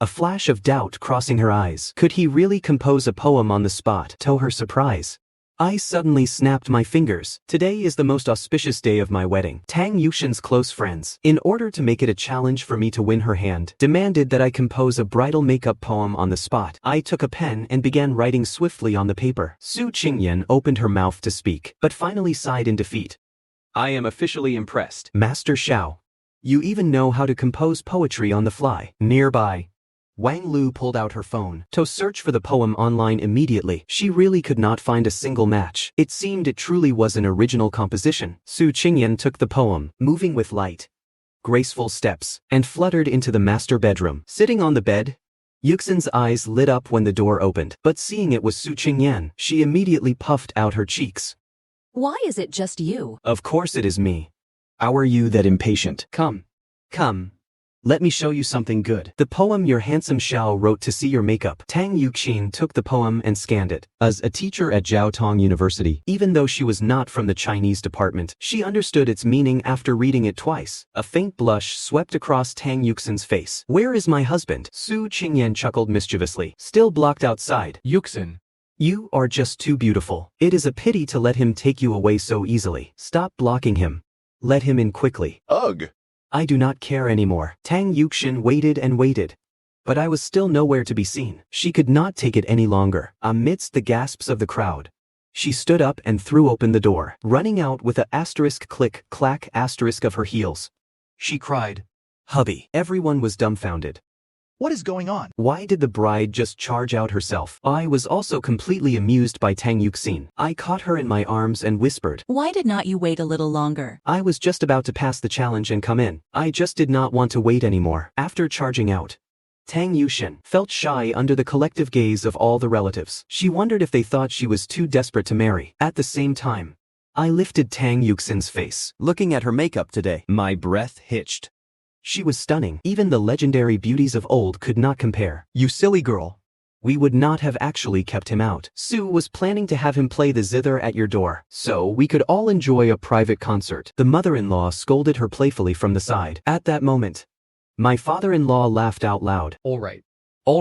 a flash of doubt crossing her eyes. Could he really compose a poem on the spot? To her surprise, I suddenly snapped my fingers. Today is the most auspicious day of my wedding. Tang Yuxin's close friends, in order to make it a challenge for me to win her hand, demanded that I compose a bridal makeup poem on the spot. I took a pen and began writing swiftly on the paper. Su Qingyan opened her mouth to speak, but finally sighed in defeat. I am officially impressed. Master Xiao, you even know how to compose poetry on the fly. Nearby, Wang Lu pulled out her phone to search for the poem online immediately. She really could not find a single match. It seemed it truly was an original composition. Su Qingyan took the poem, moving with light, graceful steps, and fluttered into the master bedroom. Sitting on the bed, Yuxin's eyes lit up when the door opened, but seeing it was Su Qingyan, she immediately puffed out her cheeks. Why is it just you? Of course it is me. How are you that impatient? Come. Let me show you something good. The poem your handsome Xiao wrote to see your makeup. Tang Yuxin took the poem and scanned it. As a teacher at Jiaotong University, even though she was not from the Chinese department, she understood its meaning after reading it twice. A faint blush swept across Tang Yuxin's face. Where is my husband? Su Qingyan chuckled mischievously. Still blocked outside. Yuxin, You are just too beautiful. It is a pity to let him take you away so easily. Stop blocking him. Let him in quickly. ugh. I do not care anymore. Tang Yuxin waited and waited, but I was still nowhere to be seen. She could not take it any longer. Amidst the gasps of the crowd, she stood up and threw open the door, running out with a asterisk click clack asterisk of her heels. She cried, "Hubby!" Everyone was dumbfounded. What is going on? Why did the bride just charge out herself? I was also completely amused by Tang Yuxin. I caught her in my arms and whispered, Why did not you wait a little longer? I was just about to pass the challenge and come in. I just did not want to wait anymore. After charging out, Tang Yuxin felt shy under the collective gaze of all the relatives. She wondered if they thought she was too desperate to marry. At the same time, I lifted Tang Yuxin's face. Looking at her makeup today, my breath hitched. She was stunning. Even the legendary beauties of old could not compare. You silly girl. We would not have actually kept him out. Su was planning to have him play the zither at your door, so we could all enjoy a private concert. The mother-in-law scolded her playfully from the side. At that moment, my father-in-law laughed out loud. All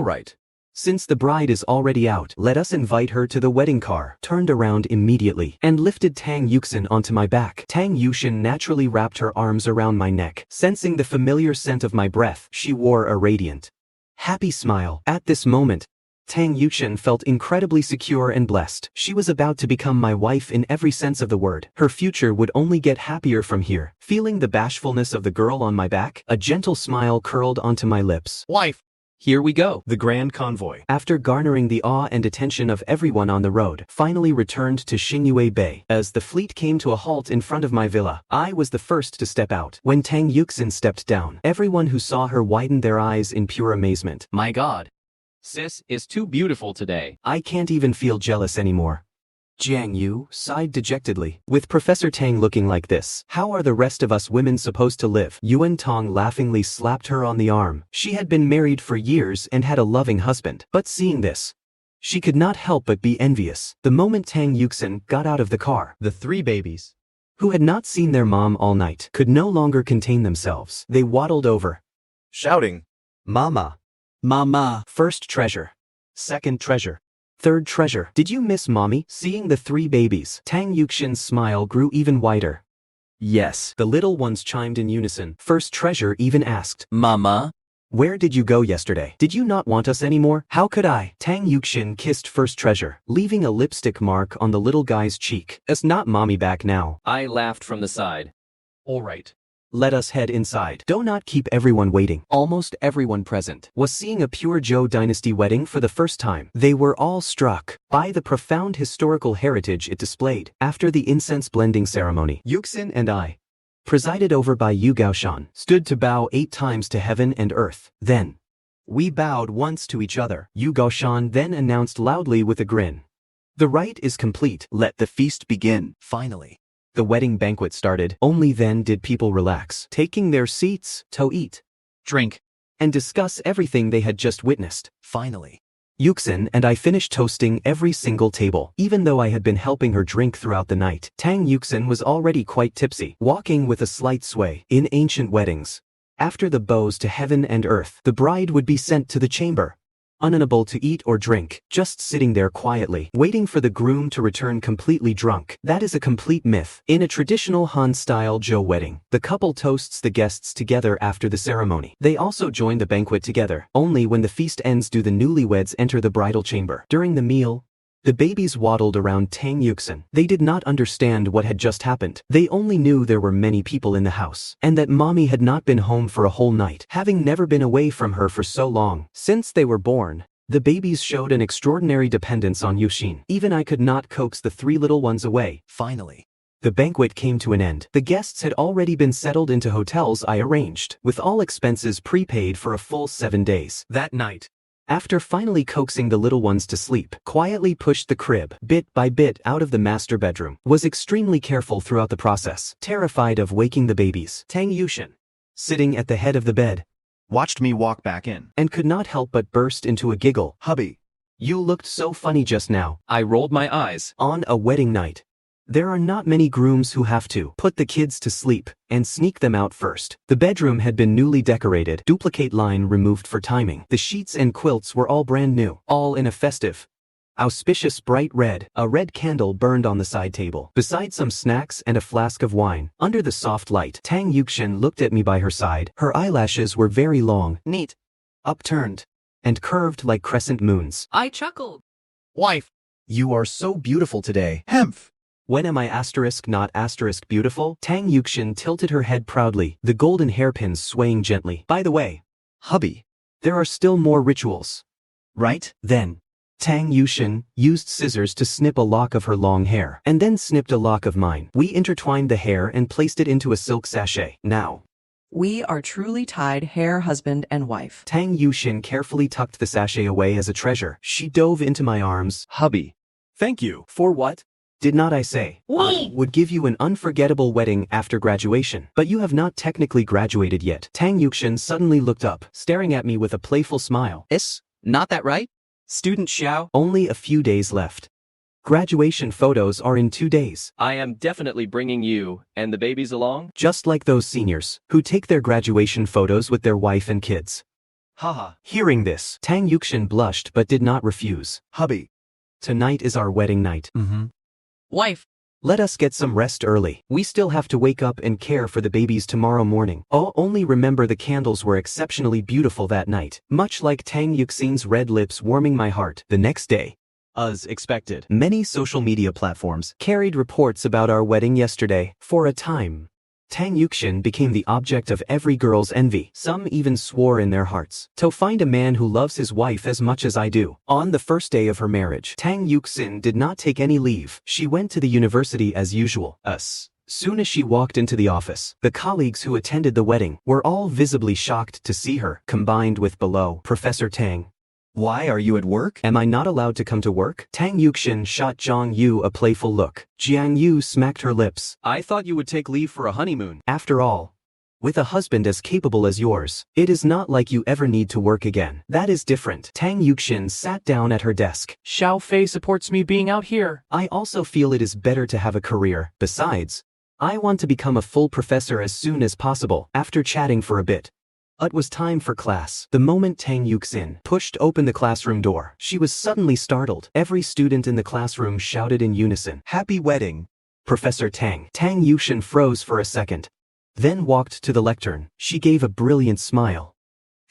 right. Since the bride is already out, let us invite her to the wedding car. Turned around immediately and lifted Tang Yuxin onto my back. Tang Yuxin naturally wrapped her arms around my neck. Sensing the familiar scent of my breath, she wore a radiant, happy smile. At this moment, Tang Yuxin felt incredibly secure and blessed. She was about to become my wife in every sense of the word. Her future would only get happier from here. Feeling the bashfulness of the girl on my back, a gentle smile curled onto my lips. Wife. Here we go. The grand convoy, after garnering the awe and attention of everyone on the road, finally returned to Xingyue Bay. As the fleet came to a halt in front of my villa, I was the first to step out. When Tang Yuxin stepped down, everyone who saw her widened their eyes in pure amazement. My God. Sis is too beautiful today. I can't even feel jealous anymore. Jiang Yu sighed dejectedly. With Professor Tang looking like this, how are the rest of us women supposed to live? Yuan Tong laughingly slapped her on the arm. She had been married for years and had a loving husband. But seeing this, she could not help but be envious. The moment Tang Yuxin got out of the car, the three babies, who had not seen their mom all night, could no longer contain themselves. They waddled over, Shouting, Mama, Mama, first treasure, second treasure, third treasure. Did you miss mommy? Seeing the three babies, Tang Yuxin's smile grew even wider. Yes, the little ones chimed in unison. First treasure even asked, Mama? Where did you go yesterday? Did you not want us anymore? How could I? Tang Yuxin kissed first treasure, leaving a lipstick mark on the little guy's cheek. It's not mommy back now. I laughed from the side. All right. Let us head inside. Do not keep everyone waiting. Almost everyone present was seeing a pure Zhou dynasty wedding for the first time. They were all struck by the profound historical heritage it displayed. After the incense blending ceremony, Yuxin and I, presided over by Yu Gaoshan, stood to bow 8 times to heaven and earth. Then, we bowed once to each other. Yu Gaoshan then announced loudly with a grin, "The rite is complete. Let the feast begin." Finally, the wedding banquet started. Only then did people relax, taking their seats to eat, drink, and discuss everything they had just witnessed. Finally, Yuxin and I finished toasting every single table. Even though I had been helping her drink throughout the night, Tang Yuxin was already quite tipsy, walking with a slight sway. In ancient weddings, After the bows to heaven and earth, the bride would be sent to the chamber, unable to eat or drink, just sitting there quietly, waiting for the groom to return completely drunk. That is a complete myth. In a traditional Han-style Jo wedding, the couple toasts the guests together after the ceremony. They also join the banquet together. Only when the feast ends do the newlyweds enter the bridal chamber. During the meal, the babies waddled around Tang Yuxin. They did not understand what had just happened. They only knew there were many people in the house, and that mommy had not been home for a whole night, having never been away from her for so long. Since they were born, the babies showed an extraordinary dependence on Yuxin. Even I could not coax the three little ones away. Finally, The banquet came to an end. The guests had already been settled into hotels I arranged, with all expenses prepaid for a full 7 days. That night, after finally coaxing the little ones to sleep, quietly pushed the crib, bit by bit, out of the master bedroom, was extremely careful throughout the process, terrified of waking the babies. Tang Yuxin, sitting at the head of the bed, watched me walk back in. and could not help but burst into a giggle. Hubby, You looked so funny just now. I rolled my eyes. On a wedding night, there are not many grooms who have to put the kids to sleep and sneak them out first. The bedroom had been newly decorated, duplicate line removed for timing. The sheets and quilts were all brand new, all in a festive, auspicious bright red. A red candle burned on the side table, beside some snacks and a flask of wine. Under the soft light, Tang Yuxin looked at me by her side. Her eyelashes were very long, neat, upturned, and curved like crescent moons. I chuckled. wife, You are so beautiful today. hemph. When am I not beautiful? Tang Yuxin tilted her head proudly, the golden hairpins swaying gently. By the way, Hubby, there are still more rituals. right? Then, Tang Yuxin used scissors to snip a lock of her long hair, and then snipped a lock of mine. We intertwined the hair and placed it into a silk sachet. Now, We are truly tied hair husband and wife. Tang Yuxin carefully tucked the sachet away as a treasure. She dove into my arms. Hubby, Thank you. For what? Did not I say? I would give you an unforgettable wedding after graduation, but you have not technically graduated yet. Tang Yuxin suddenly looked up, staring at me with a playful smile. Not that right? Student Xiao, only a few days left. Graduation photos are in 2 days. I am definitely bringing you and the babies along. Just like those seniors, who take their graduation photos with their wife and kids. haha. Hearing this, Tang Yuxin blushed but did not refuse. Hubby, Tonight is our wedding night. Wife. Let us get some rest early. We still have to wake up and care for the babies tomorrow morning. Oh, only remember the candles were exceptionally beautiful that night, much like Tang Yuxin's red lips warming my heart. The next day, as expected, many social media platforms carried reports about our wedding yesterday. For a time, Tang Yuxin became the object of every girl's envy. Some even swore in their hearts to find a man who loves his wife as much as I do. On the first day of her marriage, Tang Yuxin did not take any leave. She went to the university as usual. Soon as she walked into the office, the colleagues who attended the wedding were all visibly shocked to see her, combined with below Professor Tang. why are you at work? Am I not allowed to come to work? Tang Yuxin shot Zhang Yu a playful look. Jiang Yu smacked her lips. I thought you would take leave for a honeymoon. After all, with a husband as capable as yours, it is not like you ever need to work again. That is different. Tang Yuxin sat down at her desk. Xiao Fei supports me being out here. I also feel it is better to have a career. Besides, I want to become a full professor as soon as possible. After chatting for a bit, it was time for class. The moment Tang Yuxin pushed open the classroom door, she was suddenly startled. Every student in the classroom shouted in unison, "Happy wedding, Professor Tang." Tang Yuxin froze for a second, then walked to the lectern. She gave a brilliant smile.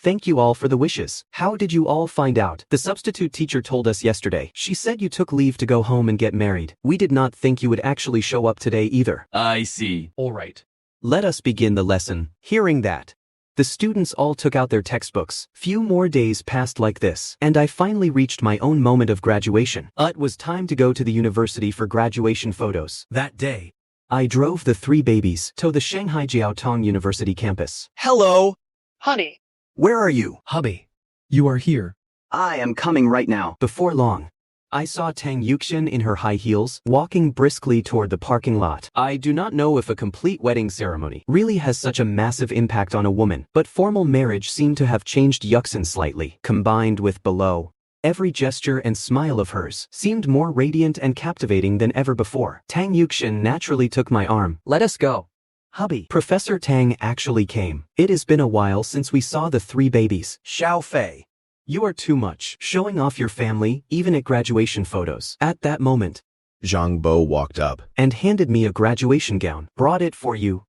"Thank you all for the wishes. How did you all find out? The substitute teacher told us yesterday. She said you took leave to go home and get married. We did not think you would actually show up today either." I see. All right. Let us begin the lesson. Hearing that, the students all took out their textbooks. Few more days passed like this, and I finally reached my own moment of graduation. It was time to go to the university for graduation photos. That day, I drove the 3 babies to the Shanghai Jiaotong University campus. Hello, Honey. Where are you? Hubby, you are here. I am coming right now. Before long, I saw Tang Yuxin in her high heels, walking briskly toward the parking lot. I do not know if a complete wedding ceremony really has such a massive impact on a woman, but formal marriage seemed to have changed Yuxin slightly. Combined with below, every gesture and smile of hers seemed more radiant and captivating than ever before. Tang Yuxin naturally took my arm. Let us go. Hubby. Professor Tang actually came. It has been a while since we saw the three babies. Xiao Fei. You are too much, showing off your family, even at graduation photos. At that moment, Zhang Bo walked up. and handed me a graduation gown. Brought it for you.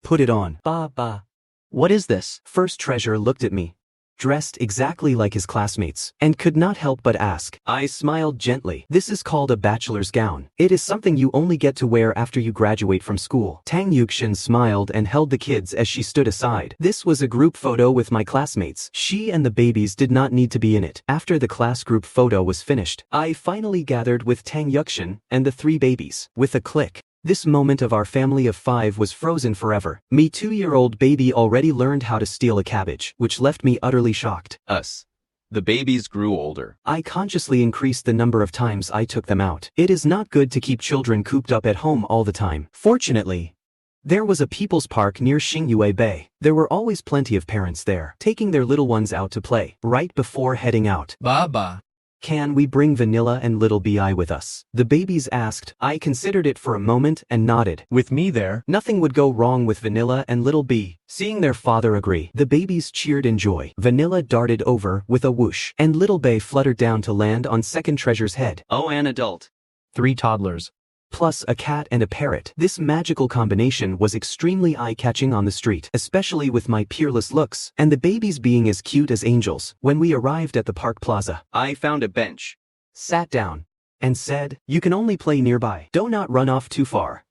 Put it on. Ba. What is this? First Treasure looked at me, dressed exactly like his classmates, and could not help but ask. I smiled gently. This is called a bachelor's gown. It is something you only get to wear after you graduate from school. Tang Yuxin smiled and held the kids as she stood aside. This was a group photo with my classmates. She and the babies did not need to be in it. After the class group photo was finished, I finally gathered with Tang Yuxin and the three babies. With a click, this moment of our family of 5 was frozen forever. Me 2-year-old baby already learned how to steal a cabbage, which left me utterly shocked. Us. The babies grew older. I consciously increased the number of times I took them out. It is not good to keep children cooped up at home all the time. Fortunately, there was a people's park near Xingyue Bay. There were always plenty of parents there, taking their little ones out to play. Right before heading out, Baba. "Can we bring Vanilla and Little Bi with us?" the babies asked. I considered it for a moment and nodded. With me there. Nothing would go wrong with Vanilla and Little B. Seeing their father agree, the babies cheered in joy. Vanilla darted over with a whoosh, and Little Bay fluttered down to land on Second Treasure's head. Oh, an adult. 3 toddlers. Plus a cat and a parrot. This magical combination was extremely eye-catching on the street, especially with my peerless looks, and the babies being as cute as angels. When we arrived at the park plaza, I found a bench. sat down, and said, "You can only play nearby. Do not run off too far."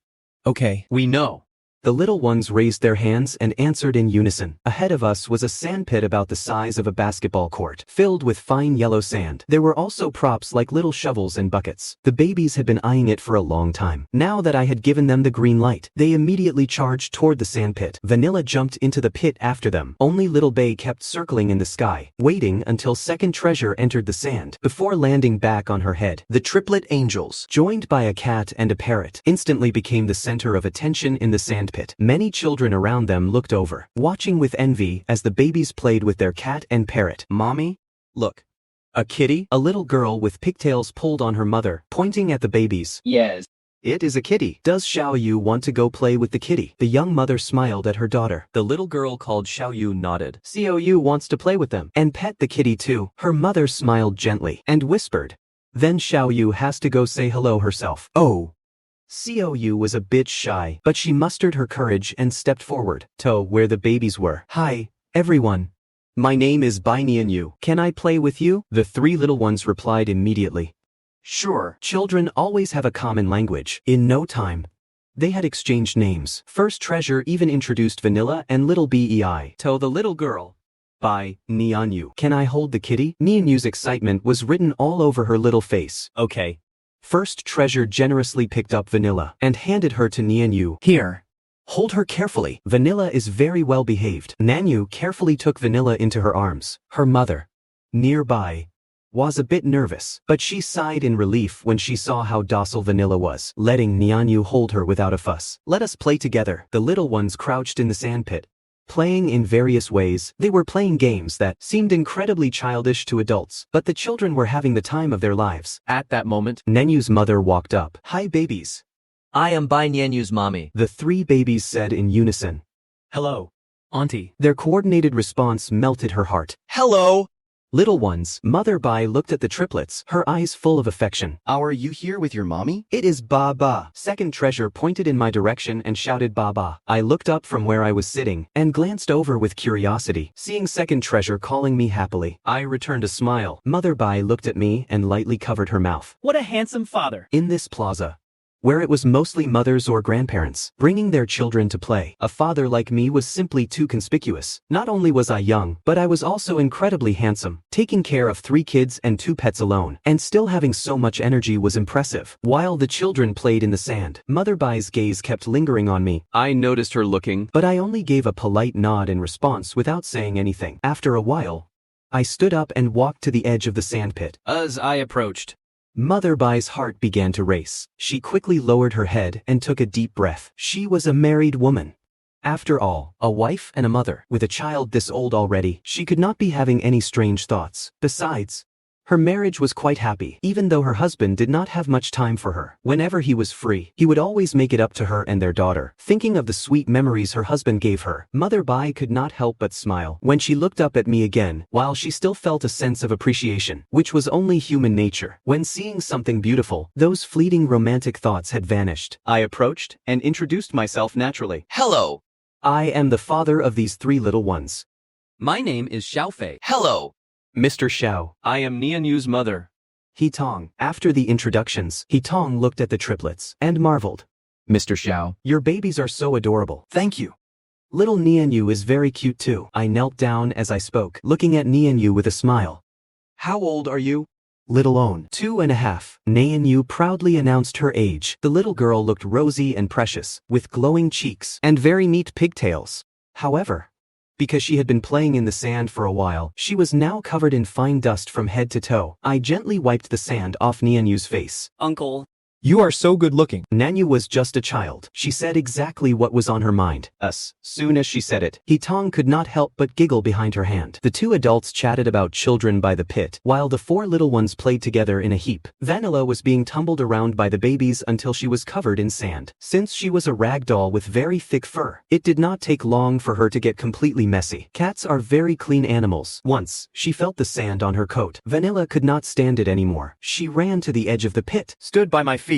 Okay. We know. The little ones raised their hands and answered in unison. Ahead of us was a sandpit about the size of a basketball court, filled with fine yellow sand. There were also props like little shovels and buckets. The babies had been eyeing it for a long time. Now that I had given them the green light, they immediately charged toward the sandpit. Vanilla jumped into the pit after them. Only Little Bay kept circling in the sky, waiting until Second Treasure entered the sand, before landing back on her head. The triplet angels, joined by a cat and a parrot, instantly became the center of attention in the sandpit. Many children around them looked over, watching with envy as the babies played with their cat and parrot. "Mommy? Look. A kitty?" A little girl with pigtails pulled on her mother, pointing at the babies. Yes. "It is a kitty. Does Xiao Yu want to go play with the kitty?" The young mother smiled at her daughter. The little girl called Xiao Yu nodded. "Xiao Yu wants to play with them and pet the kitty too." Her mother smiled gently and whispered, "Then Xiao Yu has to go say hello herself." Oh. Xiao was a bit shy, but she mustered her courage and stepped forward to where the babies were. "Hi, everyone. My name is Bai Nian Yu. Can I play with you?" The 3 little ones replied immediately. Sure. Children always have a common language. In no time, they had exchanged names. First Treasure even introduced Vanilla and Little Bei to the little girl. Bai Nian Yu. "Can I hold the kitty?" Nian Yu's excitement was written all over her little face. "Okay." First Treasure generously picked up Vanilla and handed her to Nian Yu. "Here. Hold her carefully. Vanilla is very well behaved." Nian Yu carefully took Vanilla into her arms. Her mother, nearby, was a bit nervous, but she sighed in relief when she saw how docile Vanilla was, letting Nian Yu hold her without a fuss. "Let us play together." The little ones crouched in the sandpit, playing in various ways. They were playing games that seemed incredibly childish to adults, but the children were having the time of their lives. At that moment, Nenyu's mother walked up. "Hi, babies." I am Bai Nianyu's mommy. The 3 babies said in unison. Hello, Auntie. Their coordinated response melted her heart. Hello. Little ones, Mother Bai looked at the triplets, her eyes full of affection. Are you here with your mommy? "It is Baba." Second Treasure pointed in my direction and shouted Baba. I looked up from where I was sitting and glanced over with curiosity. Seeing Second Treasure calling me happily, I returned a smile. Mother Bai looked at me and lightly covered her mouth. What a handsome father. In this plaza, where it was mostly mothers or grandparents bringing their children to play, a father like me was simply too conspicuous. Not only was I young, but I was also incredibly handsome. Taking care of 3 kids and 2 pets alone, and still having so much energy was impressive. While the children played in the sand, Mother Bai's gaze kept lingering on me. I noticed her looking, but I only gave a polite nod in response without saying anything. After a while, I stood up and walked to the edge of the sandpit. As I approached, Mother Bai's heart began to race. She quickly lowered her head and took a deep breath. She was a married woman. After all, a wife and a mother, with a child this old already, she could not be having any strange thoughts. Besides, Her marriage was quite happy, even though her husband did not have much time for her. Whenever he was free, he would always make it up to her and their daughter. Thinking of the sweet memories her husband gave her, Mother Bai could not help but smile when she looked up at me again, while she still felt a sense of appreciation, which was only human nature. When seeing something beautiful, those fleeting romantic thoughts had vanished. I approached and introduced myself naturally. Hello. I am the father of these 3 little ones. My name is Xiaofei. Hello. Mr. Xiao. I am Nianyu's mother. He Tong. After the introductions, He Tong looked at the triplets and marveled. Mr. Xiao. Your babies are so adorable. Thank you. Little Nianyu is very cute too. I knelt down as I spoke, looking at Nianyu with a smile. How old are you? Little Own. 2.5. Nianyu proudly announced her age. The little girl looked rosy and precious, with glowing cheeks and very neat pigtails. However, because she had been playing in the sand for a while, she was now covered in fine dust from head to toe. I gently wiped the sand off Nianyu's face. Uncle. You are so good looking. Nanyu was just a child. She said exactly what was on her mind. Soon as she said it, He Tong could not help but giggle behind her hand. The 2 adults chatted about children by the pit, while the 4 little ones played together in a heap. Vanilla was being tumbled around by the babies until she was covered in sand. Since she was a rag doll with very thick fur, it did not take long for her to get completely messy. Cats are very clean animals. Once, she felt the sand on her coat. Vanilla could not stand it anymore. She ran to the edge of the pit, Stood by my feet.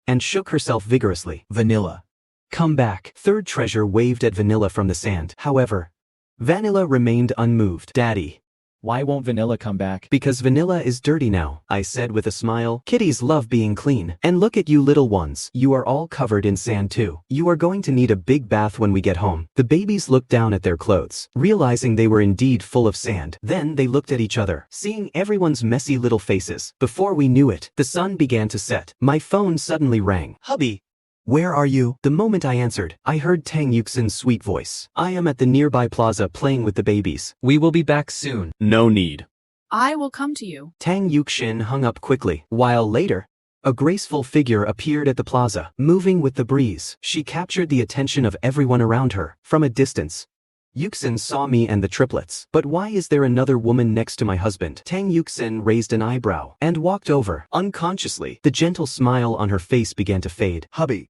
and shook herself vigorously. Vanilla. Come back. Third treasure waved at Vanilla from the sand. However, Vanilla remained unmoved. Daddy. Why won't Vanilla come back? Because Vanilla is dirty now, I said with a smile. Kitties love being clean. And look at you little ones. You are all covered in sand too. You are going to need a big bath when we get home. The babies looked down at their clothes, realizing they were indeed full of sand. Then they looked at each other, seeing everyone's messy little faces. Before we knew it, the sun began to set. My phone suddenly rang. Hubby. Where are you? The moment I answered, I heard Tang Yuxin's sweet voice. I am at the nearby plaza playing with the babies. We will be back soon. No need. I will come to you. Tang Yuxin hung up quickly. While later, a graceful figure appeared at the plaza, moving with the breeze. She captured the attention of everyone around her. From a distance, Yuxin saw me and the triplets. But why is there another woman next to my husband? Tang Yuxin raised an eyebrow and walked over. Unconsciously, the gentle smile on her face began to fade. Hubby.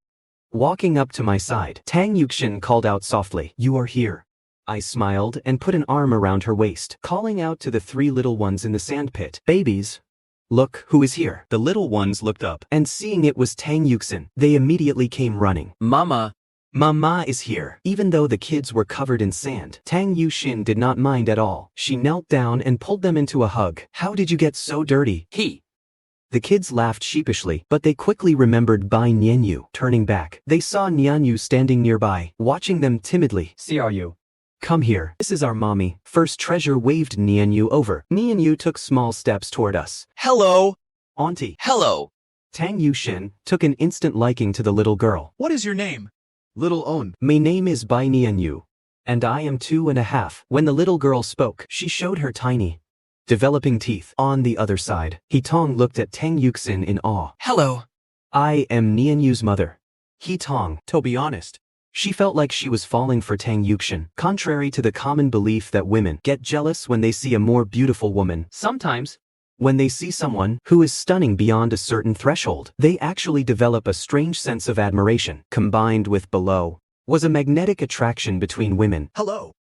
Walking up to my side, Tang Yuxin called out softly, "You are here." I smiled and put an arm around her waist, calling out to the 3 little ones in the sandpit. Babies, look who is here. The little ones looked up, and seeing it was Tang Yuxin, they immediately came running. Mama. Mama is here. Even though the kids were covered in sand, Tang Yuxin did not mind at all. She knelt down and pulled them into a hug. How did you get so dirty? The kids laughed sheepishly, but they quickly remembered Bai Nianyu. Turning back, they saw Nianyu standing nearby, watching them timidly. CRU. Come here. This is our mommy. First treasure waved Nianyu over. Nianyu took small steps toward us. Hello. Auntie. Hello. Tang Yuxin took an instant liking to the little girl. What is your name? Little Own. My name is Bai Nianyu, and I am 2.5. When the little girl spoke, she showed her tiny, developing teeth. On the other side, He Tong looked at Tang Yuxin in awe. Hello. I am Nianyu's mother. He Tong. To be honest, She felt like she was falling for Tang Yuxin. Contrary to the common belief that women get jealous when they see a more beautiful woman, sometimes, when they see someone who is stunning beyond a certain threshold, they actually develop a strange sense of admiration. Combined with below was a magnetic attraction between women. hello.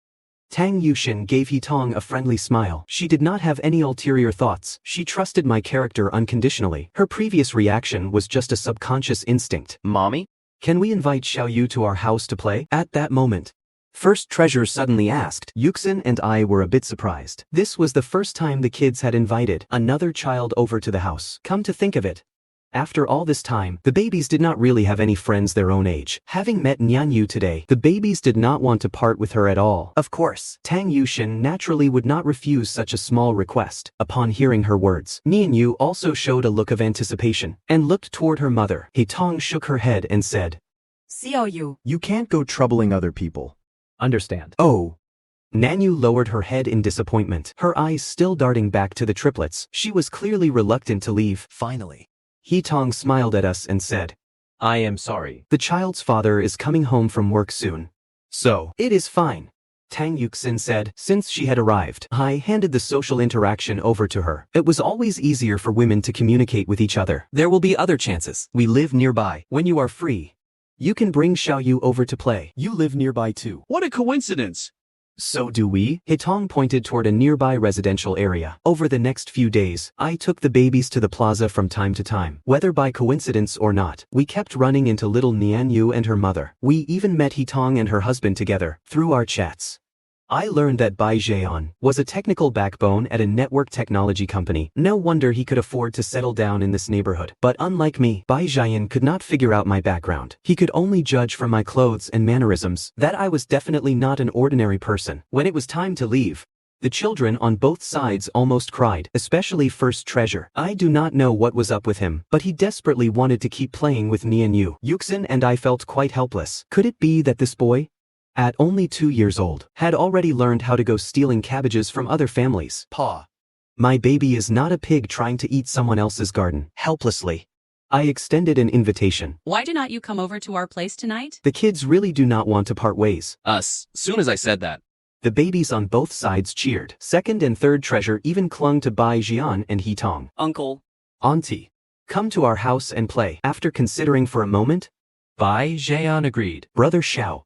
Tang Yuxin gave He Tong a friendly smile. She did not have any ulterior thoughts. She trusted my character unconditionally. Her previous reaction was just a subconscious instinct. Mommy? Can we invite Xiao Yu to our house to play? At that moment, First Treasure suddenly asked. Yuxin and I were a bit surprised. This was the first time the kids had invited another child over to the house. Come to think of it, after all this time, the babies did not really have any friends their own age. Having met Nianyu today, the babies did not want to part with her at all. Of course, Tang Yuxin naturally would not refuse such a small request. Upon hearing her words, Nianyu also showed a look of anticipation and looked toward her mother. He Tong shook her head and said, CLU. You can't go troubling other people. Understand. "Oh." Nanyu lowered her head in disappointment, her eyes still darting back to the triplets. She was clearly reluctant to leave. Finally. He Tong smiled at us and said, I am sorry. "The child's father is coming home from work soon, so it is fine." Tang Yuxin said, since she had arrived. I handed the social interaction over to her. It was always easier for women to communicate with each other. There will be other chances. We live nearby. When you are free, you can bring Xiaoyu over to play. You live nearby too. What a coincidence! So do we? Hitong pointed toward a nearby residential area. Over the next few days, I took the babies to the plaza from time to time. Whether by coincidence or not, we kept running into little Nianyu and her mother. We even met Hitong and her husband together, through our chats. I learned that Bai Zheyan was a technical backbone at a network technology company. No wonder he could afford to settle down in this neighborhood. But unlike me, Bai Zheyan could not figure out my background. He could only judge from my clothes and mannerisms that I was definitely not an ordinary person. When it was time to leave, the children on both sides almost cried, especially First Treasure. I do not know what was up with him, but he desperately wanted to keep playing with Nianyu. Yuxin and I felt quite helpless. Could it be that this boy, at only 2 years old, had already learned how to go stealing cabbages from other families? Pa. My baby is not a pig trying to eat someone else's garden. Helplessly, I extended an invitation. Why do not you come over to our place tonight? The kids really do not want to part ways. Soon as I said that. The babies on both sides cheered. Second and Third Treasure even clung to Bai Jian and Hitong. Uncle. Auntie, come to our house and play. After considering for a moment, Bai Zheyan agreed. Brother Xiao,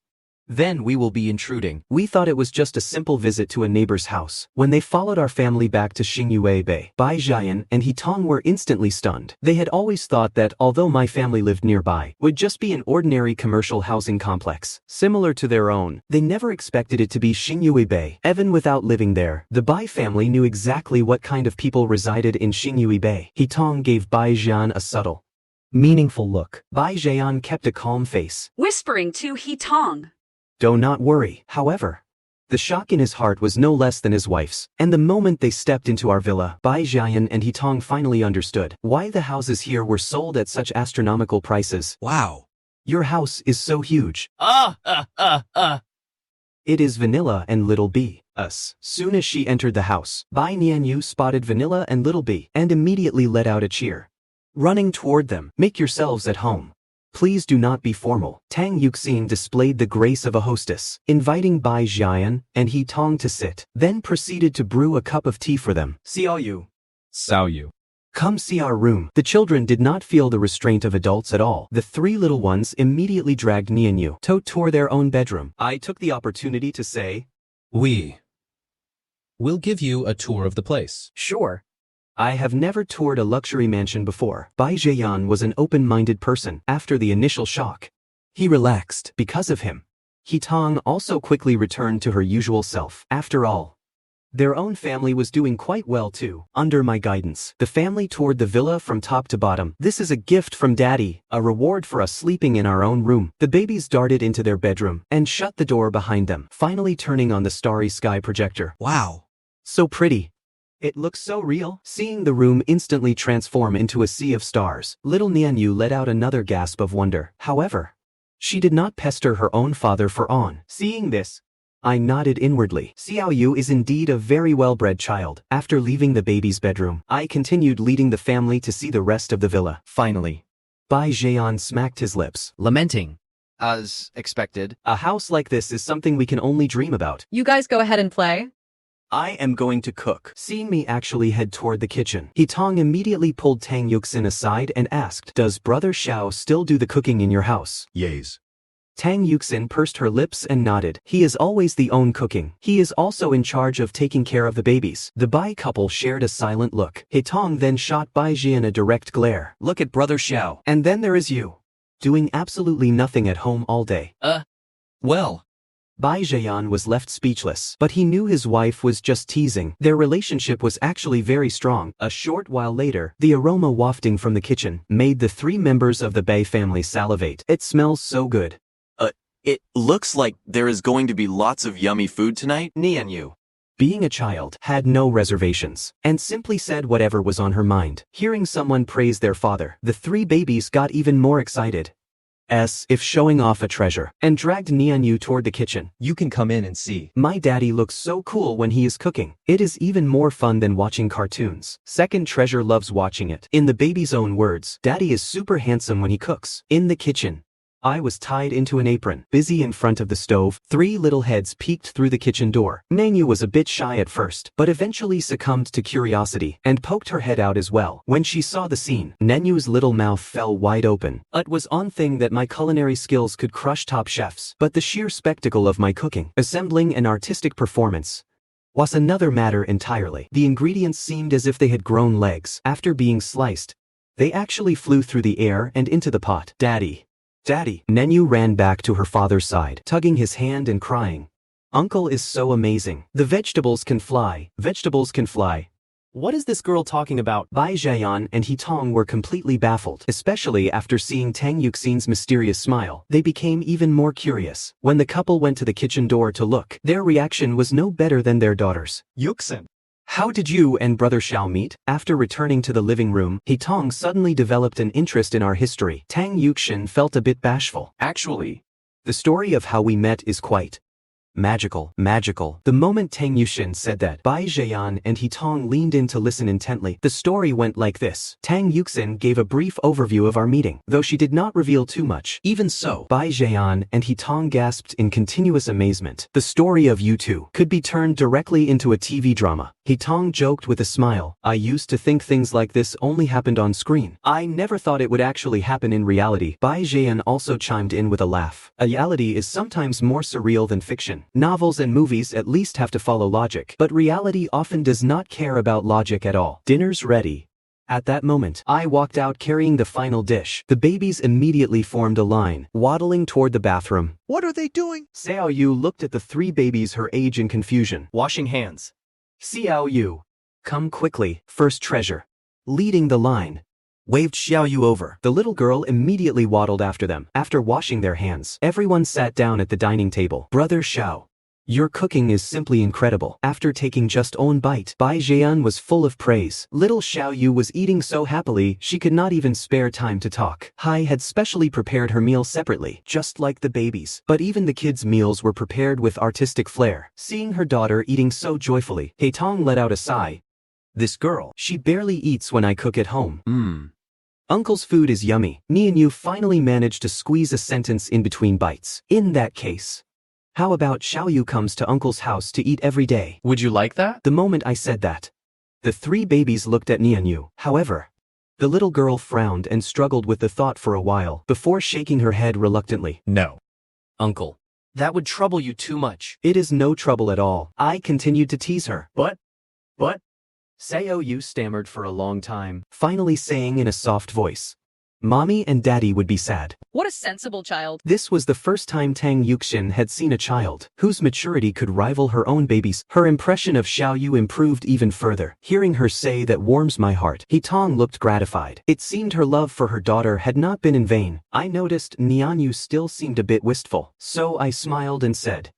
Then we will be intruding. we thought it was just a simple visit to a neighbor's house. When they followed our family back to Xingyue Bay, Bai Jian and Hitong were instantly stunned. They had always thought that, although my family lived nearby, would just be an ordinary commercial housing complex, similar to their own. They never expected it to be Xingyue Bay. Even without living there, the Bai family knew exactly what kind of people resided in Xingyue Bay. Hitong gave Bai Jian a subtle, meaningful look. Bai Jian kept a calm face. Whispering to Hitong. Do not worry. However, the shock in his heart was no less than his wife's, and the moment they stepped into our villa, Bai Jian and Hitong finally understood why the houses here were sold at such astronomical prices. Wow. Your house is so huge. It is Vanilla and Little B. Soon as she entered the house, Bai Nianyu spotted Vanilla and Little B and immediately let out a cheer. Running toward them, make yourselves at home. Please do not be formal. Tang Yuxin displayed the grace of a hostess, inviting Bai Jian and Hitong to sit, then proceeded to brew a cup of tea for them. Xiaoyu, come see our room. The children did not feel the restraint of adults at all. The three little ones immediately dragged Nianyu toward their own bedroom. I took the opportunity to say, We'll give you a tour of the place. sure. I have never toured a luxury mansion before. Bai Zheyan was an open-minded person. After the initial shock, he relaxed. Because of him, Hitong also quickly returned to her usual self. After all, their own family was doing quite well too. Under my guidance, the family toured the villa from top to bottom. This is a gift from Daddy, a reward for us sleeping in our own room. The babies darted into their bedroom and shut the door behind them, finally turning on the starry sky projector. Wow. So pretty. It looks so real. Seeing the room instantly transform into a sea of stars, little Nianyu let out another gasp of wonder. However, she did not pester her own father for on. Seeing this, I nodded inwardly. Xiaoyu is indeed a very well-bred child. After leaving the baby's bedroom, I continued leading the family to see the rest of the villa. Finally, Bai Zheyan smacked his lips. Lamenting. As expected. A house like this is something we can only dream about. You guys go ahead and play. I am going to cook. Seeing me actually head toward the kitchen, Hitong immediately pulled Tang Yuxin aside and asked, does Brother Xiao still do the cooking in your house? Yes. Tang Yuxin pursed her lips and nodded. He is always the own cooking. He is also in charge of taking care of the babies. The Bai couple shared a silent look. Hitong then shot Bai Jian a direct glare. Look at Brother Xiao. And then there is you, doing absolutely nothing at home all day. Well. Bai Zheyan was left speechless, but he knew his wife was just teasing. Their relationship was actually very strong. A short while later, the aroma wafting from the kitchen made the three members of the Bai family salivate. It smells so good. It looks like there is going to be lots of yummy food tonight. Nianyu, being a child, had no reservations, and simply said whatever was on her mind. Hearing someone praise their father, the three babies got even more excited, as if showing off a treasure, and dragged Nianyu toward the kitchen. You can come in and see. My daddy looks so cool when he is cooking. It is even more fun than watching cartoons. Second Treasure loves watching it. In the baby's own words, Daddy is super handsome when he cooks. In the kitchen, I was tied into an apron, busy in front of the stove. 3 little heads peeked through the kitchen door. Nanyu was a bit shy at first, but eventually succumbed to curiosity and poked her head out as well. When she saw the scene, Nanyu's little mouth fell wide open. It was on thing that my culinary skills could crush top chefs, but the sheer spectacle of my cooking, assembling an artistic performance, was another matter entirely. The ingredients seemed as if they had grown legs. After being sliced, they actually flew through the air and into the pot. Daddy! Daddy! Nanyu ran back to her father's side, tugging his hand and crying. Uncle is so amazing. The vegetables can fly. Vegetables can fly. What is this girl talking about? Bai Zheyan and He Tong were completely baffled, especially after seeing Tang Yuxin's mysterious smile. They became even more curious. When the couple went to the kitchen door to look, their reaction was no better than their daughter's. Yuxin! How did you and brother Xiao meet? After returning to the living room, He Tong suddenly developed an interest in our history. Tang Yuxin felt a bit bashful. Actually, the story of how we met is quite magical. The moment Tang Yuxin said that, Bai Zheyan and He Tong leaned in to listen intently. The story went like this. Tang Yuxin gave a brief overview of our meeting, though she did not reveal too much. Even so, Bai Zheyan and He Tong gasped in continuous amazement. The story of you two could be turned directly into a TV drama. He Tong joked with a smile. I used to think things like this only happened on screen. I never thought it would actually happen in reality. Bai Zheyan also chimed in with a laugh. Reality is sometimes more surreal than fiction. Novels and movies at least have to follow logic, but reality often does not care about logic at all. Dinner's ready. At that moment, I walked out carrying the final dish. The babies immediately formed a line, waddling toward the bathroom. What are they doing? Xiao Yu looked at the 3 babies, her age in confusion. Washing hands. Xiao Yu, come quickly, first treasure. Leading the line, waved Xiao Yu over. The little girl immediately waddled after them. After washing their hands, everyone sat down at the dining table. Brother Xiao, your cooking is simply incredible. After taking just one bite, Bai Zheyan was full of praise. Little Xiao Yu was eating so happily she could not even spare time to talk. Hai had specially prepared her meal separately, just like the babies. But even the kids' meals were prepared with artistic flair. Seeing her daughter eating so joyfully, He Tong let out a sigh. This girl, she barely eats when I cook at home. Uncle's food is yummy. Nianyu finally managed to squeeze a sentence in between bites. In that case, how about Xiao Yu comes to Uncle's house to eat every day? Would you like that? The moment I said that, the 3 babies looked at Nianyu. However, the little girl frowned and struggled with the thought for a while, before shaking her head reluctantly. No. Uncle, that would trouble you too much. It is no trouble at all. I continued to tease her. But, Xiao Yu stammered for a long time, finally saying in a soft voice, Mommy and Daddy would be sad. What a sensible child. This was the first time Tang Yuxin had seen a child whose maturity could rival her own baby's. Her impression of Xiao Yu improved even further. Hearing her say that warms my heart, He Tong looked gratified. It seemed her love for her daughter had not been in vain. I noticed Nianyu still seemed a bit wistful, so I smiled and said,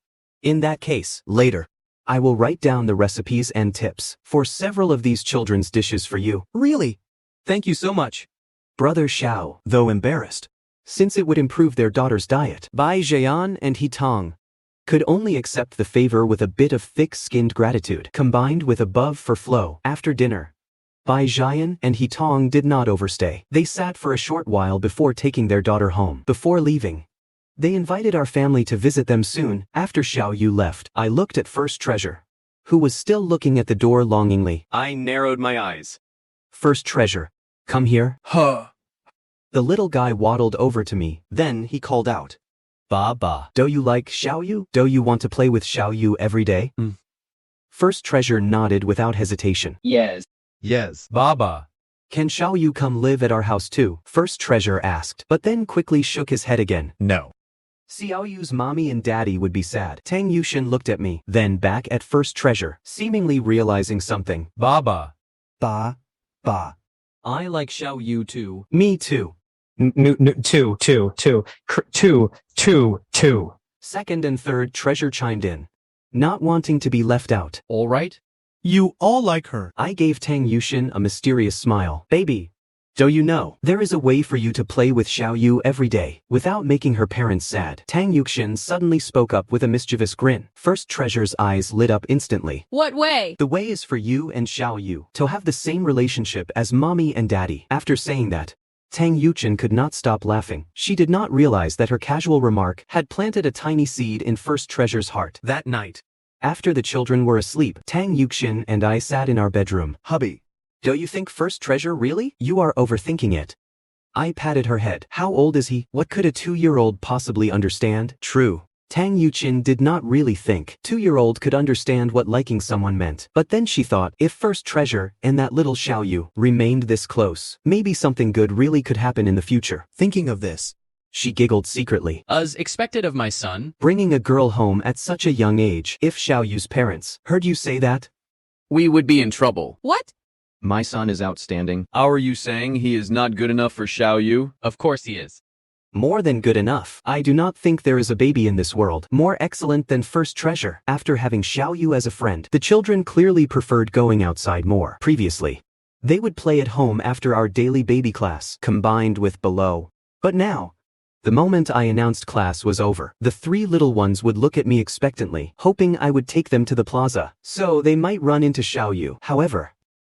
in that case, later, I will write down the recipes and tips for several of these children's dishes for you. Really? Thank you so much. Brother Xiao, though embarrassed, since it would improve their daughter's diet. Bai Zheyan and He Tong could only accept the favor with a bit of thick-skinned gratitude, combined with above for flow. After dinner, Bai Zheyan and He Tong did not overstay. They sat for a short while before taking their daughter home. Before leaving, they invited our family to visit them soon. After Xiao Yu left, I looked at First Treasure, who was still looking at the door longingly. I narrowed my eyes. First Treasure, come here. Huh. The little guy waddled over to me, then he called out. Baba. Do you like Xiao Yu? Do you want to play with Xiao Yu every day? First Treasure nodded without hesitation. Yes. Baba. Can Xiao Yu come live at our house too? First Treasure asked, but then quickly shook his head again. No. Xiao Yu's mommy and daddy would be sad. Tang Yuxin looked at me, then back at First Treasure, seemingly realizing something. Baba. Ba. I like Xiao Yu too. Me too. Two. Second and Third Treasure chimed in, not wanting to be left out. All right? You all like her. I gave Tang Yuxin a mysterious smile. Baby, do you know, there is a way for you to play with Xiao Yu every day, without making her parents sad. Tang Yuxin suddenly spoke up with a mischievous grin. First Treasure's eyes lit up instantly. What way? The way is for you and Xiao Yu to have the same relationship as mommy and daddy. After saying that, Tang Yuchen could not stop laughing. She did not realize that her casual remark had planted a tiny seed in First Treasure's heart. That night. After the children were asleep, Tang Yuchen and I sat in our bedroom. Hubby. Do you think First Treasure really? You are overthinking it. I patted her head. How old is he? What could a 2-year-old possibly understand? True. Tang Yuchen did not really think 2-year-old could understand what liking someone meant. But then she thought, if First Treasure and that little Xiao Yu remained this close, maybe something good really could happen in the future. Thinking of this, she giggled secretly. As expected of my son. Bringing a girl home at such a young age. If Xiao Yu's parents heard you say that, We would be in trouble. What? My son is outstanding. How are you saying he is not good enough for Xiao Yu? Of course he is. more than good enough. I do not think there is a baby in this world more excellent than First Treasure. After having Xiao Yu as a friend, the children clearly preferred going outside more. Previously, they would play at home after our daily baby class, combined with below. But now, the moment I announced class was over, the 3 little ones would look at me expectantly, hoping I would take them to the plaza, so they might run into Xiao Yu. However,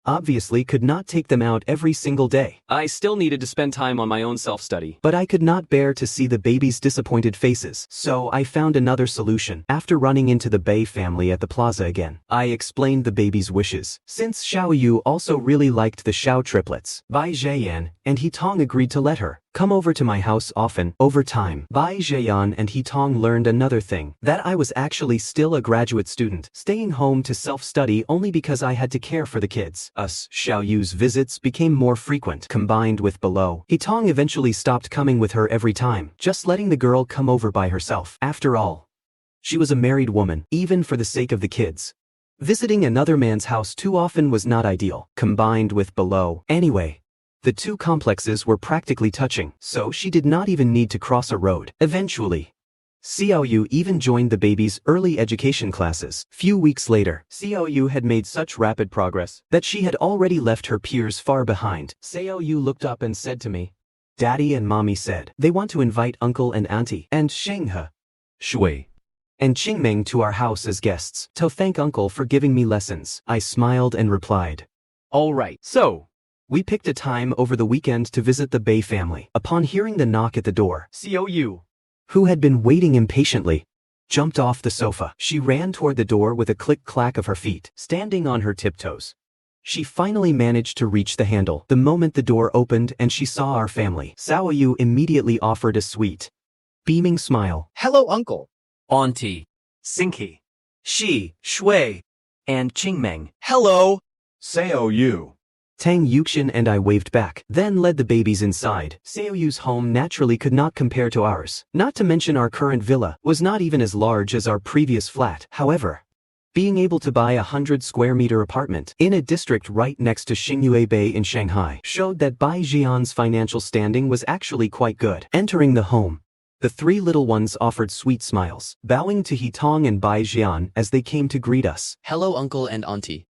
obviously could not take them out every single day. I still needed to spend time on my own self-study. But I could not bear to see the babies' disappointed faces, so I found another solution. After running into the Bei family at the plaza again, I explained the babies' wishes. Since Xiao Yu also really liked the Xiao triplets, Bai Zheyan and He Tong agreed to let her come over to my house often. Over time, Bai Zheyan and He Tong learned another thing, that I was actually still a graduate student, staying home to self-study only because I had to care for the kids. Xiao Yu's visits became more frequent, combined with below. He Tong eventually stopped coming with her every time, just letting the girl come over by herself. After all, she was a married woman, even for the sake of the kids. Visiting another man's house too often was not ideal, combined with below. Anyway, the 2 complexes were practically touching, so she did not even need to cross a road. Eventually, Xiao Yu even joined the baby's early education classes. Few weeks later, Xiao Yu had made such rapid progress that she had already left her peers far behind. Xiao Yu looked up and said to me, Daddy and Mommy said they want to invite Uncle and Auntie and Shenghe, Shui, and Qingmeng to our house as guests to thank Uncle for giving me lessons. I smiled and replied, all right. So, we picked a time over the weekend to visit the Bei family. Upon hearing the knock at the door, Xiao Yu, who had been waiting impatiently, jumped off the sofa. She ran toward the door with a click-clack of her feet, standing on her tiptoes. She finally managed to reach the handle. The moment the door opened and she saw our family, Xiao Yu immediately offered a sweet, beaming smile. Hello, Uncle. Auntie, Xinghe, Shi, Shui, and Qingmeng. Hello. Xiao Yu. Tang Yuxian and I waved back, then led the babies inside. Xiao Yu's home naturally could not compare to ours. Not to mention our current villa was not even as large as our previous flat. However, being able to buy a 100-square-meter apartment in a district right next to Xingyue Bay in Shanghai showed that Bai Jian's financial standing was actually quite good. Entering the home, the 3 little ones offered sweet smiles, bowing to He Tong and Bai Jian as they came to greet us. hello Uncle and Auntie.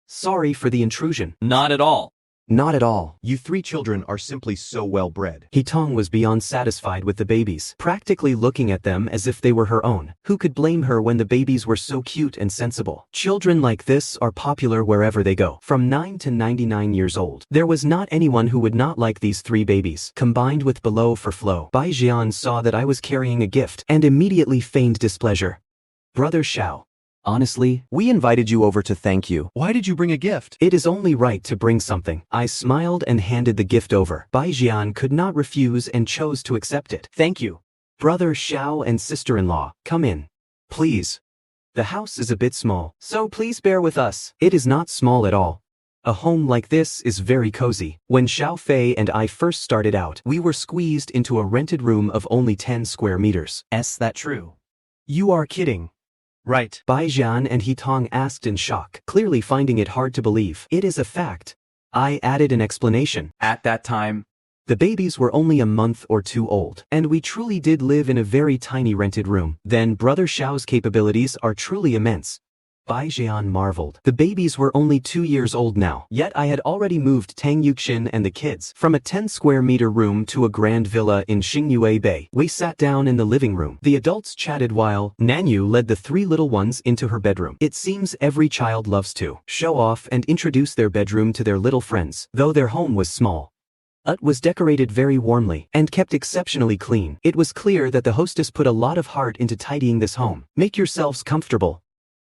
Sorry for the intrusion. Not at all. Not at all. You 3 children are simply so well bred. He Tong was beyond satisfied with the babies, practically looking at them as if they were her own. Who could blame her when the babies were so cute and sensible? Children like this are popular wherever they go. From 9 to 99 years old, there was not anyone who would not like these 3 babies. Combined with below for flow, Bai Jian saw that I was carrying a gift and immediately feigned displeasure. Brother Xiao, honestly, we invited you over to thank you. Why did you bring a gift? It is only right to bring something. I smiled and handed the gift over. Bai Jian could not refuse and chose to accept it. Thank you. Brother Xiao and sister-in-law, come in. Please. The house is a bit small, so please bear with us. It is not small at all. A home like this is very cozy. When Xiao Fei and I first started out, we were squeezed into a rented room of only 10 square meters. Is that true? You are kidding. Right. Bai Jian and He Tong asked in shock, clearly finding it hard to believe. It is a fact. I added an explanation. At that time, the babies were only a month or 2 old, and we truly did live in a very tiny rented room. Then Brother Xiao's capabilities are truly immense. Bai Jian marveled. The babies were only 2 years old now, yet I had already moved Tang Yuxin and the kids from a 10-square-meter room to a grand villa in Xingyue Bay. We sat down in the living room. The adults chatted while Nanyu led the 3 little ones into her bedroom. It seems every child loves to show off and introduce their bedroom to their little friends, though their home was small. Ut was decorated very warmly and kept exceptionally clean. It was clear that the hostess put a lot of heart into tidying this home. Make yourselves comfortable.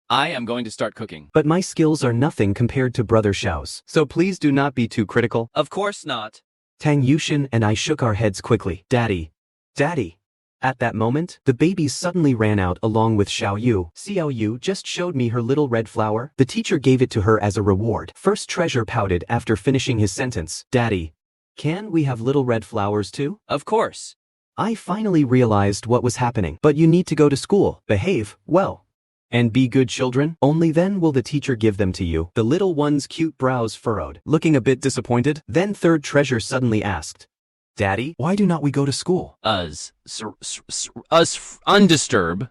I am going to start cooking. But my skills are nothing compared to Brother Xiao's, so please do not be too critical. Of course not. Tang Yushin and I shook our heads quickly. Daddy. Daddy. At that moment, the babies suddenly ran out along with Xiao Yu. Xiao Yu just showed me her little red flower. The teacher gave it to her as a reward. First Treasure pouted after finishing his sentence. Daddy. Can we have little red flowers too? Of course. I finally realized what was happening. But you need to go to school, behave, well, and be good children. Only then will the teacher give them to you. The little one's cute brows furrowed, looking a bit disappointed. Then Third Treasure suddenly asked, Daddy, Why do not we go to school? Us undisturbed.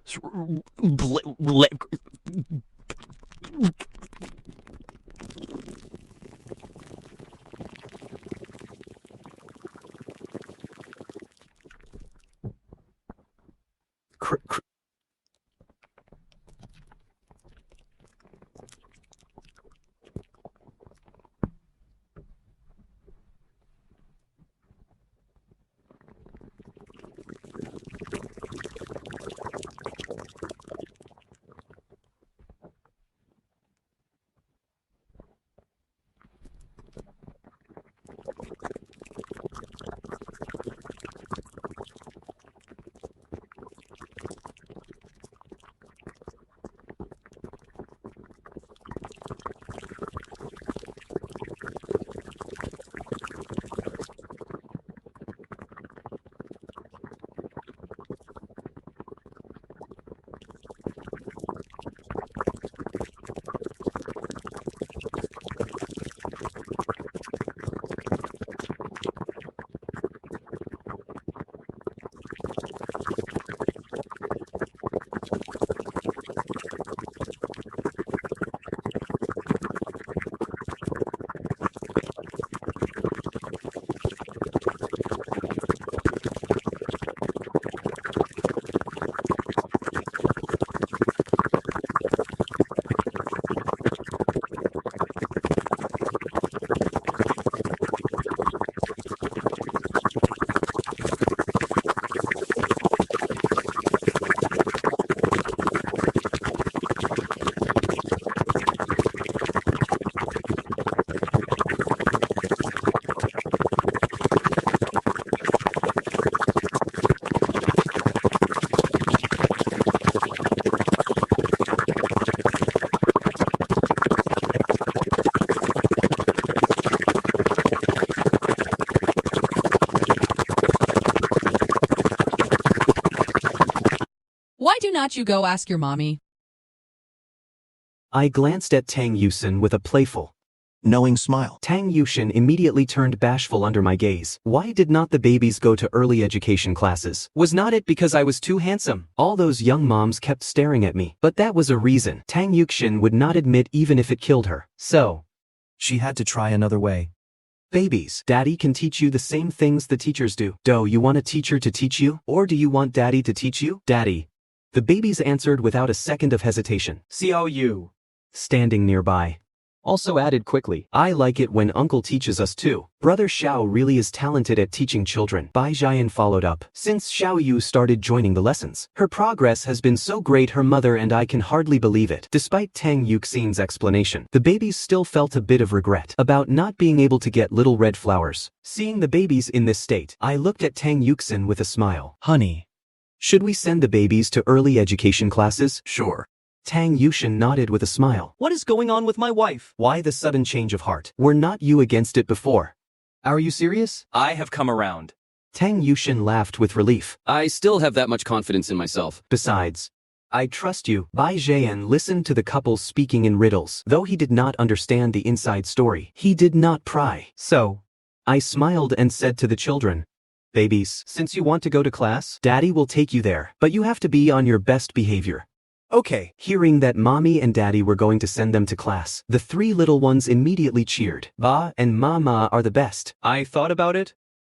Why do not you go ask your mommy? I glanced at Tang Yusin with a playful, Knowing smile. Tang Yushin immediately turned bashful under my gaze. Why did not the babies go to early education classes? Was not it because I was too handsome? All those young moms kept staring at me. But that was a reason Tang Yushin would not admit even if it killed her. So, She had to try another way. babies, Daddy can teach you the same things the teachers do. Do you want a teacher to teach you? Or do you want Daddy to teach you? Daddy. The babies answered without a second of hesitation. Xiao Yu, standing nearby, also added quickly, I like it when Uncle teaches us too. Brother Xiao really is talented at teaching children. Bai Jian followed up. Since Xiao Yu started joining the lessons, her progress has been so great her mother and I can hardly believe it. Despite Tang Yuxin's explanation, the babies still felt a bit of regret about not being able to get little red flowers. Seeing the babies in this state, I looked at Tang Yuxin with a smile. Honey. Should we send the babies to early education classes? Sure. Tang Yushin nodded with a smile. What is going on with my wife? Why the sudden change of heart? Were not you against it before? Are you serious? I have come around. Tang Yushin laughed with relief. I still have that much confidence in myself. Besides, I trust you. Bai Jian listened to the couple speaking in riddles. Though he did not understand the inside story, he did not pry. So, I smiled and said to the children, babies, since you want to go to class, Daddy will take you there, but you have to be on your best behavior. Okay. Hearing that Mommy and Daddy were going to send them to class, the three little ones immediately cheered. Ba and Mama are the best. I thought about it.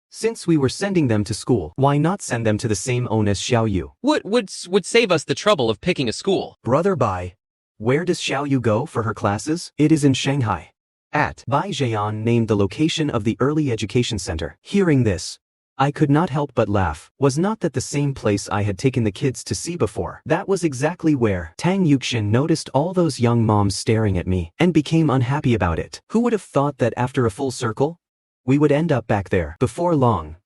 Since we were sending them to school, why not send them to the same own as Xiao Yu? What would save us the trouble of picking a school? Brother Bai, where does Xiao Yu go for her classes? It is in Shanghai. At Bai Jian named the location of the early education center. Hearing this, I could not help but laugh. Was not that the same place I had taken the kids to see before? That was exactly where Tang Yuxin noticed all those young moms staring at me and became unhappy about it. Who would have thought that after a full circle, we would end up back there? Before long,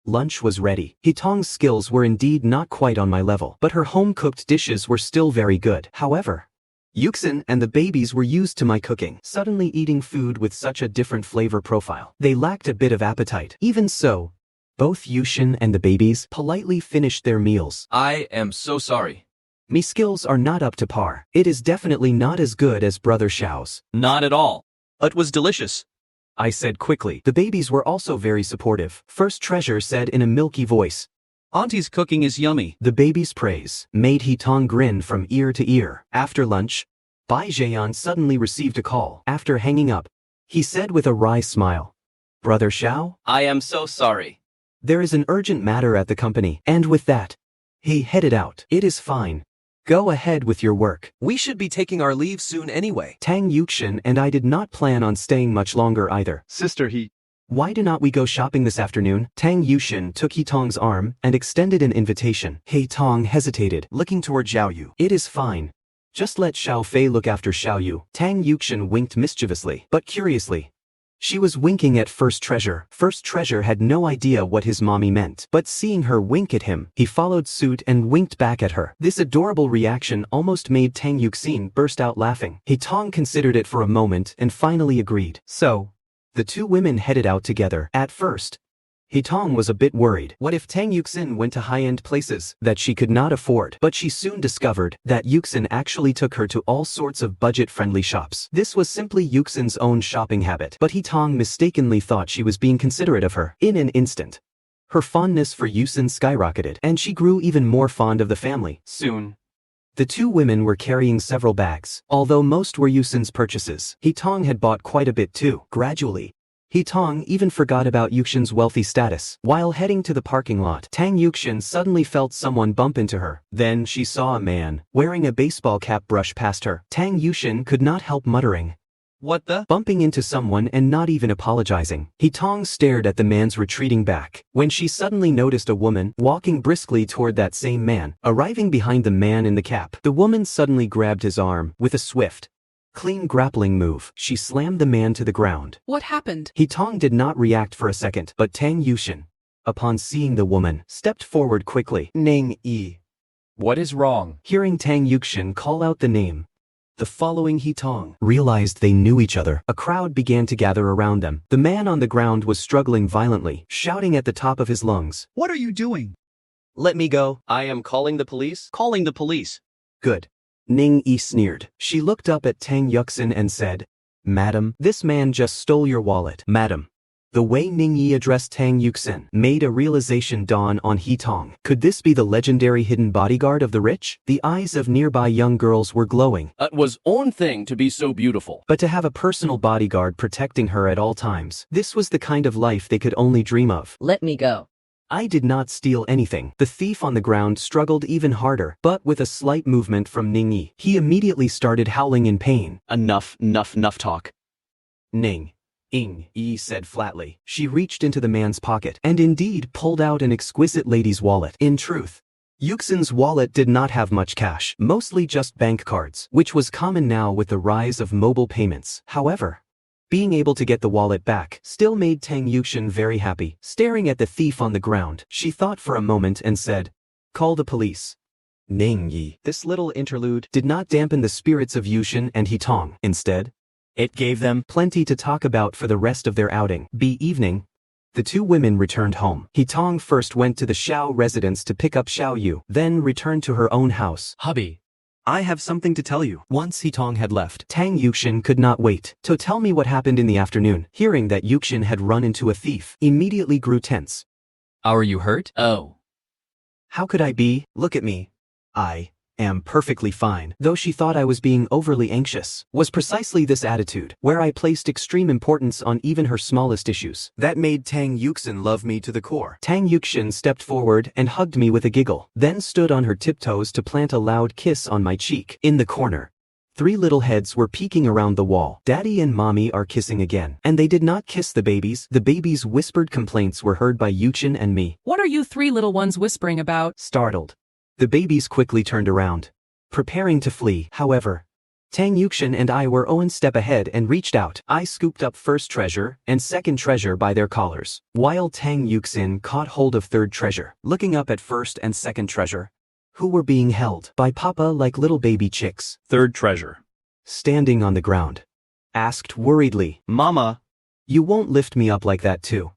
lunch was ready. Hitong's skills were indeed not quite on my level, but her home-cooked dishes were still very good. However, Yuxin and the babies were used to my cooking, suddenly eating food with such a different flavor profile. They lacked a bit of appetite. Even so, both Yuxin and the babies politely finished their meals. I am so sorry. Me skills are not up to par. It is definitely not as good as Brother Xiao's. Not at all. It was delicious, I said quickly. The babies were also very supportive. First Treasure said in a milky voice. Auntie's cooking is yummy. The baby's praise made Hitong grin from ear to ear. After lunch, Bai Jian suddenly received a call. After hanging up, he said with a wry smile, Brother Xiao? I am so sorry. There is an urgent matter at the company, and with that, he headed out. It is fine. Go ahead with your work. We should be taking our leave soon anyway. Tang Yuxin and I did not plan on staying much longer either. Sister, Why do not we go shopping this afternoon? Tang Yuxin took Hitong's arm and extended an invitation. Hitong hesitated, looking toward Xiao Yu. It is fine. Just let Xiao Fei look after Xiao Yu. Tang Yuxin winked mischievously, but curiously. She was winking at First Treasure. First Treasure had no idea what his mommy meant, but seeing her wink at him, he followed suit and winked back at her. This adorable reaction almost made Tang Yuxin burst out laughing. Hitong considered it for a moment and finally agreed. So, the two women headed out together. At first, Hitong was a bit worried. What if Tang Yuxin went to high-end places that she could not afford? But she soon discovered that Yuxin actually took her to all sorts of budget-friendly shops. This was simply Yuxin's own shopping habit, but Hitong mistakenly thought she was being considerate of her. In an instant, her fondness for Yuxin skyrocketed, and she grew even more fond of the family. Soon, the two women were carrying several bags. Although most were Yuxin's purchases, Hitong had bought quite a bit too. Gradually, Hitong even forgot about Yuxin's wealthy status. While heading to the parking lot, Tang Yuxin suddenly felt someone bump into her. Then she saw a man wearing a baseball cap brush past her. Tang Yuxin could not help muttering, What the? bumping into someone and not even apologizing. Hitong stared at the man's retreating back, when she suddenly noticed a woman walking briskly toward that same man, arriving behind the man in the cap. The woman suddenly grabbed his arm with a swift, clean grappling move. She slammed the man to the ground. What happened? Hitong did not react for a second, but Tang Yuxin, upon seeing the woman, stepped forward quickly. Ning Yi. What is wrong? Hearing Tang Yuxin call out the name, the following Hitong realized they knew each other. A crowd began to gather around them. The man on the ground was struggling violently, shouting at the top of his lungs. What are you doing? Let me go. I am calling the police. Calling the police. Good. Ning Yi sneered. She looked up at Tang Yuxin and said, Madam, this man just stole your wallet. Madam. The way Ning Yi addressed Tang Yuxin made a realization dawn on Hitong. Could this be the legendary hidden bodyguard of the rich? The eyes of nearby young girls were glowing. It was own thing to be so beautiful. But to have a personal bodyguard protecting her at all times, this was the kind of life they could only dream of. Let me go. I did not steal anything. The thief on the ground struggled even harder, but with a slight movement from Ning Yi, he immediately started howling in pain. Enough talk. Ning Yi said flatly. She reached into the man's pocket and indeed pulled out an exquisite lady's wallet. In truth, Yuxin's wallet did not have much cash, mostly just bank cards, which was common now with the rise of mobile payments. However, being able to get the wallet back still made Tang Yuxin very happy. Staring at the thief on the ground, she thought for a moment and said, Call the police. Ning Yi. This little interlude did not dampen the spirits of Yuxin and Hitong. Instead, it gave them plenty to talk about for the rest of their outing. Evening, the two women returned home. Hitong first went to the Xiao residence to pick up Xiao Yu, then returned to her own house. Hubby, I have something to tell you. Once Hitong had left, Tang Yuxin could not wait to tell me what happened in the afternoon. Hearing that Yuxin had run into a thief, immediately grew tense. Are you hurt? Oh. How could I be? Look at me. I am perfectly fine. Though she thought I was being overly anxious, was precisely this attitude, where I placed extreme importance on even her smallest issues, that made Tang Yuxin love me to the core. Tang Yuxin stepped forward and hugged me with a giggle, then stood on her tiptoes to plant a loud kiss on my cheek. In the corner, Three little heads were peeking around the wall. Daddy and Mommy are kissing again. And they did not kiss the babies. The babies' whispered complaints were heard by Yuchin and me. What are you three little ones whispering about? Startled. The babies quickly turned around, preparing to flee. However, Tang Yuxin and I were one step ahead and reached out. I scooped up first treasure and second treasure by their collars, while Tang Yuxin caught hold of third treasure, looking up at first and second treasure, who were being held by Papa like little baby chicks. Third treasure. Standing on the ground, asked worriedly, Mama. "You won't lift me up like that too?"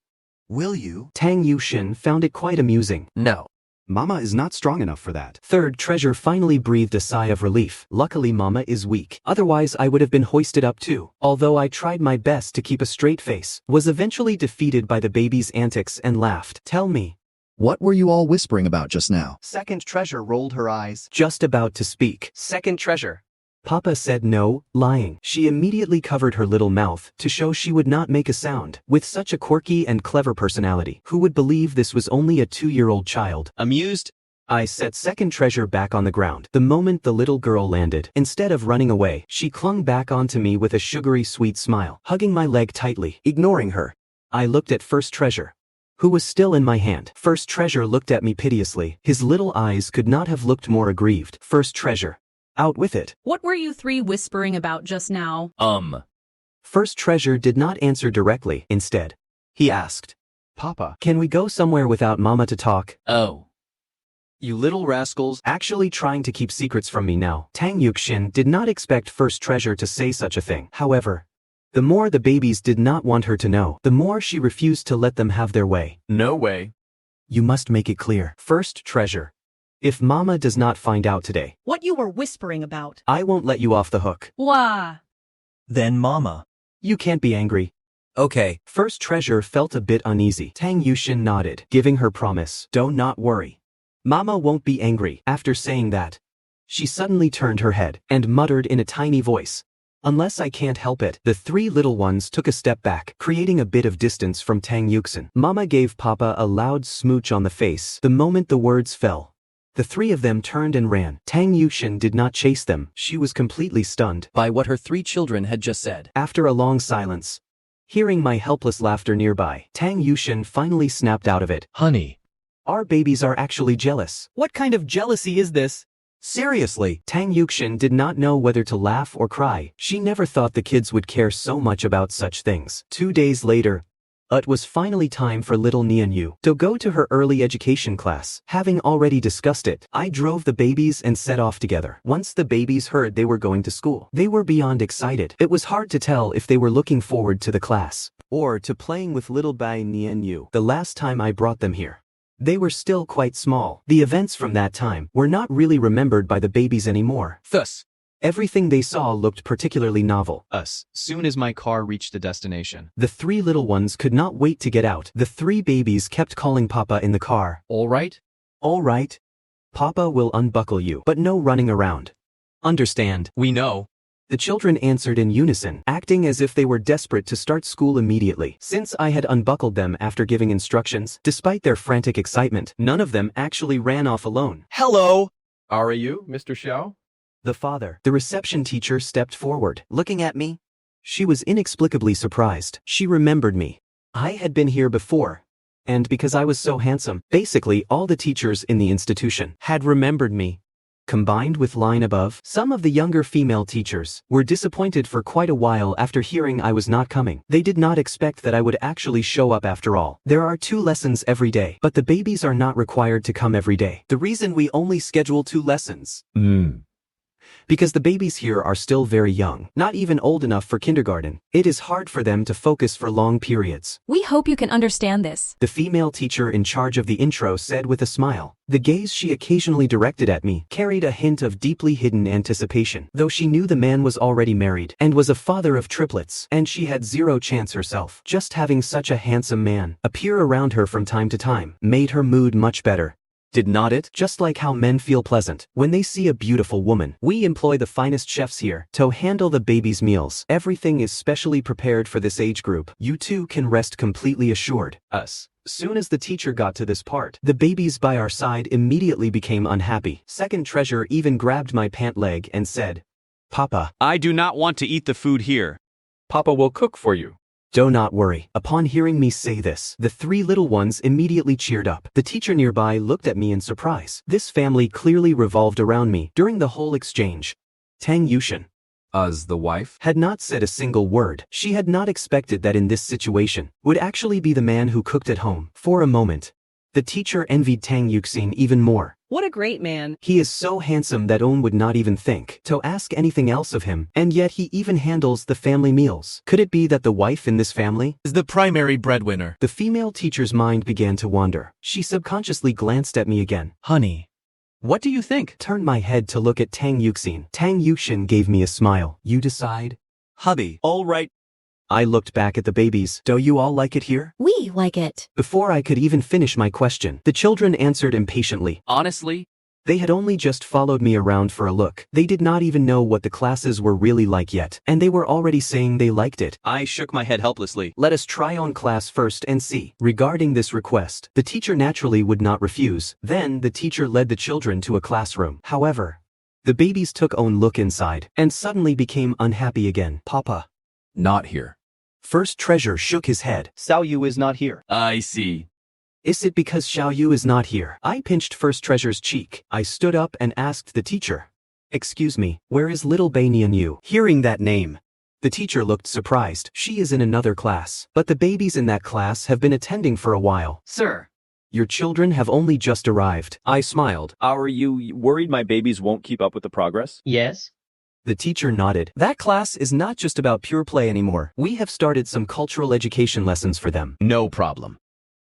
Will you? Tang Yuxin found it quite amusing. No. Mama is not strong enough for that. Third treasure finally breathed a sigh of relief. Luckily Mama is weak. Otherwise I would have been hoisted up too. Although I tried my best to keep a straight face, was eventually defeated by the baby's antics and laughed. "Tell me." What were you all whispering about just now? Second treasure rolled her eyes. Just about to speak. Second treasure. Papa said no, lying. She immediately covered her little mouth to show she would not make a sound. With such a quirky and clever personality, who would believe this was only a 2-year-old child? Amused? I set second treasure back on the ground. The moment the little girl landed, instead of running away, she clung back onto me with a sugary sweet smile, hugging my leg tightly, ignoring her. I looked at first treasure, who was still in my hand. First treasure looked at me piteously. His little eyes could not have looked more aggrieved. First treasure. Out with it. What were you three whispering about just now? First treasure did not answer directly. Instead, he asked, Papa. "Can we go somewhere without Mama to talk?" Oh. You little rascals. Actually trying to keep secrets from me now. Tang Yuxin did not expect first treasure to say such a thing. However, the more the babies did not want her to know, the more she refused to let them have their way. No way. "You must make it clear. First treasure. If Mama does not find out today, What you were whispering about. I won't let you off the hook." Wah. Then Mama. "You can't be angry." Okay. First treasure felt a bit uneasy. Tang Yuxin nodded, giving her promise. "Don't not worry. Mama won't be angry." After saying that, she suddenly turned her head and muttered in a tiny voice, "Unless I can't help it." The three little ones took a step back, creating a bit of distance from Tang Yuxin. Mama gave Papa a loud smooch on the face the moment the words fell. The three of them turned and ran. Tang Yuxin did not chase them. She was completely stunned By what her 3 children had just said. after a long silence. Hearing my helpless laughter nearby, Tang Yuxin finally snapped out of it. Honey. "Our babies are actually jealous." What kind of jealousy is this? Seriously, Tang Yuxin did not know whether to laugh or cry. She never thought the kids would care so much about such things. 2 days later, it was finally time for little Nian Yu to go to her early education class. Having already discussed it, I drove the babies and set off together. Once the babies heard they were going to school, they were beyond excited. It was hard to tell if they were looking forward to the class or to playing with little Bai Nian Yu. The last time I brought them here, they were still quite small. The events from that time were not really remembered by the babies anymore. Thus, Everything they saw looked particularly novel. soon as my car reached the destination. The three little ones could not wait to get out. The three babies kept calling Papa in the car. All right? "All right. Papa will unbuckle you, but no running around." "Understand." We know. The children answered in unison, acting as if they were desperate to start school immediately. Since I had unbuckled them after giving instructions, despite their frantic excitement, none of them actually ran off alone. Hello. Are you, Mr. Xiao? The father, the reception teacher, stepped forward, looking at me. She was inexplicably surprised. She remembered me. I had been here before. And because I was so handsome, basically all the teachers in the institution had remembered me. Combined with line above, some of the younger female teachers were disappointed for quite a while after hearing I was not coming. They did not expect that I would actually show up after all. There are 2 lessons every day, but the babies are not required to come every day. The reason we only schedule 2 lessons. Because the babies here are still very young, not even old enough for kindergarten. It is hard for them to focus for long periods. We hope you can understand this. The female teacher in charge of the intro said with a smile. The gaze she occasionally directed at me carried a hint of deeply hidden anticipation, though she knew the man was already married and was a father of triplets, and she had 0 chance herself. Just having such a handsome man appear around her from time to time made her mood much better. Did not it? Just like how men feel pleasant when they see a beautiful woman. We employ the finest chefs here to handle the baby's meals. Everything is specially prepared for this age group. You too can rest completely assured. Soon as the teacher got to this part, the babies by our side immediately became unhappy. Second treasure even grabbed my pant leg and said, Papa, I do not want to eat the food here. Papa will cook for you. do not worry. Upon hearing me say this, the three little ones immediately cheered up. The teacher nearby looked at me in surprise. This family clearly revolved around me during the whole exchange. Tang Yushin The wife? had not said a single word. She had not expected that in this situation would actually be the man who cooked at home. For a moment, the teacher envied Tang Yuxin even more. What a great man. He is so handsome that On would not even think to ask anything else of him, and yet he even handles the family meals. Could it be that the wife in this family Is the primary breadwinner. The female teacher's mind began to wander. She subconsciously glanced at me again. Honey. What do you think? Turned my head to look at Tang Yuxin. Tang Yuxin gave me a smile. You decide? Hubby. All right. I looked back at the babies. Do you all like it here? We like it. Before I could even finish my question, the children answered impatiently. Honestly, They had only just followed me around for a look. They did not even know what the classes were really like yet, and they were already saying they liked it. I shook my head helplessly. Let us try on class first and see. Regarding this request, the teacher naturally would not refuse. Then the teacher led the children to a classroom. However, the babies took own look inside and suddenly became unhappy again. Papa. Not here. First Treasure shook his head. Xiaoyu is not here. I see. Is it because Xiaoyu is not here? I pinched First Treasure's cheek. I stood up and asked the teacher. Excuse me, where is little Bei Nianyu? Hearing that name, the teacher looked surprised. She is in another class, but the babies in that class have been attending for a while. Sir, Your children have only just arrived. I smiled. Are you worried my babies won't keep up with the progress? Yes. The teacher nodded. That class is not just about pure play anymore. We have started some cultural education lessons for them. No problem.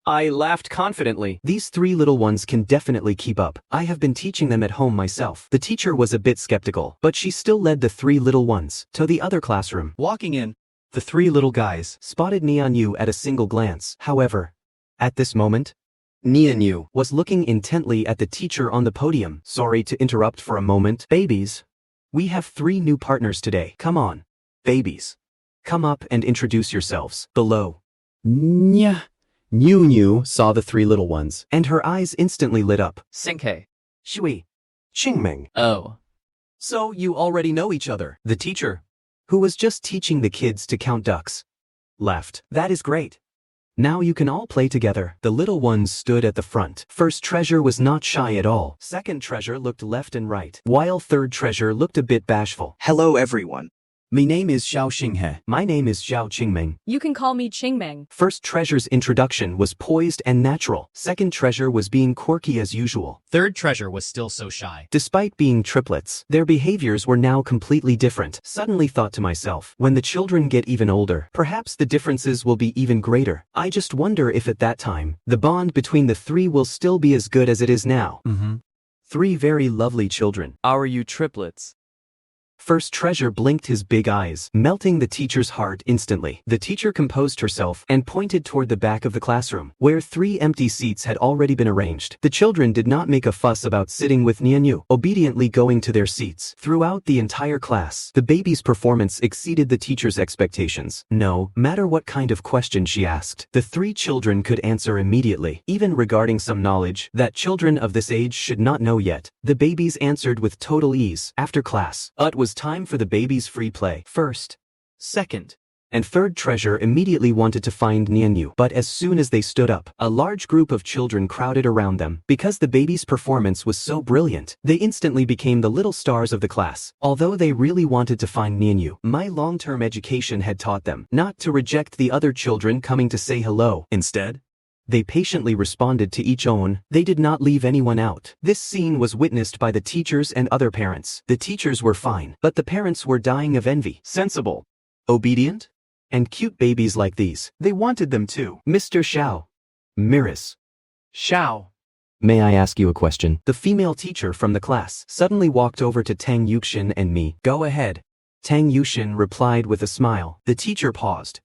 I laughed confidently. These three little ones can definitely keep up. I have been teaching them at home myself. The teacher was a bit skeptical, but she still led the three little ones to the other classroom. Walking in, The three little guys spotted Nianyu at a single glance. However, at this moment, Nianyu was looking intently at the teacher on the podium. Sorry to interrupt for a moment. Babies, we have three new partners today. Come on, babies. Come up and introduce yourselves. Below. Nya. Niu saw the three little ones, and her eyes instantly lit up. Sinkei. Shui. Qingming. Oh. So you already know each other. The teacher, who was just teaching the kids to count ducks, laughed. That is great. Now you can all play together. The little ones stood at the front. First Treasure was not shy at all. Second Treasure looked left and right, while Third Treasure looked a bit bashful. Hello everyone. My name is Xiao Xinghe. My name is Xiao Qingming. You can call me Qingmeng. First Treasure's introduction was poised and natural. Second Treasure was being quirky as usual. Third Treasure was still so shy. Despite being triplets, their behaviors were now completely different. Suddenly thought to myself, when the children get even older, perhaps the differences will be even greater. I just wonder if at that time, the bond between the three will still be as good as it is now. Three very lovely children. Are you triplets? First Treasure blinked his big eyes, melting the teacher's heart instantly. The teacher composed herself and pointed toward the back of the classroom, where three empty seats had already been arranged. The children did not make a fuss about sitting with Nianyu, obediently going to their seats. Throughout the entire class, the baby's performance exceeded the teacher's expectations. No matter what kind of question she asked, the three children could answer immediately, even regarding some knowledge that children of this age should not know yet. The babies answered with total ease. After class, it was time for the babies' free play. First, second, and third Treasure immediately wanted to find Nianyu, but as soon as they stood up, a large group of children crowded around them. Because the baby's performance was so brilliant, they instantly became the little stars of the class. Although they really wanted to find Nianyu, my long-term education had taught them not to reject the other children coming to say hello. Instead, they patiently responded to each own. They did not leave anyone out. This scene was witnessed by the teachers and other parents. The teachers were fine, but the parents were dying of envy. Sensible, obedient, and cute babies like these. They wanted them too. Mr. Xiao. Miris. Xiao. May I ask you a question? The female teacher from the class suddenly walked over to Tang Yuxin and me. Go ahead. Tang Yuxin replied with a smile. The teacher paused,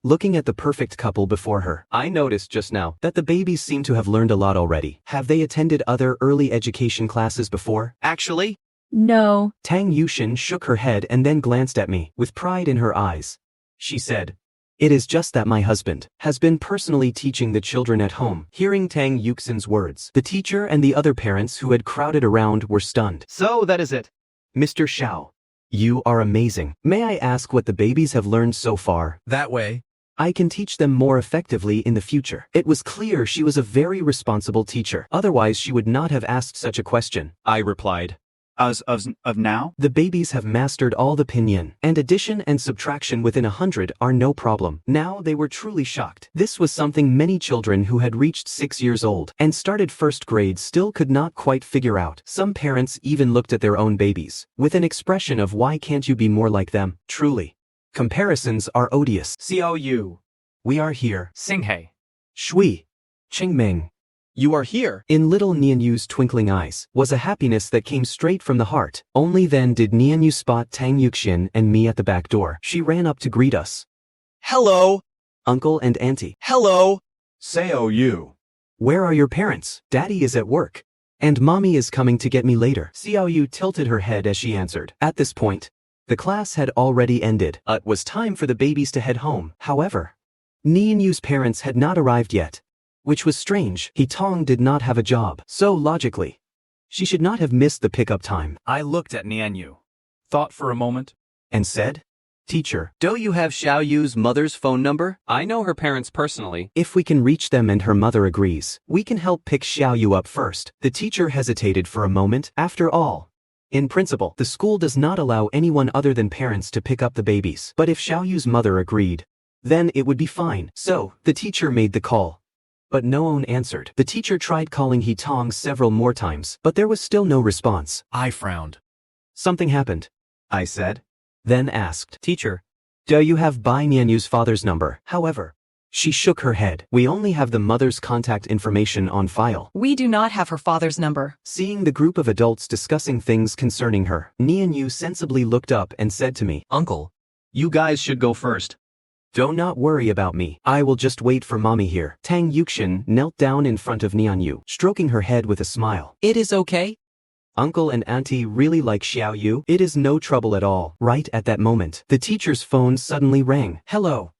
looking at the perfect couple before her. I noticed just now that the babies seem to have learned a lot already. Have they attended other early education classes before? Actually? No. Tang Yuxin shook her head and then glanced at me with pride in her eyes. She said, "It is just that my husband has been personally teaching the children at home." Hearing Tang Yuxin's words, the teacher and the other parents who had crowded around were stunned. So that is it. Mr. Xiao, You are amazing. May I ask what the babies have learned so far? That way. I can teach them more effectively in the future. It was clear she was a very responsible teacher. Otherwise, she would not have asked such a question. I replied. As of now? The babies have mastered all the pinyin, and addition and subtraction within 100 are no problem. Now they were truly shocked. This was something many children who had reached 6 years old and started first grade still could not quite figure out. Some parents even looked at their own babies with an expression of why can't you be more like them? Truly. Comparisons are odious. Xiaoyu. We are here. Xinghe. Shui. Qingming. You are here. In little Nianyu's twinkling eyes was a happiness that came straight from the heart. Only then did Nianyu spot Tang Yuxin and me at the back door. She ran up to greet us. Hello. Uncle and auntie. Hello. Xiaoyu. Where are your parents? Daddy is at work. And mommy is coming to get me later. Xiaoyu tilted her head as she answered. At this point, the class had already ended. It was time for the babies to head home. However, Nianyu's parents had not arrived yet. Which was strange. Tong did not have a job. So logically, she should not have missed the pickup time. I looked at Nianyu, thought for a moment, And said, Teacher, do you have Xiaoyu's mother's phone number? I know her parents personally. if we can reach them and her mother agrees, we can help pick Xiaoyu up first. The teacher hesitated for a moment. After all, in principle, the school does not allow anyone other than parents to pick up the babies. But if Xiaoyu's mother agreed, then it would be fine. So, the teacher made the call. But no one answered. The teacher tried calling Tong several more times, but there was still no response. I frowned. Something happened, I said. Then asked, Teacher, do you have Bai Nianyu's father's number? However, she shook her head. We only have the mother's contact information on file. We do not have her father's number. Seeing the group of adults discussing things concerning her, Nianyu sensibly looked up and said to me, Uncle. You guys should go first. Do not worry about me. I will just wait for mommy here. Tang Yuxin knelt down in front of Nianyu, stroking her head with a smile. It is okay. Uncle and auntie really like Xiaoyu. It is no trouble at all. Right at that moment, the teacher's phone suddenly rang. Hello.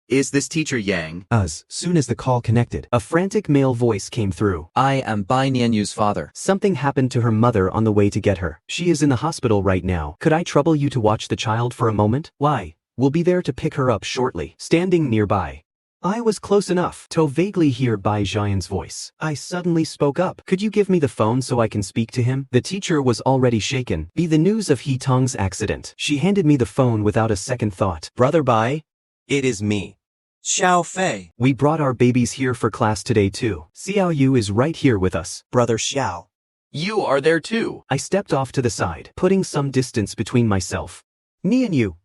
Is this teacher Yang? As soon as the call connected, a frantic male voice came through. I am Bai Nianyu's father. Something happened to her mother on the way to get her. She is in the hospital right now. Could I trouble you to watch the child for a moment? Why? We'll be there to pick her up shortly. Standing nearby, I was close enough to vaguely hear Bai Jian's voice. I suddenly spoke up. Could you give me the phone so I can speak to him? The teacher was already shaken. Be the news of Tong's accident. She handed me the phone without a second thought. Brother Bai? It is me. Xiao Fei. We brought our babies here for class today too. Xiao Yu is right here with us. Brother Xiao. You are there too. I stepped off to the side, putting some distance between myself, Nianyu,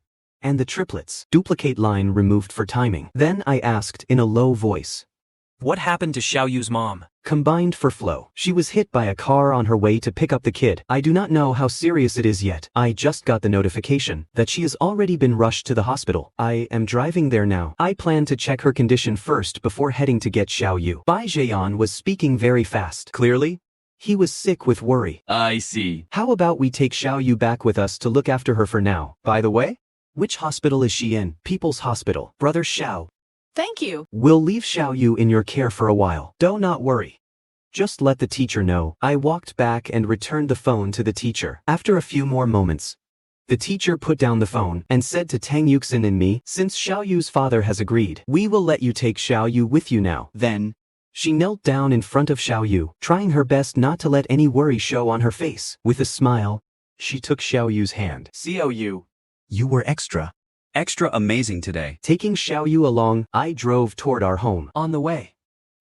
and the triplets. Duplicate line removed for timing. Then I asked in a low voice. What happened to Xiaoyu's mom? Combined for flow. She was hit by a car on her way to pick up the kid. I do not know how serious it is yet. I just got the notification that she has already been rushed to the hospital. I am driving there now. I plan to check her condition first before heading to get Xiaoyu. Bai Jian was speaking very fast. Clearly, he was sick with worry. I see. How about we take Xiaoyu back with us to look after her for now? By the way, which hospital is she in? People's Hospital. Brother Xiao. Thank you. We'll leave Xiaoyu in your care for a while. Do not worry. Just let the teacher know. I walked back and returned the phone to the teacher. After a few more moments, the teacher put down the phone and said to Tang Yuxin and me, since Xiaoyu's father has agreed, we will let you take Xiaoyu with you now. Then, she knelt down in front of Xiaoyu, trying her best not to let any worry show on her face. With a smile, she took Xiaoyu's hand. Xiaoyu. You were extra amazing today. Taking Xiaoyu along, I drove toward our home. On the way,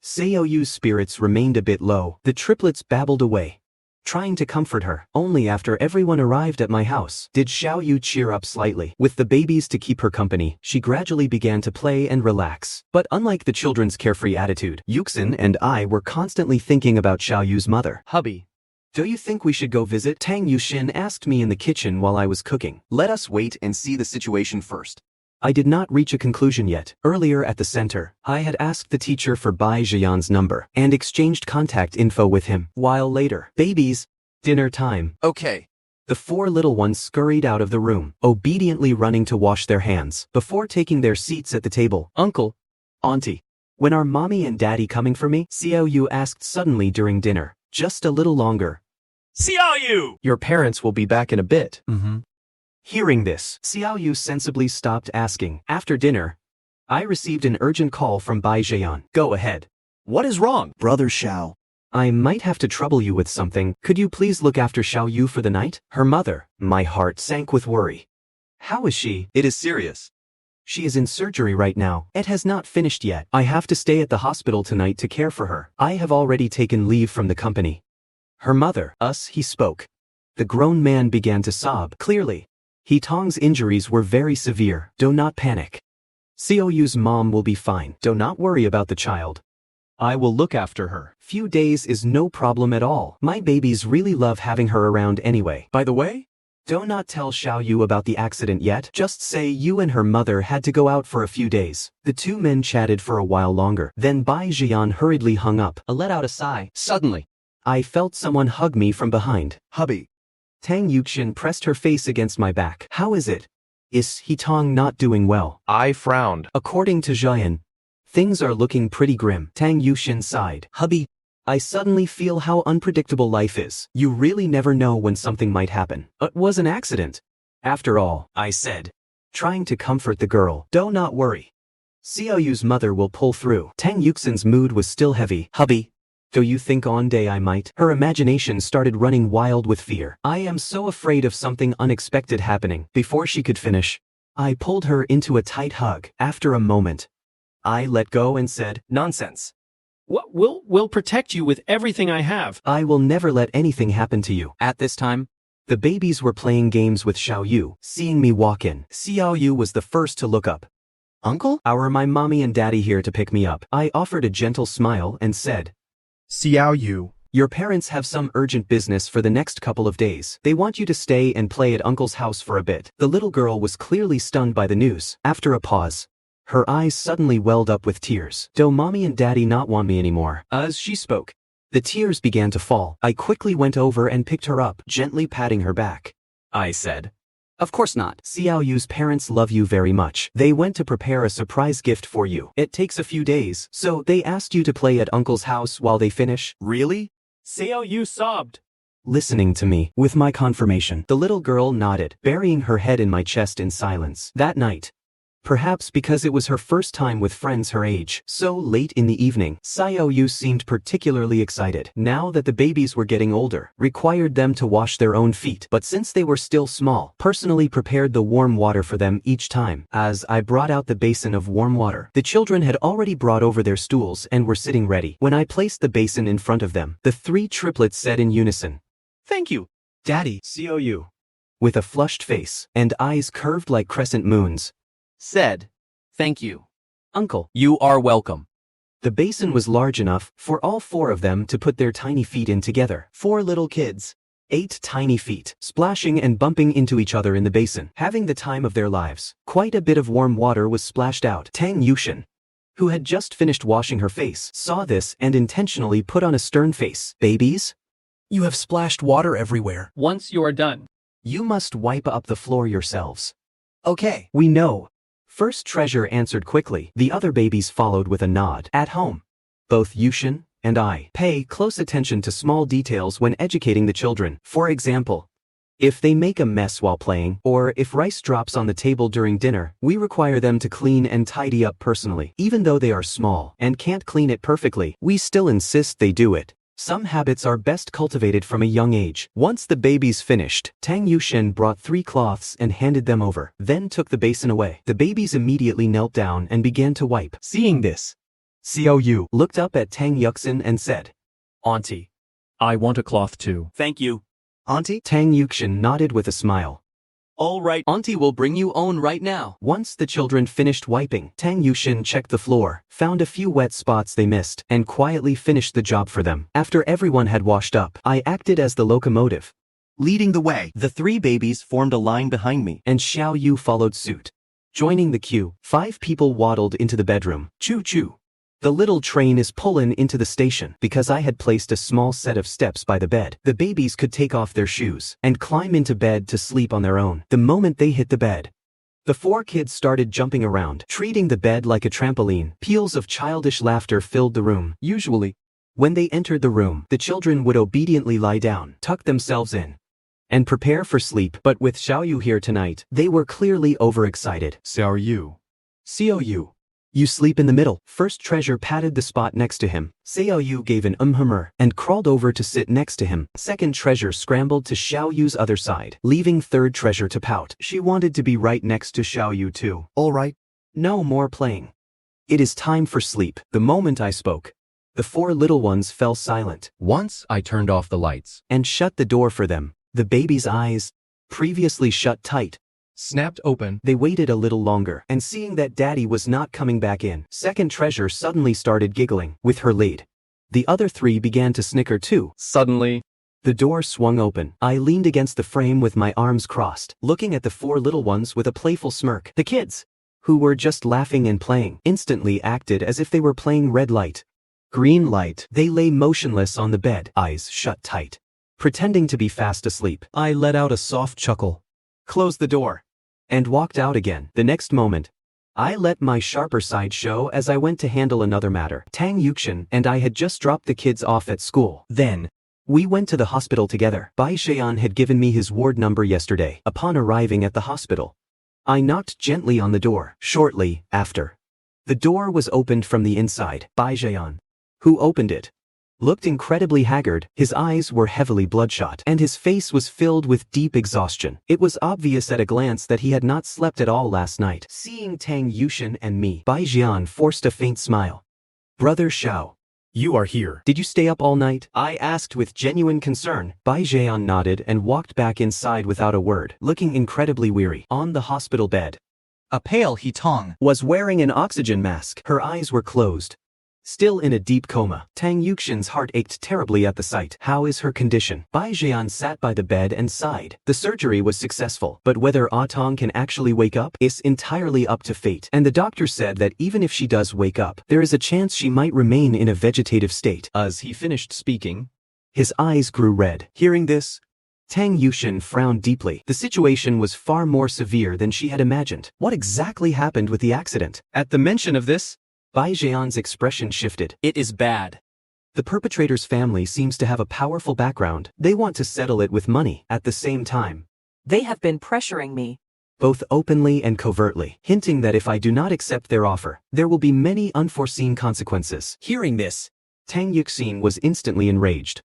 Xiaoyu's spirits remained a bit low. The triplets babbled away, trying to comfort her. Only after everyone arrived at my house did Xiaoyu cheer up slightly. With the babies to keep her company, she gradually began to play and relax. But unlike the children's carefree attitude, Yuxin and I were constantly thinking about Xiaoyu's mother. Hubby, do you think we should go visit? Tang Yuxin asked me in the kitchen while I was cooking. Let us wait and see the situation first. I did not reach a conclusion yet. Earlier at the center, I had asked the teacher for Bai Jian's number and exchanged contact info with him. While later, babies, dinner time. Okay. The four little ones scurried out of the room, obediently running to wash their hands before taking their seats at the table. Uncle, auntie, when are mommy and daddy coming for me? Xiaoyu asked suddenly during dinner. Just a little longer. Xiaoyu! Your parents will be back in a bit. Hearing this, Xiao Yu sensibly stopped asking. After dinner, I received an urgent call from Bai Zheyan. Go ahead. What is wrong? Brother Xiao. I might have to trouble you with something. Could you please look after Xiao Yu for the night? Her mother. My heart sank with worry. How is she? It is serious. She is in surgery right now. It has not finished yet. I have to stay at the hospital tonight to care for her. I have already taken leave from the company. Her mother. He spoke. The grown man began to sob. Clearly, He Tong's injuries were very severe. Do not panic. Xiao Yu's mom will be fine. Do not worry about the child. I will look after her. Few days is no problem at all. My babies really love having her around anyway. By the way, do not tell Xiao Yu about the accident yet. Just say you and her mother had to go out for a few days. The two men chatted for a while longer. Then Bai Zheyan hurriedly hung up. I let out a sigh. Suddenly, I felt someone hug me from behind. Hubby. Tang Yuxin pressed her face against my back. How is it? Is He Tong not doing well? I frowned. According to Zheyan, things are looking pretty grim. Tang Yuxin sighed. Hubby, I suddenly feel how unpredictable life is. You really never know when something might happen. It was an accident. After all, I said, trying to comfort the girl. Do not worry. Xiao Yu's mother will pull through. Tang Yuxin's mood was still heavy. Hubby, do you think one day I might? Her imagination started running wild with fear. I am so afraid of something unexpected happening. Before she could finish, I pulled her into a tight hug. After a moment, I let go and said, nonsense. We'll protect you with everything I have. I will never let anything happen to you. At this time, The babies were playing games with Xiao Yu. Seeing me walk in, Xiao Yu was the first to look up. Uncle? My mommy and daddy here to pick me up. I offered a gentle smile and said, Xiao Yu. Your parents have some urgent business for the next couple of days. They want you to stay and play at Uncle's house for a bit. The little girl was clearly stunned by the news. After a pause, her eyes suddenly welled up with tears. Do mommy and daddy not want me anymore? As she spoke, the tears began to fall. I quickly went over and picked her up, gently patting her back. I said, of course not. Xiao Yu's parents love you very much. They went to prepare a surprise gift for you. It takes a few days, so they asked you to play at Uncle's house while they finish. Really? Xiao Yu sobbed. Listening to me, with my confirmation, the little girl nodded, burying her head in my chest in silence. That night, perhaps because it was her first time with friends her age, so late in the evening, Xiao Yu seemed particularly excited. Now that the babies were getting older, required them to wash their own feet, but since they were still small, personally prepared the warm water for them each time. As I brought out the basin of warm water, the children had already brought over their stools and were sitting ready. When I placed the basin in front of them, the three triplets said in unison, "Thank you, Daddy." Xiao Yu, with a flushed face and eyes curved like crescent moons, said, thank you. Uncle. You are welcome. The basin was large enough for all four of them to put their tiny feet in together. 4 little kids. 8 tiny feet, splashing and bumping into each other in the basin, having the time of their lives. Quite a bit of warm water was splashed out. Tang Yuxin, who had just finished washing her face, saw this and intentionally put on a stern face. Babies? You have splashed water everywhere. Once you are done, you must wipe up the floor yourselves. Okay. We know. First Treasure answered quickly. The other babies followed with a nod. At home, both Yuxin and I pay close attention to small details when educating the children. For example, if they make a mess while playing, or if rice drops on the table during dinner, we require them to clean and tidy up personally. Even though they are small and can't clean it perfectly, we still insist they do it. Some habits are best cultivated from a young age. Once the babies finished, Tang Yuxin brought 3 cloths and handed them over, then took the basin away. The babies immediately knelt down and began to wipe. Seeing this, Xiao Yu looked up at Tang Yuxin and said, Auntie, I want a cloth too. Thank you. Auntie? Tang Yuxin nodded with a smile. All right, Auntie will bring you own right now. Once the children finished wiping, Tang Yuxin checked the floor, found a few wet spots they missed, and quietly finished the job for them. After everyone had washed up, I acted as the locomotive, leading the way. The 3 babies formed a line behind me, and Xiao Yu followed suit. Joining the queue, 5 people waddled into the bedroom. Choo-choo. The little train is pullin' into the station. Because I had placed a small set of steps by the bed, the babies could take off their shoes and climb into bed to sleep on their own. The moment they hit the bed, the 4 kids started jumping around, treating the bed like a trampoline. Peals of childish laughter filled the room. Usually, when they entered the room, the children would obediently lie down, tuck themselves in, and prepare for sleep. But with Xiaoyu here tonight, they were clearly overexcited. Xiaoyu. Xiaoyu. You sleep in the middle. First Treasure patted the spot next to him. Xiaoyu gave an hummer and crawled over to sit next to him. Second Treasure scrambled to Xiaoyu's other side, leaving Third Treasure to pout. She wanted to be right next to Xiaoyu too. All right. No more playing. It is time for sleep. The moment I spoke, the four little ones fell silent. Once I turned off the lights and shut the door for them. The baby's eyes, previously shut tight, snapped open. They waited a little longer, and seeing that Daddy was not coming back in, Second Treasure suddenly started giggling with her lead. The other three began to snicker too. Suddenly, the door swung open. I leaned against the frame with my arms crossed, looking at the four little ones with a playful smirk. The kids, who were just laughing and playing, instantly acted as if they were playing red light, green light. They lay motionless on the bed, eyes shut tight, pretending to be fast asleep. I let out a soft chuckle, closed the door, and walked out again. The next moment, I let my sharper side show as I went to handle another matter. Tang Yuxian and I had just dropped the kids off at school. Then, we went to the hospital together. Bai Xian had given me his ward number yesterday. Upon arriving at the hospital, I knocked gently on the door. Shortly after, the door was opened from the inside. Bai Xian, who opened it, looked incredibly haggard. His eyes were heavily bloodshot, and his face was filled with deep exhaustion. It was obvious at a glance that he had not slept at all last night. Seeing Tang Yuxian and me, Bai Jian forced a faint smile. Brother Xiao, you are here. Did you stay up all night? I asked with genuine concern. Bai Jian nodded and walked back inside without a word, looking incredibly weary. On the hospital bed, a pale He Tong was wearing an oxygen mask. Her eyes were closed, still in a deep coma. Tang Yuxian's heart ached terribly at the sight. How is her condition? Bai Jian sat by the bed and sighed. The surgery was successful, but whether Ah Tong can actually wake up is entirely up to fate. And the doctor said that even if she does wake up, there is a chance she might remain in a vegetative state. As he finished speaking, his eyes grew red. Hearing this, Tang Yuxian frowned deeply. The situation was far more severe than she had imagined. What exactly happened with the accident? At the mention of this, Bai Jian's expression shifted. It is bad. The perpetrator's family seems to have a powerful background. They want to settle it with money. At the same time, they have been pressuring me, both openly and covertly, hinting that if I do not accept their offer, there will be many unforeseen consequences. Hearing this, Tang Yuxian was instantly enraged.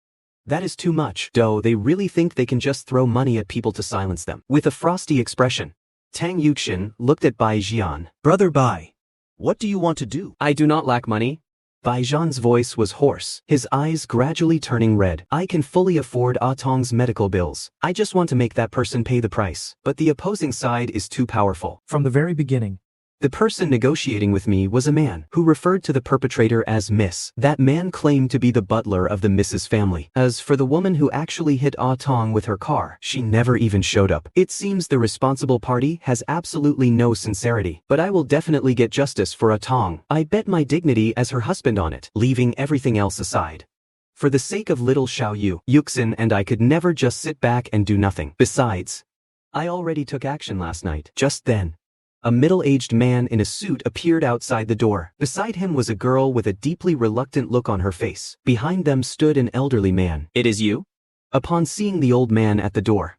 That is too much. They really think they can just throw money at people to silence them. With a frosty expression, Tang Yuxian looked at Bai Jian. Brother Bai, what do you want to do? I do not lack money. Bai Jian's voice was hoarse, his eyes gradually turning red. I can fully afford Ah Tong's medical bills. I just want to make that person pay the price. But the opposing side is too powerful. From the very beginning, the person negotiating with me was a man who referred to the perpetrator as Miss. That man claimed to be the butler of the Mrs. family. As for the woman who actually hit Ah Tong with her car, she never even showed up. It seems the responsible party has absolutely no sincerity. But I will definitely get justice for Ah Tong. I bet my dignity as her husband on it, leaving everything else aside. For the sake of little Xiaoyu, Yuxin and I could never just sit back and do nothing. Besides, I already took action last night. Just then, a middle-aged man in a suit appeared outside the door. Beside him was a girl with a deeply reluctant look on her face. Behind them stood an elderly man. It is you? Upon seeing the old man at the door,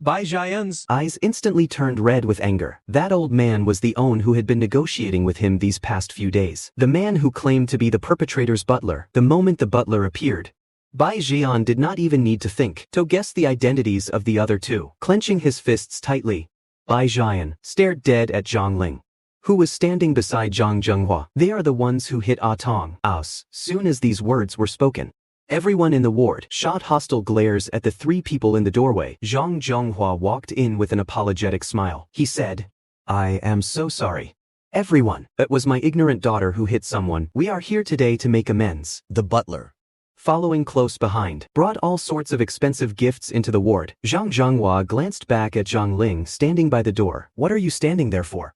Bai Jian's eyes instantly turned red with anger. That old man was the one who had been negotiating with him these past few days. The man who claimed to be the perpetrator's butler. The moment the butler appeared, Bai Jian did not even need to think to guess the identities of the other two. Clenching his fists tightly, Bai Jian stared dead at Zhang Ling, who was standing beside Zhang Zhenghua. They are the ones who hit Ah Tong. Soon as these words were spoken, everyone in the ward shot hostile glares at the three people in the doorway. Zhang Zhenghua walked in with an apologetic smile. He said, I am so sorry. Everyone, it was my ignorant daughter who hit someone. We are here today to make amends. The butler, following close behind, brought all sorts of expensive gifts into the ward. Zhang Zhenghua glanced back at Zhang Ling standing by the door. What are you standing there for?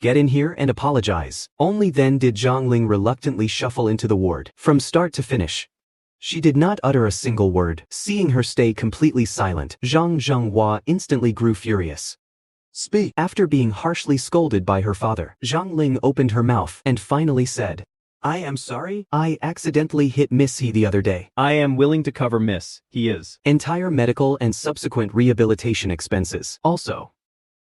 Get in here and apologize. Only then did Zhang Ling reluctantly shuffle into the ward. From start to finish, she did not utter a single word. Seeing her stay completely silent, Zhang Zhenghua instantly grew furious. Speak. After being harshly scolded by her father, Zhang Ling opened her mouth and finally said, I am sorry. I accidentally hit Miss He the other day. I am willing to cover Miss. He is. Entire medical and subsequent rehabilitation expenses. Also,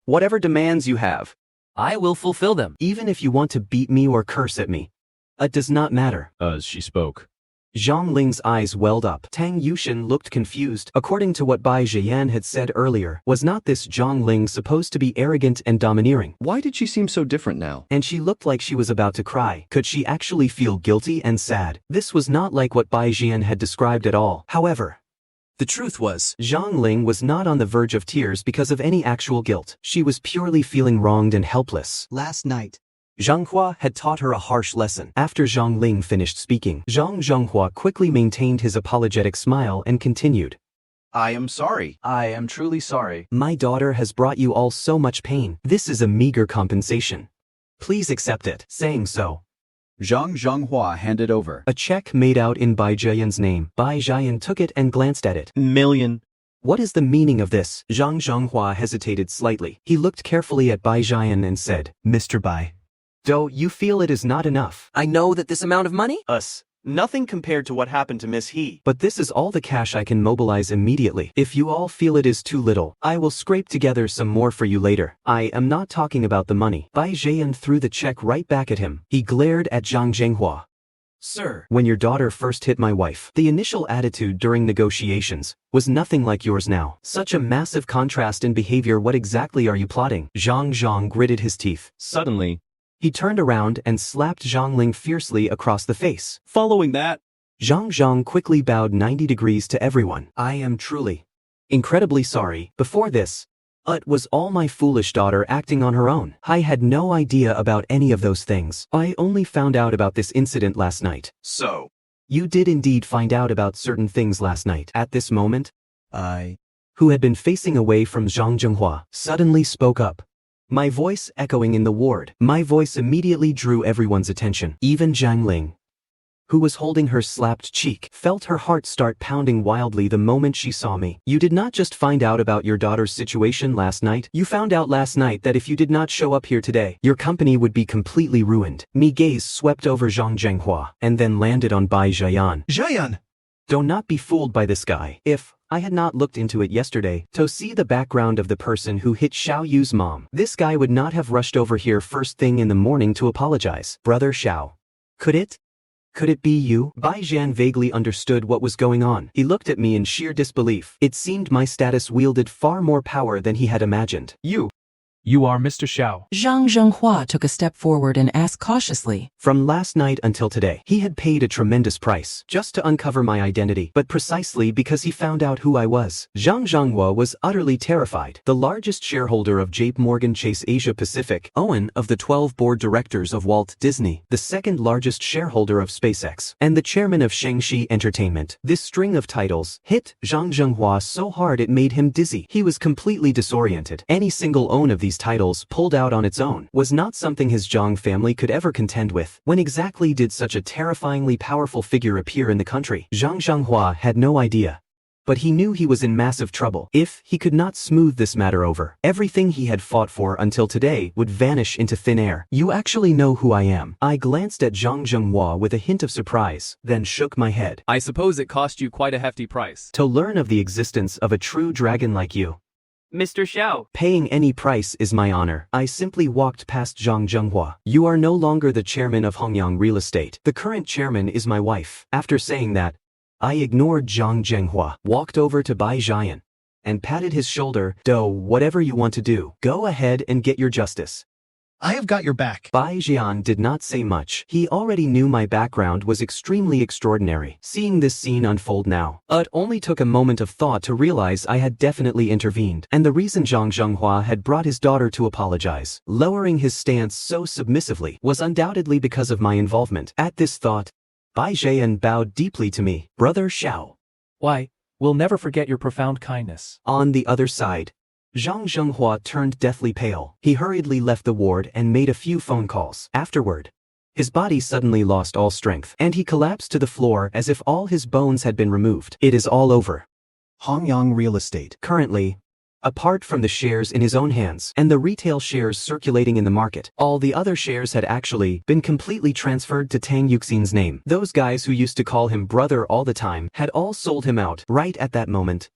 whatever demands you have, I will fulfill them. even if you want to beat me or curse at me. It does not matter. As she spoke. Zhang Ling's eyes welled up. Tang Yushin looked confused. According to what Bai Zheyan had said earlier, was not this Zhang Ling supposed to be arrogant and domineering? Why did she seem so different now? And she looked like she was about to cry. Could she actually feel guilty and sad? This was not like what Bai Zheyan had described at all. However, the truth was, Zhang Ling was not on the verge of tears because of any actual guilt. She was purely feeling wronged and helpless. Last night, Zhang Hua had taught her a harsh lesson. After Zhang Ling finished speaking, Zhang Zhenghua quickly maintained his apologetic smile and continued. I am sorry. I am truly sorry. My daughter has brought you all so much pain. This is a meager compensation. Please accept it. Saying so, Zhang Zhenghua handed over a check made out in Bai Zheyan's name. Bai Zheyan took it and glanced at it. Million. What is the meaning of this? Zhang Zhenghua hesitated slightly. He looked carefully at Bai Zheyan and said, Mr. Bai, do you feel it is not enough? I know that this amount of money? Nothing compared to what happened to Miss He. But this is all the cash I can mobilize immediately. If you all feel it is too little, I will scrape together some more for you later. I am not talking about the money. Bai Zheyan threw the check right back at him. He glared at Zhang Zhenghua. Sir, when your daughter first hit my wife, the initial attitude during negotiations was nothing like yours now. Such a massive contrast in behavior. What exactly are you plotting? Zhang gritted his teeth. Suddenly, he turned around and slapped Zhang Ling fiercely across the face. following that, Zhang quickly bowed 90 degrees to everyone. I am truly incredibly sorry. Before this, it was all my foolish daughter acting on her own. I had no idea about any of those things. I only found out about this incident last night. So, You did indeed find out about certain things last night. At this moment, who had been facing away from Zhang Zhenghua, suddenly spoke up. My voice echoing in the ward. My voice immediately drew everyone's attention. Even Zhang Ling, who was holding her slapped cheek, felt her heart start pounding wildly the moment she saw me. You did not just find out about your daughter's situation last night. You found out last night that if you did not show up here today, your company would be completely ruined. Me gaze swept over Zhang Zhenghua and then landed on Bai Zheyan. Zheyan! Do not be fooled by this guy. If I had not looked into it yesterday to see the background of the person who hit Xiao Yu's mom, this guy would not have rushed over here first thing in the morning to apologize. Brother Xiao. Could it be you? Bai Zhan vaguely understood what was going on. He looked at me in sheer disbelief. It seemed my status wielded far more power than he had imagined. You are Mr. Xiao. Zhang Zhenghua took a step forward and asked cautiously. From last night until today, he had paid a tremendous price just to uncover my identity, but precisely because he found out who I was. Zhang Zhenghua was utterly terrified. The largest shareholder of JP Morgan Chase Asia Pacific, Owen of the 12 board directors of Walt Disney, the second largest shareholder of SpaceX, and the chairman of Shangxi Entertainment. This string of titles hit Zhang Zhenghua so hard it made him dizzy. He was completely disoriented. Any single own of these titles pulled out on its own was not something his Zhang family could ever contend with. When exactly did such a terrifyingly powerful figure appear in the country? Zhang Zhenghua had no idea. But he knew he was in massive trouble. If he could not smooth this matter over, everything he had fought for until today would vanish into thin air. You actually know who I am. I glanced at Zhang Zhenghua with a hint of surprise, then shook my head. I suppose it cost you quite a hefty price. To learn of the existence of a true dragon like you. Mr. Xiao. Paying any price is my honor. I simply walked past Zhang Zhenghua. You are no longer the chairman of Hongyang Real Estate. The current chairman is my wife. After saying that, I ignored Zhang Zhenghua, walked over to Bai Zheyan, and patted his shoulder. Do whatever you want to do. Go ahead and get your justice. I have got your back. Bai Zheyan did not say much. He already knew my background was extremely extraordinary. Seeing this scene unfold now, it only took a moment of thought to realize I had definitely intervened. And the reason Zhang Zhenghua had brought his daughter to apologize, lowering his stance so submissively, was undoubtedly because of my involvement. At this thought, Bai Zheyan bowed deeply to me. Brother Xiao. Why, we'll never forget your profound kindness. On the other side, Zhang Zhenghua turned deathly pale. He hurriedly left the ward and made a few phone calls. Afterward, his body suddenly lost all strength, and he collapsed to the floor as if all his bones had been removed. It is all over. Hongyang Real Estate. Currently, Apart from the shares in his own hands and the retail shares circulating in the market, all the other shares had actually been completely transferred to Tang Yuxin's name. Those guys who used to call him brother all the time had all sold him out. Right at that moment,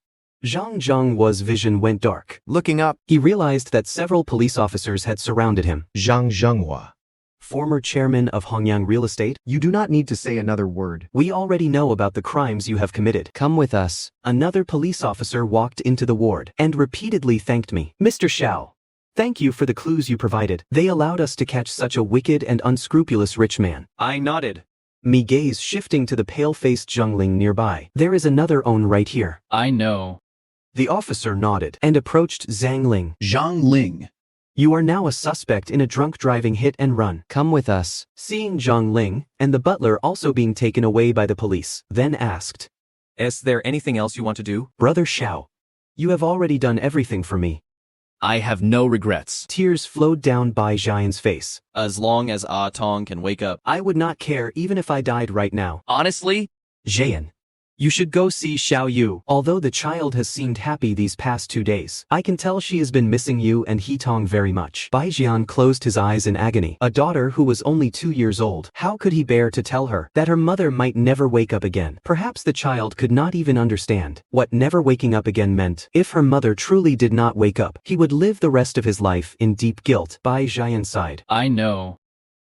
Zhang Zhenghua's vision went dark. Looking up, he realized that several police officers had surrounded him. Zhang Zhenghua, former chairman of Hongyang Real Estate, you do not need to say another word. We already know about the crimes you have committed. Come with us. Another police officer walked into the ward and repeatedly thanked me. Mr. Xiao, thank you for the clues you provided. They allowed us to catch such a wicked and unscrupulous rich man. I nodded. Me gaze shifting to the pale-faced Zhengling nearby. There is another own right here. I know. The officer nodded and approached Zhang Ling. Zhang Ling. You are now a suspect in a drunk driving hit and run. Come with us. Seeing Zhang Ling and the butler also being taken away by the police, then asked, Is there anything else you want to do? Brother Xiao, you have already done everything for me. I have no regrets. Tears flowed down Bai Jian's face. As long as Ah Tong can wake up. I would not care even if I died right now. Honestly? Jian, you should go see Xiao Yu. Although the child has seemed happy these past 2 days, I can tell she has been missing you and He Tong very much. Bai Jian closed his eyes in agony. A daughter who was only 2 years old. How could he bear to tell her that her mother might never wake up again? Perhaps the child could not even understand what never waking up again meant. If her mother truly did not wake up, he would live the rest of his life in deep guilt. Bai Jian sighed. I know.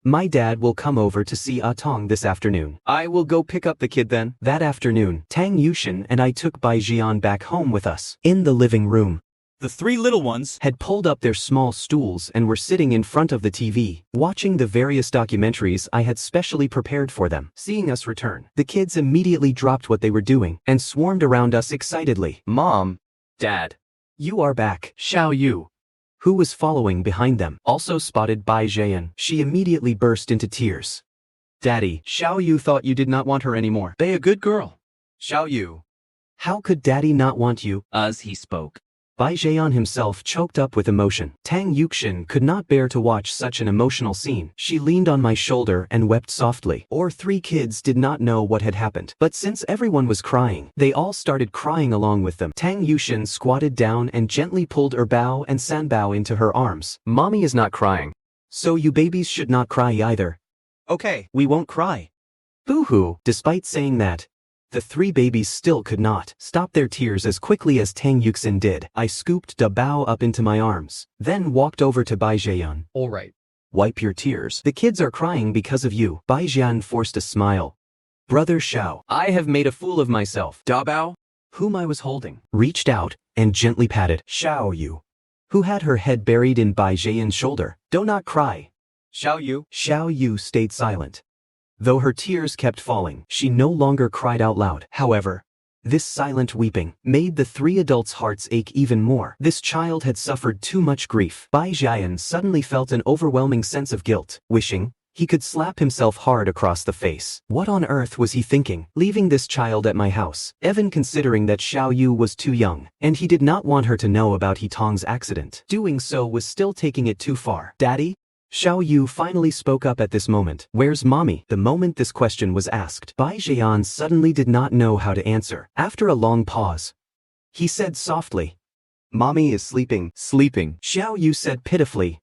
My dad will come over to see Ah Tong this afternoon. I will go pick up the kid then. That afternoon, Tang Yuxian and I took Bai Jian back home with us. In the living room, the 3 little ones had pulled up their small stools and were sitting in front of the TV, watching the various documentaries I had specially prepared for them. Seeing us return, the kids immediately dropped what they were doing and swarmed around us excitedly. Mom, Dad, you are back. Xiao Yu, who was following behind them, also spotted Bai Jian. She immediately burst into tears. Daddy, Xiao Yu thought you did not want her anymore. Be a good girl. Xiao Yu. How could Daddy not want you? As he spoke, Bai Jian himself choked up with emotion. Tang Yuxian could not bear to watch such an emotional scene. She leaned on my shoulder and wept softly. Our 3 kids did not know what had happened, but since everyone was crying, they all started crying along with them. Tang Yuxian squatted down and gently pulled Bao and Sanbao into her arms. Mommy is not crying. So you babies should not cry either. Okay, we won't cry. Boo-hoo. Despite saying that, the 3 babies still could not stop their tears as quickly as Tang Yuxin did. I scooped Bao up into my arms, then walked over to Bai Jian. All right. Wipe your tears. The kids are crying because of you. Bai Jian forced a smile. Brother Xiao, I have made a fool of myself. Bao, whom I was holding, reached out and gently patted Xiao Yu, who had her head buried in Bai Jian's shoulder. Do not cry. Xiao Yu. Xiao Yu stayed silent. Though her tears kept falling, she no longer cried out loud. However, this silent weeping made the 3 adults' hearts ache even more. This child had suffered too much grief. Bai Jian suddenly felt an overwhelming sense of guilt, wishing he could slap himself hard across the face. What on earth was he thinking, leaving this child at my house, even considering that Xiao Yu was too young, and he did not want her to know about He Tong's accident. Doing so was still taking it too far. Daddy? Xiao Yu finally spoke up at this moment. Where's mommy? The moment this question was asked, Bai Jian suddenly did not know how to answer. After a long pause, he said softly, Mommy is sleeping. Sleeping. Xiao Yu said pitifully,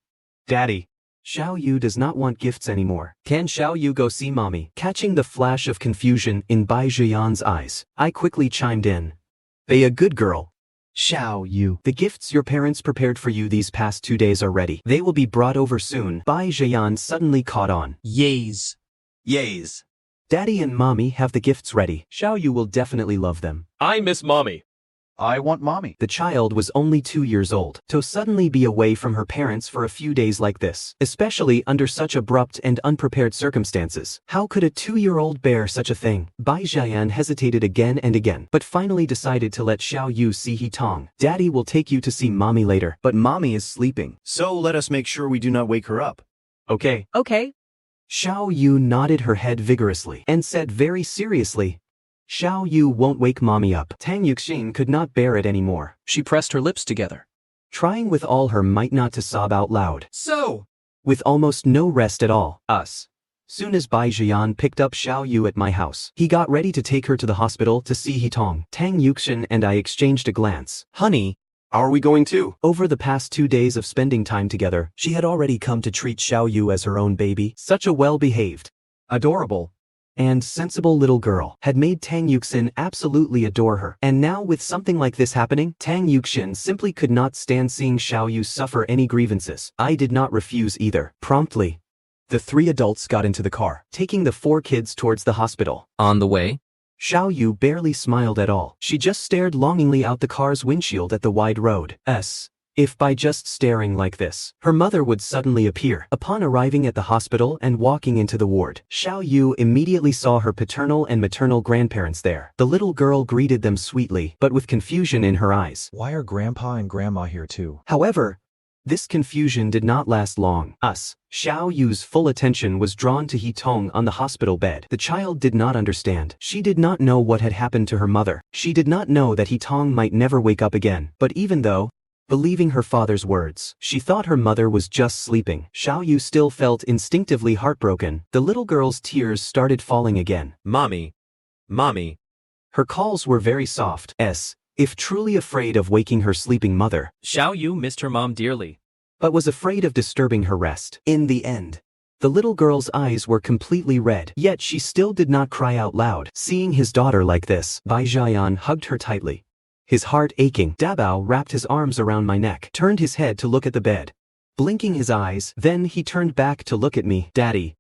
Daddy. Xiao Yu does not want gifts anymore. Can Xiao Yu go see mommy? Catching the flash of confusion in Bai Jian's eyes, I quickly chimed in. Be a good girl. Xiao Yu, the gifts your parents prepared for you these past 2 days are ready. They will be brought over soon. Bai Jian suddenly caught on. Yays. Yays. Daddy and mommy have the gifts ready. Xiao Yu will definitely love them. I miss mommy. I want mommy. The child was only 2 years old. To suddenly be away from her parents for a few days like this, especially under such abrupt and unprepared circumstances. How could a 2-year-old bear such a thing? Bai Jian hesitated again and again, but finally decided to let Xiao Yu see He Tong. Daddy will take you to see mommy later. But mommy is sleeping, so let us make sure we do not wake her up. Okay. Okay. Xiao Yu nodded her head vigorously and said very seriously, Xiao Yu won't wake mommy up. Tang Yuxin could not bear it anymore. She pressed her lips together, trying with all her might not to sob out loud. So, with almost no rest at all, soon as Bai Jian picked up Xiao Yu at my house, he got ready to take her to the hospital to see He Tong. Tang Yuxin and I exchanged a glance. Honey, Are we going to? Over the past 2 days of spending time together, she had already come to treat Xiao Yu as her own baby. Such a well-behaved, adorable, and sensible little girl had made Tang Yuxin absolutely adore her. And now with something like this happening, Tang Yuxin simply could not stand seeing Xiao Yu suffer any grievances. I did not refuse either. Promptly, the 3 adults got into the car, taking the 4 kids towards the hospital. On the way, Xiao Yu barely smiled at all. She just stared longingly out the car's windshield at the wide road. If by just staring like this, her mother would suddenly appear. Upon arriving at the hospital and walking into the ward, Xiao Yu immediately saw her paternal and maternal grandparents there. The little girl greeted them sweetly, but with confusion in her eyes. Why are Grandpa and Grandma here too? However, this confusion did not last long. Xiao Yu's full attention was drawn to He Tong on the hospital bed. The child did not understand. She did not know what had happened to her mother. She did not know that He Tong might never wake up again. But even though, believing her father's words, she thought her mother was just sleeping, Xiao Yu still felt instinctively heartbroken. The little girl's tears started falling again. Mommy. Mommy. Her calls were very soft. If truly afraid of waking her sleeping mother, Xiao Yu missed her mom dearly, but was afraid of disturbing her rest. In the end, the little girl's eyes were completely red, yet she still did not cry out loud. Seeing his daughter like this, Bai Jian hugged her tightly. His heart aching, Dabao wrapped his arms around my neck, turned his head to look at the bed. Blinking his eyes, then he turned back to look at me. Daddy.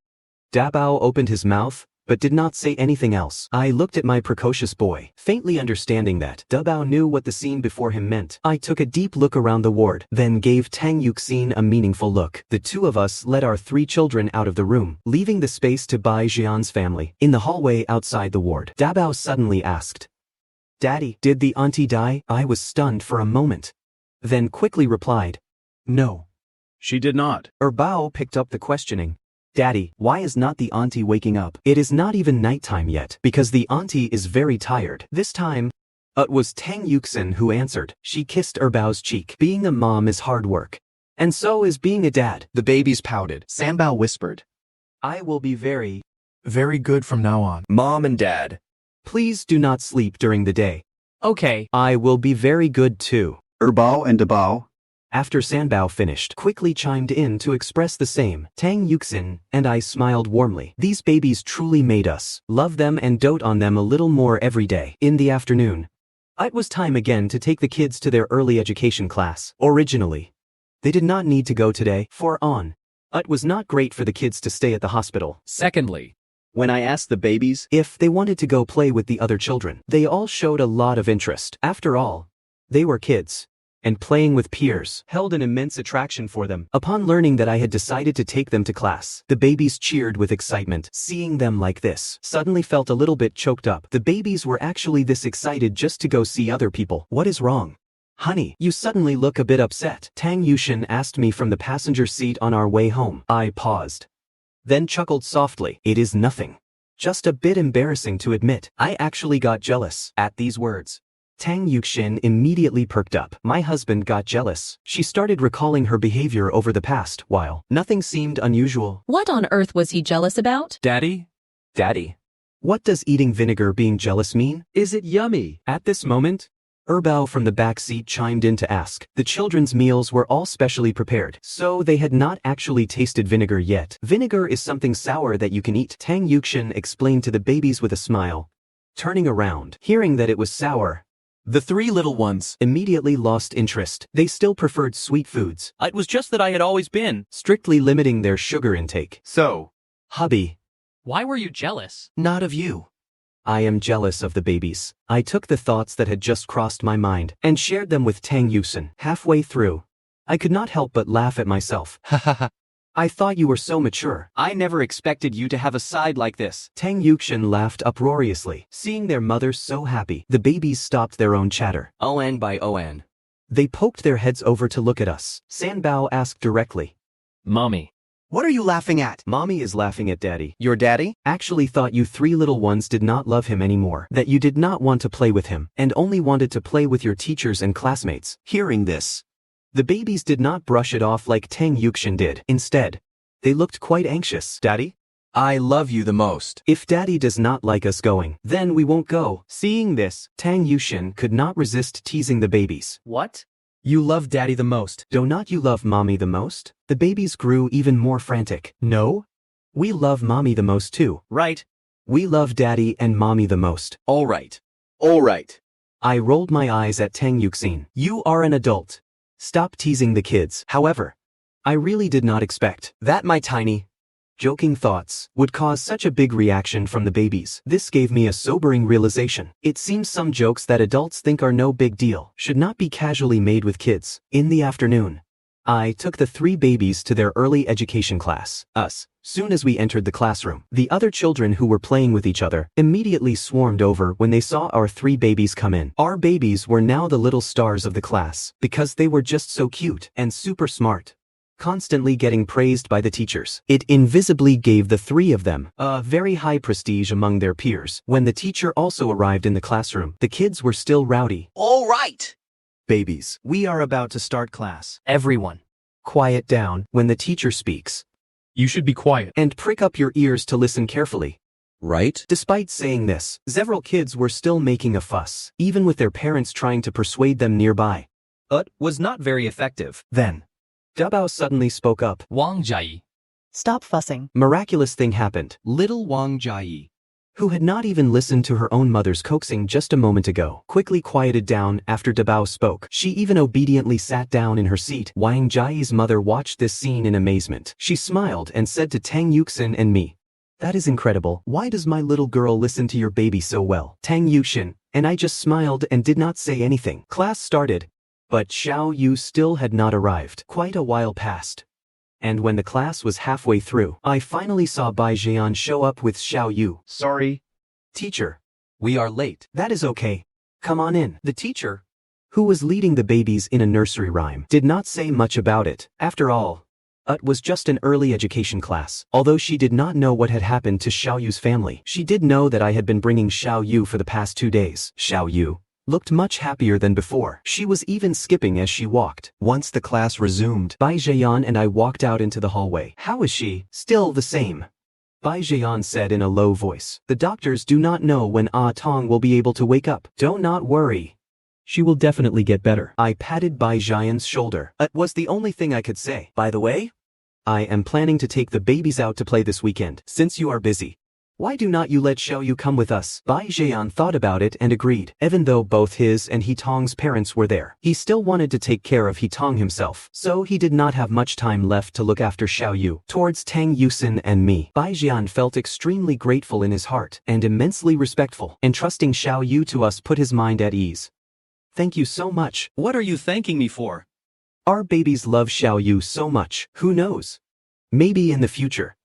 Dabao opened his mouth, but did not say anything else. I looked at my precocious boy, faintly understanding that Dabao knew what the scene before him meant. I took a deep look around the ward, then gave Tang Yuxin a meaningful look. The 2 of us led our 3 children out of the room, leaving the space to Bai Jian's family. In the hallway outside the ward, Dabao suddenly asked, "Daddy, did the auntie die?" I was stunned for a moment, then quickly replied, "No." She did not. Bao picked up the questioning. "Daddy, why is not the auntie waking up? It is not even nighttime yet, because the auntie is very tired." This time, it was Tang Yuxin who answered. She kissed Bao's cheek. Being a mom is hard work. And so is being a dad. The babies pouted. Sanbao whispered, I will be very good from now on. Mom and Dad. Please do not sleep during the day. Okay. I will be very good too. Bao and Dabao. After Sanbao finished, quickly chimed in to express the same. Tang Yuxin and I smiled warmly. These babies truly made us love them and dote on them a little more every day. In the afternoon, it was time again to take the kids to their early education class. Originally, they did not need to go today, it was not great for the kids to stay at the hospital. Secondly, when I asked the babies if they wanted to go play with the other children, they all showed a lot of interest. After all, they were kids, and playing with peers held an immense attraction for them. Upon learning that I had decided to take them to class, the babies cheered with excitement. Seeing them like this, suddenly felt a little bit choked up. The babies were actually this excited just to go see other people. What is wrong? Honey, you suddenly look a bit upset. Tang Yuxin asked me from the passenger seat on our way home. I paused, then chuckled softly. It is nothing. Just a bit embarrassing to admit. I actually got jealous. At these words, Tang Yuxin immediately perked up. My husband got jealous. She started recalling her behavior over the past while. Nothing seemed unusual. What on earth was he jealous about? Daddy? Daddy. What does eating vinegar being jealous mean? Is it yummy? At this moment, Bao from the back seat chimed in to ask. The children's meals were all specially prepared, so they had not actually tasted vinegar yet. Vinegar is something sour that you can eat, Tang Yuxin explained to the babies with a smile. Turning around, hearing that it was sour, the 3 little ones immediately lost interest. They still preferred sweet foods. It was just that I had always been strictly limiting their sugar intake. So, hubby, why were you jealous? Not of you. I am jealous of the babies. I took the thoughts that had just crossed my mind and shared them with Tang Yuxin. Halfway through, I could not help but laugh at myself. Ha ha ha. I thought you were so mature. I never expected you to have a side like this. Tang Yuxin laughed uproariously. Seeing their mother so happy, the babies stopped their own chatter. ON by ON. They poked their heads over to look at us. Sanbao asked directly, Mommy. What are you laughing at? Mommy is laughing at Daddy. Your daddy? Actually thought you 3 little ones did not love him anymore, that you did not want to play with him, and only wanted to play with your teachers and classmates. Hearing this, the babies did not brush it off like Tang Yuxin did. Instead, they looked quite anxious. Daddy? I love you the most. If Daddy does not like us going, then we won't go. Seeing this, Tang Yuxin could not resist teasing the babies. What? You love daddy the most. Do not you love mommy the most? The babies grew even more frantic. No? We love mommy the most too. Right. We love daddy and mommy the most. All right. All right. I rolled my eyes at Tang Yuxin. You are an adult. Stop teasing the kids. However, I really did not expect that my tiny, joking thoughts would cause such a big reaction from the babies. This gave me a sobering realization. It seems some jokes that adults think are no big deal should not be casually made with kids. In the afternoon, I took the 3 babies to their early education class. Soon as we entered the classroom, the other children who were playing with each other immediately swarmed over when they saw our 3 babies come in. Our babies were now the little stars of the class because they were just so cute and super smart, constantly getting praised by the teachers. It invisibly gave the 3 of them a very high prestige among their peers. When the teacher also arrived in the classroom, the kids were still rowdy. All right. Babies, we are about to start class. Everyone, quiet down when the teacher speaks. You should be quiet. And prick up your ears to listen carefully. Right? Despite saying this, several kids were still making a fuss, even with their parents trying to persuade them nearby. It was not very effective. Then, Dabao suddenly spoke up. Wang Jiayi. Stop fussing. Miraculous thing happened. Little Wang Jiayi, who had not even listened to her own mother's coaxing just a moment ago, quickly quieted down after Dabao spoke. She even obediently sat down in her seat. Wang Jiayi's mother watched this scene in amazement. She smiled and said to Tang Yuxin and me, "That is incredible. Why does my little girl listen to your baby so well?" Tang Yuxin and I just smiled and did not say anything. Class started, but Xiao Yu still had not arrived. Quite a while passed, and when the class was halfway through, I finally saw Bai Jian show up with Xiao Yu. sorry. Teacher, we are late. That is okay. Come on in. The teacher, who was leading the babies in a nursery rhyme, did not say much about it. After all, it was just an early education class. Although she did not know what had happened to Xiao Yu's family, she did know that I had been bringing Xiao Yu for the past 2 days. Xiao Yu looked much happier than before. She was even skipping as she walked. Once the class resumed, Bai Zheyan and I walked out into the hallway. How is she? Still the same, Bai Zheyan said in a low voice. The doctors do not know when Ah Tong will be able to wake up. Do not worry. She will definitely get better. I patted Bai Zheyan's shoulder. It was the only thing I could say. By the way, I am planning to take the babies out to play this weekend. Since you are busy, why do not you let Xiao Yu come with us? Bai Zheyan thought about it and agreed. Even though both his and He Tong's parents were there, he still wanted to take care of He Tong himself, so he did not have much time left to look after Xiao Yu. Towards Tang Yusin and me, Bai Zheyan felt extremely grateful in his heart and immensely respectful. Entrusting Xiao Yu to us put his mind at ease. Thank you so much. What are you thanking me for? Our babies love Xiao Yu so much. Who knows? Maybe in the future,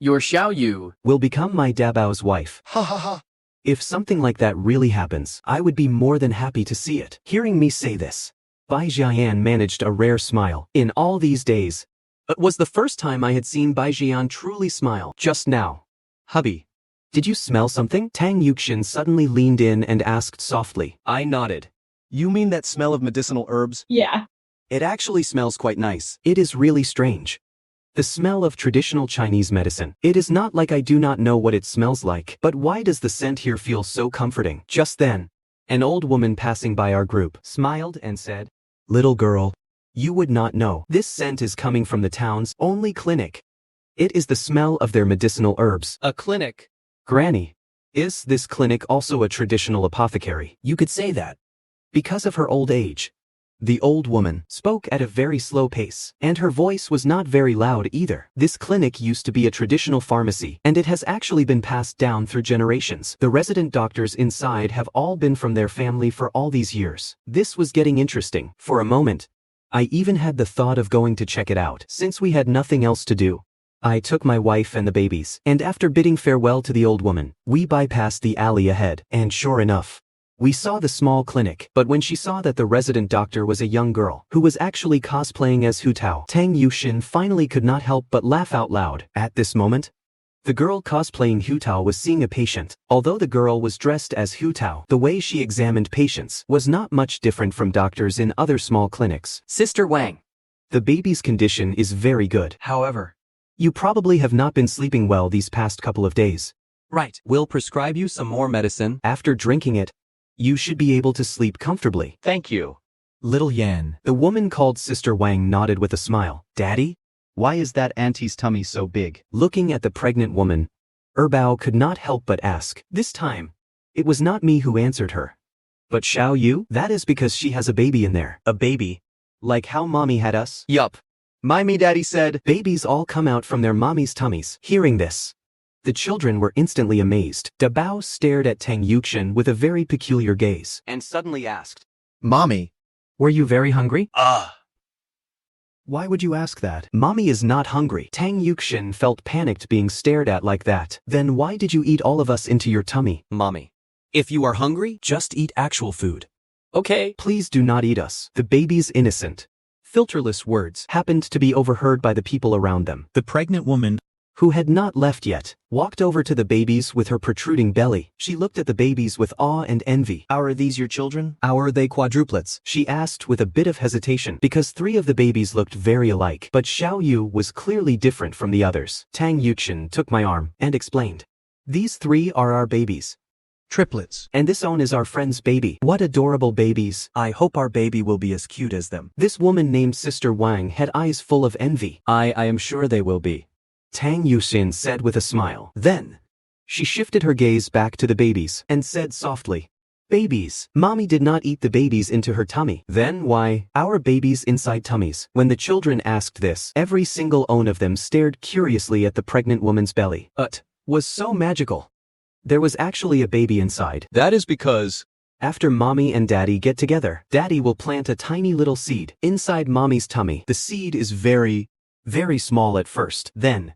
Your Xiao Yu will become my Dabao's wife. Ha ha ha. If something like that really happens, I would be more than happy to see it. Hearing me say this, Bai Jian managed a rare smile. In all these days, it was the first time I had seen Bai Jian truly smile. Just now. Hubby, did you smell something? Tang Yuxin suddenly leaned in and asked softly. I nodded. You mean that smell of medicinal herbs? Yeah. It actually smells quite nice. It is really strange. The smell of traditional Chinese medicine. It is not like I do not know what it smells like, but why does the scent here feel so comforting? Just then, an old woman passing by our group smiled and said, "Little girl, you would not know. This scent is coming from the town's only clinic. It is the smell of their medicinal herbs." A clinic? Granny, is this clinic also a traditional apothecary? You could say that. Because of her old age, the old woman spoke at a very slow pace, and her voice was not very loud either. This clinic used to be a traditional pharmacy, and it has actually been passed down through generations. The resident doctors inside have all been from their family for all these years. This was getting interesting. For a moment, I even had the thought of going to check it out. Since we had nothing else to do, I took my wife and the babies, and after bidding farewell to the old woman, we bypassed the alley ahead, and sure enough, we saw the small clinic. But when she saw that the resident doctor was a young girl who was actually cosplaying as Hu Tao, Tang Yuxin finally could not help but laugh out loud. At this moment, the girl cosplaying Hu Tao was seeing a patient. Although the girl was dressed as Hu Tao, the way she examined patients was not much different from doctors in other small clinics. Sister Wang. The baby's condition is very good. However, you probably have not been sleeping well these past couple of days. Right. We'll prescribe you some more medicine. After drinking it, you should be able to sleep comfortably. Thank you. Little Yan. The woman called Sister Wang nodded with a smile. Daddy? Why is that auntie's tummy so big? Looking at the pregnant woman, Erbao could not help but ask. This time, it was not me who answered her. But Xiao Yu? That is because she has a baby in there. A baby? Like how mommy had us? Yup. My daddy said, babies all come out from their mommy's tummies. Hearing this, the children were instantly amazed. Dabao stared at Tang Yuxian with a very peculiar gaze and suddenly asked, Mommy. Were you very hungry? Why would you ask that? Mommy is not hungry. Tang Yuxian felt panicked being stared at like that. Then why did you eat all of us into your tummy? Mommy. If you are hungry, just eat actual food. Okay. Please do not eat us. The baby's innocent, filterless words happened to be overheard by the people around them. The pregnant woman, who had not left yet, walked over to the babies with her protruding belly. She looked at the babies with awe and envy. Are these your children? Are they quadruplets? She asked with a bit of hesitation because 3 of the babies looked very alike. But Xiao Yu was clearly different from the others. Tang Yuxian took my arm and explained. These 3 are our babies. Triplets. And this one is our friend's baby. What adorable babies. I hope our baby will be as cute as them. This woman named Sister Wang had eyes full of envy. I am sure they will be, Tang Yuxian said with a smile. Then, she shifted her gaze back to the babies and said softly, babies. Mommy did not eat the babies into her tummy. Then why, our babies inside tummies? When the children asked this, every single one of them stared curiously at the pregnant woman's belly. Was so magical. There was actually a baby inside. That is because after mommy and daddy get together, daddy will plant a tiny little seed inside mommy's tummy. The seed is very, very small at first. Then,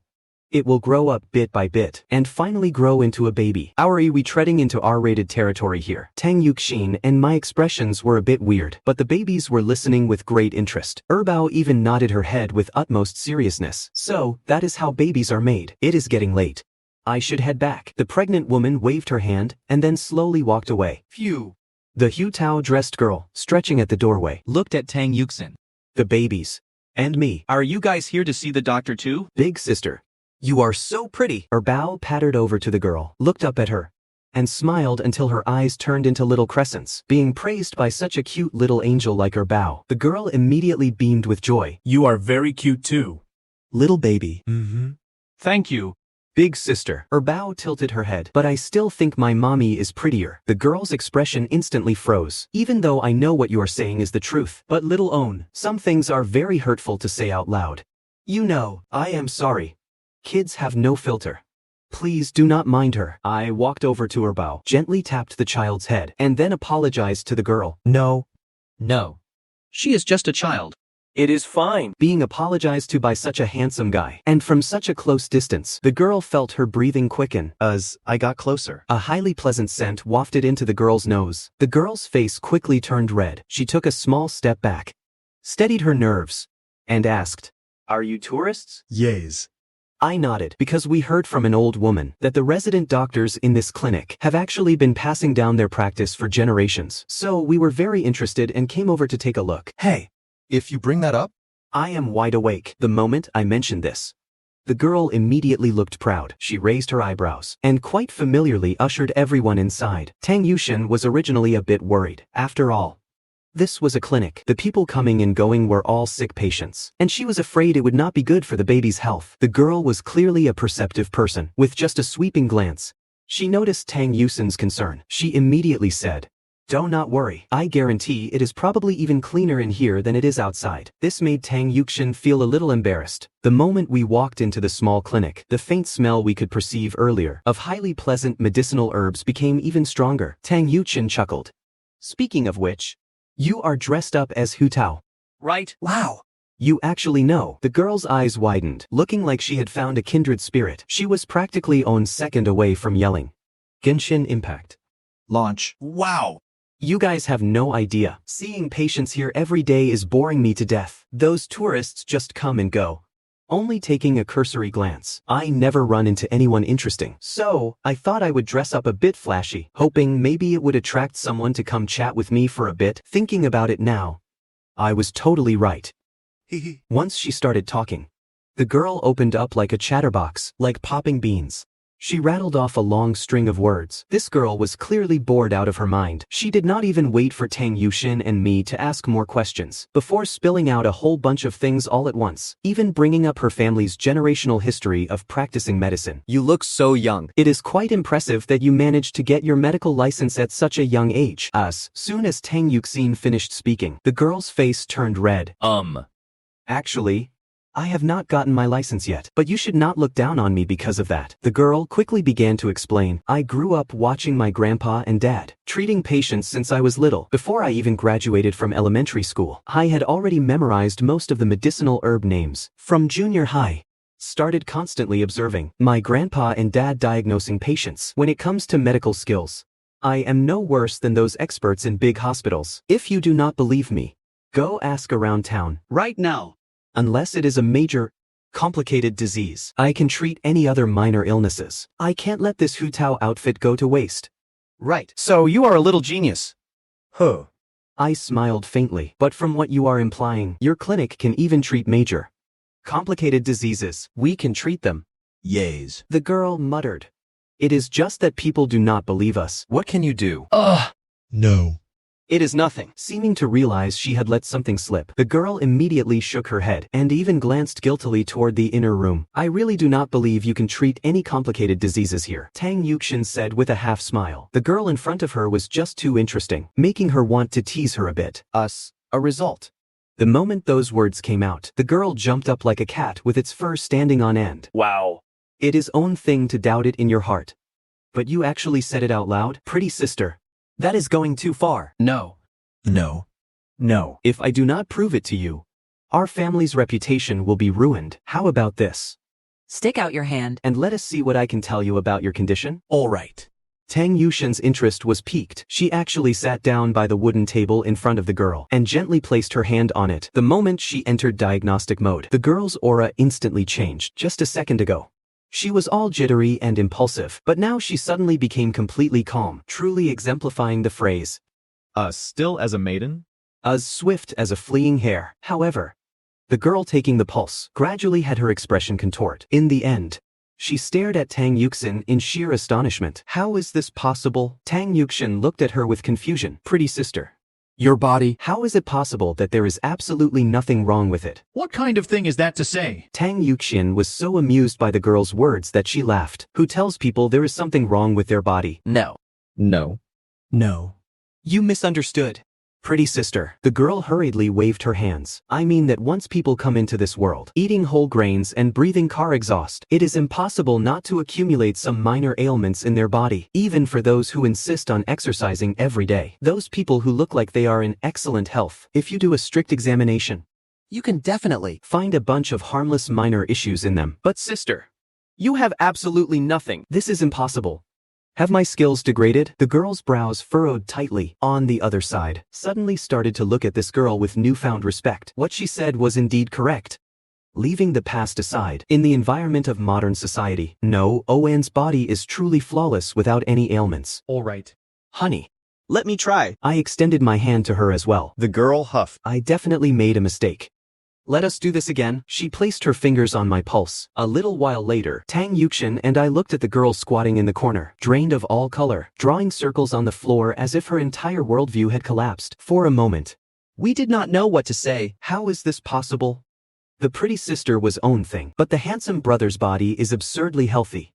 it will grow up bit by bit and finally grow into a baby. Are we treading into R-rated territory here? Tang Yuxian and my expressions were a bit weird, but the babies were listening with great interest. Erbao even nodded her head with utmost seriousness. So, that is how babies are made. It is getting late. I should head back. The pregnant woman waved her hand and then slowly walked away. Phew. The Hu Tao dressed girl, stretching at the doorway, looked at Tang Yuxian. The babies. And me. Are you guys here to see the doctor too? Big sister. You are so pretty. Erbao pattered over to the girl, looked up at her, and smiled until her eyes turned into little crescents. Being praised by such a cute little angel like Erbao, the girl immediately beamed with joy. You are very cute too. Little baby. Thank you. Big sister. Erbao tilted her head. But I still think my mommy is prettier. The girl's expression instantly froze. Even though I know what you are saying is the truth. But little own, some things are very hurtful to say out loud. You know, I am sorry. Kids have no filter. Please do not mind her. I walked over to Erbao, gently tapped the child's head, and then apologized to the girl. No. She is just a child. It is fine. Being apologized to by such a handsome guy, and from such a close distance, the girl felt her breathing quicken. As I got closer, a highly pleasant scent wafted into the girl's nose. The girl's face quickly turned red. She took a small step back, steadied her nerves, and asked, Are you tourists? Yes. I nodded because we heard from an old woman that the resident doctors in this clinic have actually been passing down their practice for generations. So we were very interested and came over to take a look. Hey, if you bring that up, I am wide awake the moment I mentioned this. The girl immediately looked proud. She raised her eyebrows and quite familiarly ushered everyone inside. Tang Yuxian was originally a bit worried. After all, this was a clinic. The people coming and going were all sick patients, and she was afraid it would not be good for the baby's health. The girl was clearly a perceptive person. With just a sweeping glance, she noticed Tang Yuxian's concern. She immediately said, Do not worry. I guarantee it is probably even cleaner in here than it is outside. This made Tang Yuxian feel a little embarrassed. The moment we walked into the small clinic, the faint smell we could perceive earlier of highly pleasant medicinal herbs became even stronger. Tang Yuxian chuckled. Speaking of which, you are dressed up as Hu Tao, right? Wow. You actually know. The girl's eyes widened, looking like she had found a kindred spirit. She was practically one second away from yelling. Genshin Impact. Launch. Wow. You guys have no idea. Seeing patients here every day is boring me to death. Those tourists just come and go, only taking a cursory glance. I never run into anyone interesting. So, I thought I would dress up a bit flashy, hoping maybe it would attract someone to come chat with me for a bit. Thinking about it now, I was totally right. Once she started talking, the girl opened up like a chatterbox, like popping beans. She rattled off a long string of words. This girl was clearly bored out of her mind. She did not even wait for Tang Yuxin and me to ask more questions before spilling out a whole bunch of things all at once, even bringing up her family's generational history of practicing medicine. You look so young. It is quite impressive that you managed to get your medical license at such a young age. Soon as Tang Yuxin finished speaking, the girl's face turned red. Actually, I have not gotten my license yet, but you should not look down on me because of that. The girl quickly began to explain. I grew up watching my grandpa and dad treating patients since I was little. Before I even graduated from elementary school, I had already memorized most of the medicinal herb names. From junior high, started constantly observing my grandpa and dad diagnosing patients. When it comes to medical skills, I am no worse than those experts in big hospitals. If you do not believe me, go ask around town. Right now. Unless it is a major, complicated disease, I can treat any other minor illnesses. I can't let this Hu Tao outfit go to waste. Right. So you are a little genius. Huh. I smiled faintly. But from what you are implying, your clinic can even treat major, complicated diseases. We can treat them. Yays. The girl muttered. It is just that people do not believe us. What can you do? No. It is nothing. Seeming to realize she had let something slip, the girl immediately shook her head and even glanced guiltily toward the inner room. I really do not believe you can treat any complicated diseases here, Tang Yuxin said with a half smile. The girl in front of her was just too interesting, making her want to tease her a bit. A result. The moment those words came out, the girl jumped up like a cat with its fur standing on end. Wow. It is own thing to doubt it in your heart. But you actually said it out loud, pretty sister. That is going too far. No. No. No. If I do not prove it to you, our family's reputation will be ruined. How about this? Stick out your hand and let us see what I can tell you about your condition. All right. Tang Yuxin's interest was piqued. She actually sat down by the wooden table in front of the girl and gently placed her hand on it. The moment she entered diagnostic mode, the girl's aura instantly changed. Just a second ago, she was all jittery and impulsive, but now she suddenly became completely calm, truly exemplifying the phrase, still as a maiden? as swift as a fleeing hare. However, the girl taking the pulse gradually had her expression contort. In the end, she stared at Tang Yuxin in sheer astonishment. How is this possible? Tang Yuxin looked at her with confusion. Pretty sister. Your body. How is it possible that there is absolutely nothing wrong with it? What kind of thing is that to say? Tang Yuxin was so amused by the girl's words that she laughed. Who tells people there is something wrong with their body? No. No. No. You misunderstood. Pretty sister. The girl hurriedly waved her hands. I mean that once people come into this world, eating whole grains and breathing car exhaust, it is impossible not to accumulate some minor ailments in their body, even for those who insist on exercising every day. Those people who look like they are in excellent health, if you do a strict examination, you can definitely find a bunch of harmless minor issues in them. But sister, you have absolutely nothing. This is impossible. Have my skills degraded? The girl's brows furrowed tightly. On the other side, suddenly started to look at this girl with newfound respect. What she said was indeed correct. Leaving the past aside, in the environment of modern society, no, Owen's body is truly flawless without any ailments. All right. Honey, let me try. I extended my hand to her as well. The girl huffed. I definitely made a mistake. Let us do this again. She placed her fingers on my pulse. A little while later, Tang Yuxin and I looked at the girl squatting in the corner, drained of all color, drawing circles on the floor as if her entire worldview had collapsed. For a moment, we did not know what to say. How is this possible? The pretty sister was own thing, but the handsome brother's body is absurdly healthy.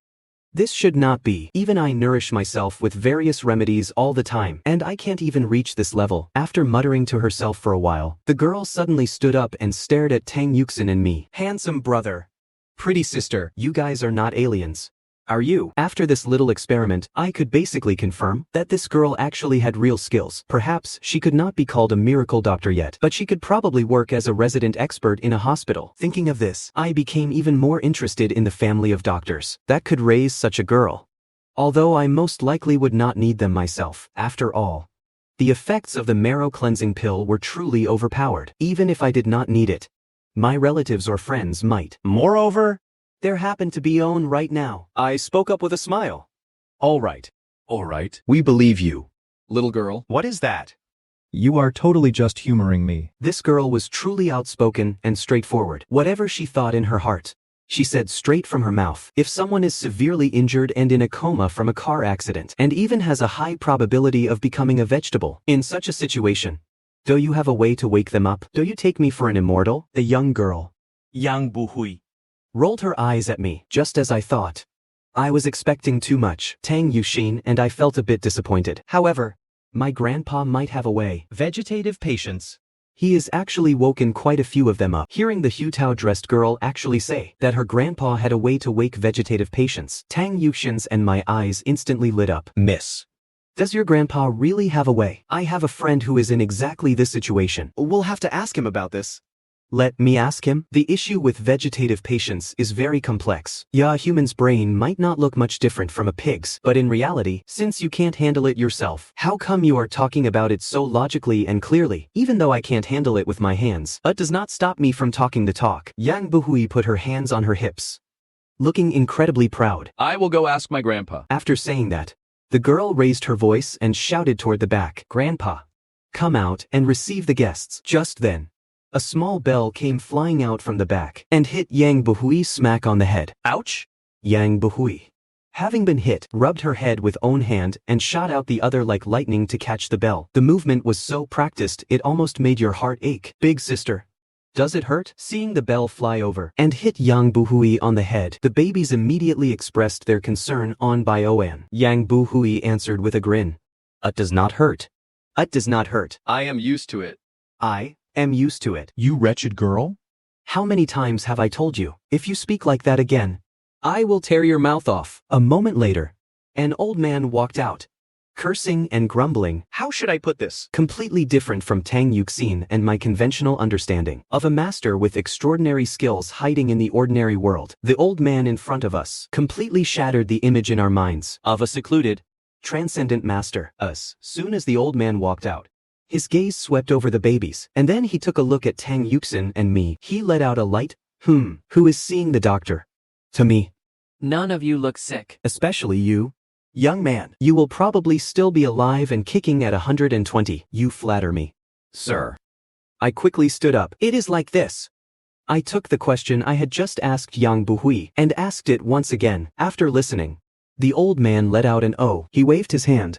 This should not be. Even I nourish myself with various remedies all the time, and I can't even reach this level. After muttering to herself for a while, the girl suddenly stood up and stared at Tang Yuxin and me. Handsome brother. Pretty sister, you guys are not aliens. Are you? After this little experiment, I could basically confirm that this girl actually had real skills. Perhaps she could not be called a miracle doctor yet, but she could probably work as a resident expert in a hospital. Thinking of this, I became even more interested in the family of doctors that could raise such a girl. Although I most likely would not need them myself. After all, the effects of the marrow cleansing pill were truly overpowered. Even if I did not need it, my relatives or friends might. Moreover, there happened to be Owen right now. I spoke up with a smile. All right. All right. We believe you. Little girl. What is that? You are totally just humoring me. This girl was truly outspoken and straightforward. Whatever she thought in her heart, she said straight from her mouth. If someone is severely injured and in a coma from a car accident, and even has a high probability of becoming a vegetable, in such a situation, do you have a way to wake them up? Do you take me for an immortal? The young girl, Yang Buhui, rolled her eyes at me, just as I thought. I was expecting too much, Tang Yuxin, and I felt a bit disappointed. However, my grandpa might have a way. Vegetative patience. He has actually woken quite a few of them up. Hearing the Hutao-dressed girl actually say that her grandpa had a way to wake vegetative patients, Tang Yuxin's and my eyes instantly lit up. Miss. Does your grandpa really have a way? I have a friend who is in exactly this situation. We'll have to ask him about this. Let me ask him. The issue with vegetative patients is very complex. Yeah, a human's brain might not look much different from a pig's, but in reality, since you can't handle it yourself, how come you are talking about it so logically and clearly? Even though I can't handle it with my hands, it does not stop me from talking the talk. Yang Buhui put her hands on her hips, looking incredibly proud. I will go ask my grandpa. After saying that, the girl raised her voice and shouted toward the back, "Grandpa, come out and receive the guests." Just then, a small bell came flying out from the back and hit Yang Buhui smack on the head. Ouch! Yang Buhui, having been hit, rubbed her head with own hand and shot out the other like lightning to catch the bell. The movement was so practiced it almost made your heart ache. Big sister, does it hurt? Seeing the bell fly over and hit Yang Buhui on the head, the babies immediately expressed their concern on Bioan. Yang Buhui answered with a grin. It does not hurt. It does not hurt. I am used to it. I am used to it. You wretched girl? How many times have I told you? If you speak like that again, I will tear your mouth off. A moment later, an old man walked out, cursing and grumbling. How should I put this? Completely different from Tang Yuxin and my conventional understanding of a master with extraordinary skills hiding in the ordinary world. The old man in front of us completely shattered the image in our minds of a secluded, transcendent master. As soon as the old man walked out, his gaze swept over the babies, and then he took a look at Tang Yuxin and me. He let out a light, who is seeing the doctor? To me. None of you look sick. Especially you. Young man, you will probably still be alive and kicking at 120. You flatter me. Sir. I quickly stood up. It is like this. I took the question I had just asked Yang Buhui and asked it once again. After listening, the old man let out an "oh." He waved his hand.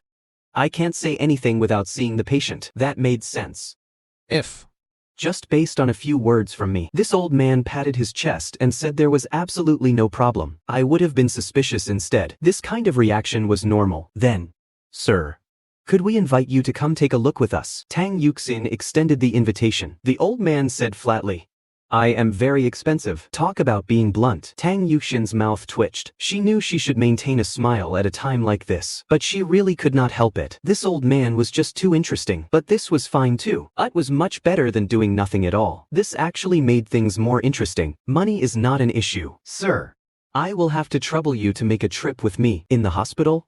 I can't say anything without seeing the patient. That made sense. If. Just based on a few words from me. This old man patted his chest and said there was absolutely no problem. I would have been suspicious instead. This kind of reaction was normal. Then, sir, could we invite you to come take a look with us? Tang Yuxin extended the invitation. The old man said flatly, I am very expensive. Talk about being blunt. Tang Yuxin's mouth twitched. She knew she should maintain a smile at a time like this, but she really could not help it. This old man was just too interesting. But this was fine too. It was much better than doing nothing at all. This actually made things more interesting. Money is not an issue. Sir, I will have to trouble you to make a trip with me. In the hospital?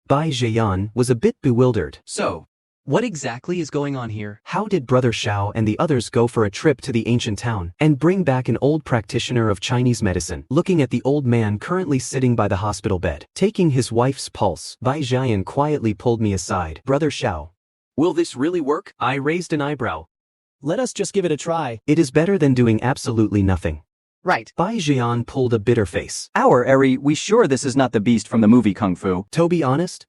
Bai Zheyan was a bit bewildered. So, what exactly is going on here? How did Brother Xiao and the others go for a trip to the ancient town and bring back an old practitioner of Chinese medicine? Looking at the old man currently sitting by the hospital bed, taking his wife's pulse, Bai Zheyan quietly pulled me aside. Brother Xiao, will this really work? I raised an eyebrow. Let us just give it a try. It is better than doing absolutely nothing. Right. Bai Zheyan pulled a bitter face. Eri, we sure this is not the beast from the movie Kung Fu? To be honest,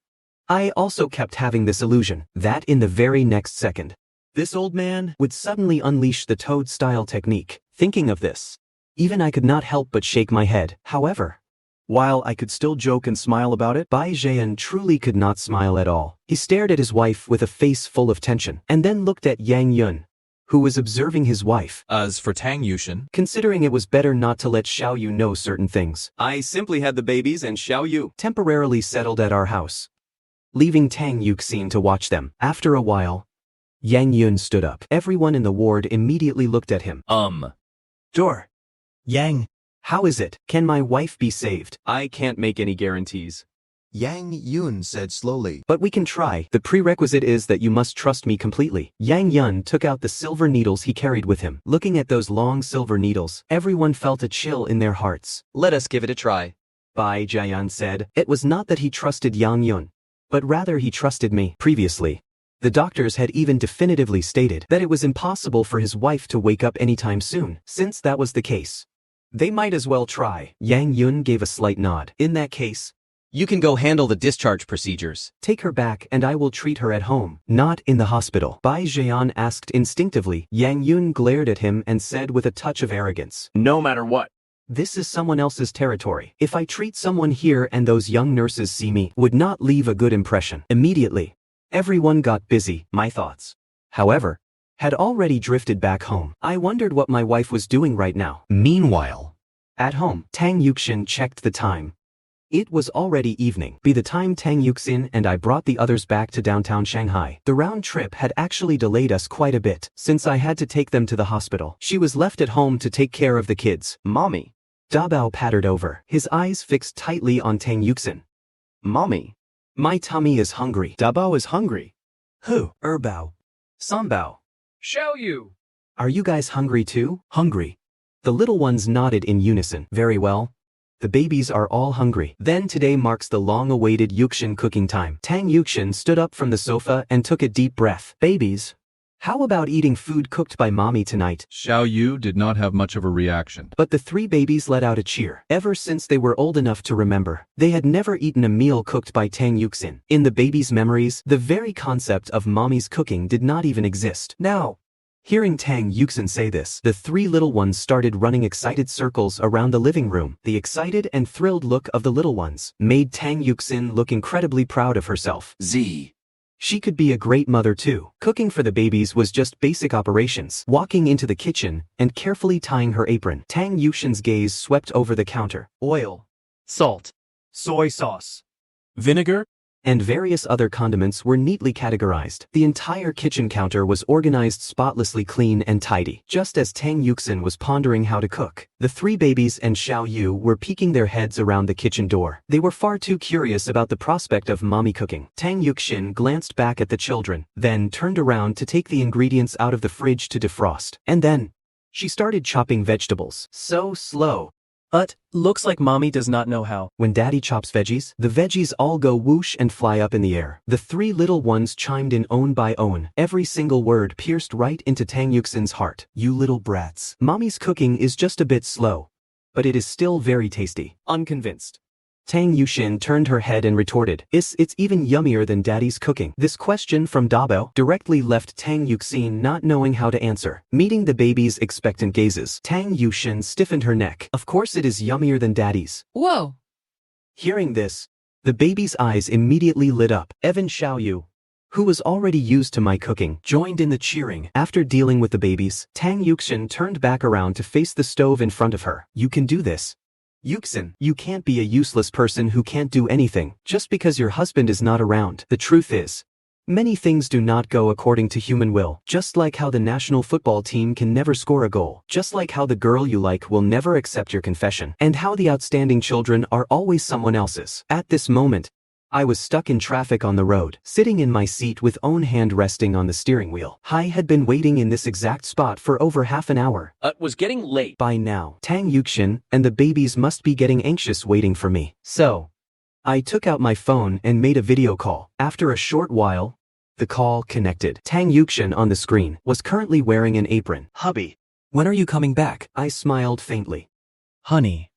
I also kept having this illusion that in the very next second, this old man would suddenly unleash the toad-style technique. Thinking of this, even I could not help but shake my head. However, while I could still joke and smile about it, Bai Zheyan truly could not smile at all. He stared at his wife with a face full of tension, and then looked at Yang Yun, who was observing his wife. As for Tang Yuxin, considering it was better not to let Xiao Yu know certain things, I simply had the babies and Xiao Yu temporarily settled at our house, leaving Tang Yuxin to watch them. After a while, Yang Yun stood up. Everyone in the ward immediately looked at him. Door. Yang. How is it? Can my wife be saved? I can't make any guarantees. Yang Yun said slowly. But we can try. The prerequisite is that you must trust me completely. Yang Yun took out the silver needles he carried with him. Looking at those long silver needles, everyone felt a chill in their hearts. Let us give it a try. Bai Zheyan said. It was not that he trusted Yang Yun, but rather he trusted me. Previously, the doctors had even definitively stated that it was impossible for his wife to wake up anytime soon. Since that was the case, They might as well try. Yang Yun gave a slight nod. In that case, you can go handle the discharge procedures. Take her back and I will treat her at home, not in the hospital. Bai Jian asked instinctively. Yang Yun glared at him and said with a touch of arrogance, no matter what. This is someone else's territory. If I treat someone here and those young nurses see me, would not leave a good impression. Immediately, everyone got busy. My thoughts, however, had already drifted back home. I wondered what my wife was doing right now. Meanwhile, at home, Tang Yuxin checked the time. It was already evening. By the time Tang Yuxin and I brought the others back to downtown Shanghai, the round trip had actually delayed us quite a bit, since I had to take them to the hospital. She was left at home to take care of the kids. Mommy. Dabao pattered over, his eyes fixed tightly on Tang Yuxin. Mommy. My tummy is hungry. Dabao is hungry. Who? Erbao. Sambao. Xiaoyu. Are you guys hungry too? Hungry. The little ones nodded in unison. Very well. The babies are all hungry. Then today marks the long-awaited Yuxin cooking time. Tang Yuxin stood up from the sofa and took a deep breath. Babies, how about eating food cooked by mommy tonight? Xiaoyu did not have much of a reaction. But the three babies let out a cheer. Ever since they were old enough to remember, they had never eaten a meal cooked by Tang Yuxin. In the babies' memories, the very concept of mommy's cooking did not even exist. Now, hearing Tang Yuxin say this, the three little ones started running excited circles around the living room. The excited and thrilled look of the little ones made Tang Yuxin look incredibly proud of herself. She could be a great mother too. Cooking for the babies was just basic operations. Walking into the kitchen and carefully tying her apron, Tang Yuxin's gaze swept over the counter. Oil, salt, soy sauce, vinegar, and various other condiments were neatly categorized. The entire kitchen counter was organized spotlessly clean and tidy. Just as Tang Yuxin was pondering how to cook, the three babies and Xiao Yu were peeking their heads around the kitchen door. They were far too curious about the prospect of mommy cooking. Tang Yuxin glanced back at the children, then turned around to take the ingredients out of the fridge to defrost. And then, she started chopping vegetables. So slow. Looks like mommy does not know how. When daddy chops veggies, the veggies all go whoosh and fly up in the air. The three little ones chimed in own by own. Every single word pierced right into Tang Yuxin's heart. You little brats. Mommy's cooking is just a bit slow, but it is still very tasty. Unconvinced, Tang Yuxin turned her head and retorted, It's even yummier than daddy's cooking. This question from Dabao directly left Tang Yuxin not knowing how to answer. Meeting the baby's expectant gazes, Tang Yuxin stiffened her neck. Of course it is yummier than daddy's. Whoa. Hearing this, the baby's eyes immediately lit up. Evan Xiaoyu, who was already used to my cooking, joined in the cheering. After dealing with the babies, Tang Yuxin turned back around to face the stove in front of her. You can do this. Yuxin, you can't be a useless person who can't do anything, just because your husband is not around. The truth is, many things do not go according to human will, just like how the national football team can never score a goal, just like how the girl you like will never accept your confession, and how the outstanding children are always someone else's. At this moment, I was stuck in traffic on the road, sitting in my seat with own hand resting on the steering wheel. I had been waiting in this exact spot for over half an hour. It was getting late. By now, Tang Yuxin and the babies must be getting anxious waiting for me. So, I took out my phone and made a video call. After a short while, the call connected. Tang Yuxin on the screen was currently wearing an apron. Hubby, when are you coming back? I smiled faintly. Honey.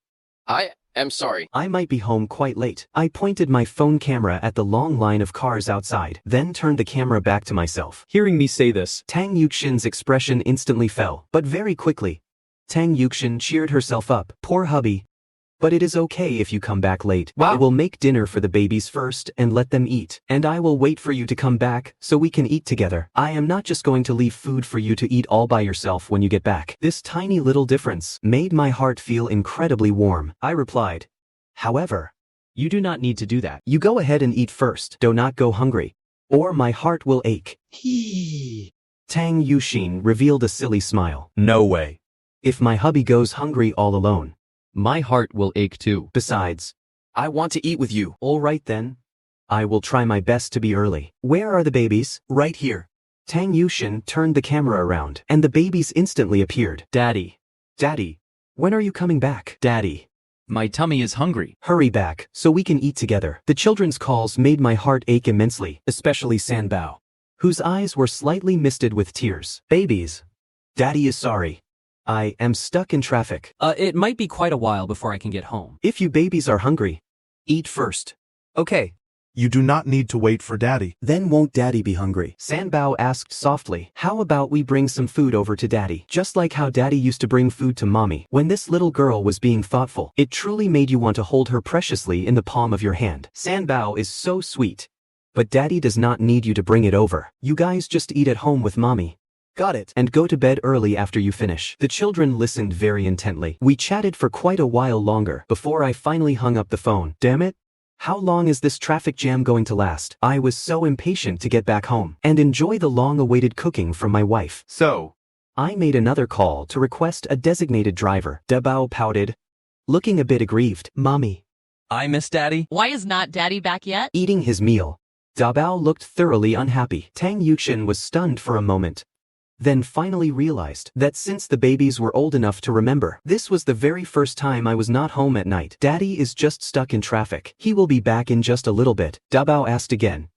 I'm sorry. I might be home quite late. I pointed my phone camera at the long line of cars outside, then turned the camera back to myself. Hearing me say this, Tang Yuxin's expression instantly fell, but very quickly. Tang Yuxin cheered herself up. Poor hubby. But it is okay if you come back late. Wow. I will make dinner for the babies first and let them eat. And I will wait for you to come back so we can eat together. I am not just going to leave food for you to eat all by yourself when you get back. This tiny little difference made my heart feel incredibly warm. I replied. However, you do not need to do that. You go ahead and eat first. Do not go hungry, or my heart will ache. Tang Yuxin revealed a silly smile. No way. If my hubby goes hungry all alone, my heart will ache too. Besides, I want to eat with you. All right then. I will try my best to be early. Where are the babies? Right here. Tang Yuxin turned the camera around, and the babies instantly appeared. Daddy. Daddy. When are you coming back? Daddy. My tummy is hungry. Hurry back, so we can eat together. The children's calls made my heart ache immensely, especially Sanbao, whose eyes were slightly misted with tears. Babies. Daddy is sorry. I am stuck in traffic. It might be quite a while before I can get home. If you babies are hungry, eat first. Okay. You do not need to wait for Daddy. Then won't Daddy be hungry? Sanbao asked softly. How about we bring some food over to Daddy? Just like how Daddy used to bring food to Mommy. When this little girl was being thoughtful, it truly made you want to hold her preciously in the palm of your hand. Sanbao is so sweet. But Daddy does not need you to bring it over. You guys just eat at home with Mommy. Got it. And go to bed early after you finish. The children listened very intently. We chatted for quite a while longer before I finally hung up the phone. Damn it. How long is this traffic jam going to last? I was so impatient to get back home and enjoy the long-awaited cooking from my wife. So, I made another call to request a designated driver. Dabao pouted, looking a bit aggrieved. Mommy. I miss Daddy. Why is not Daddy back yet? Eating his meal. Dabao looked thoroughly unhappy. Tang Yuxin was stunned for a moment, then finally realized that since the babies were old enough to remember, this was the very first time I was not home at night. Daddy is just stuck in traffic. He will be back in just a little bit. Dabao asked again.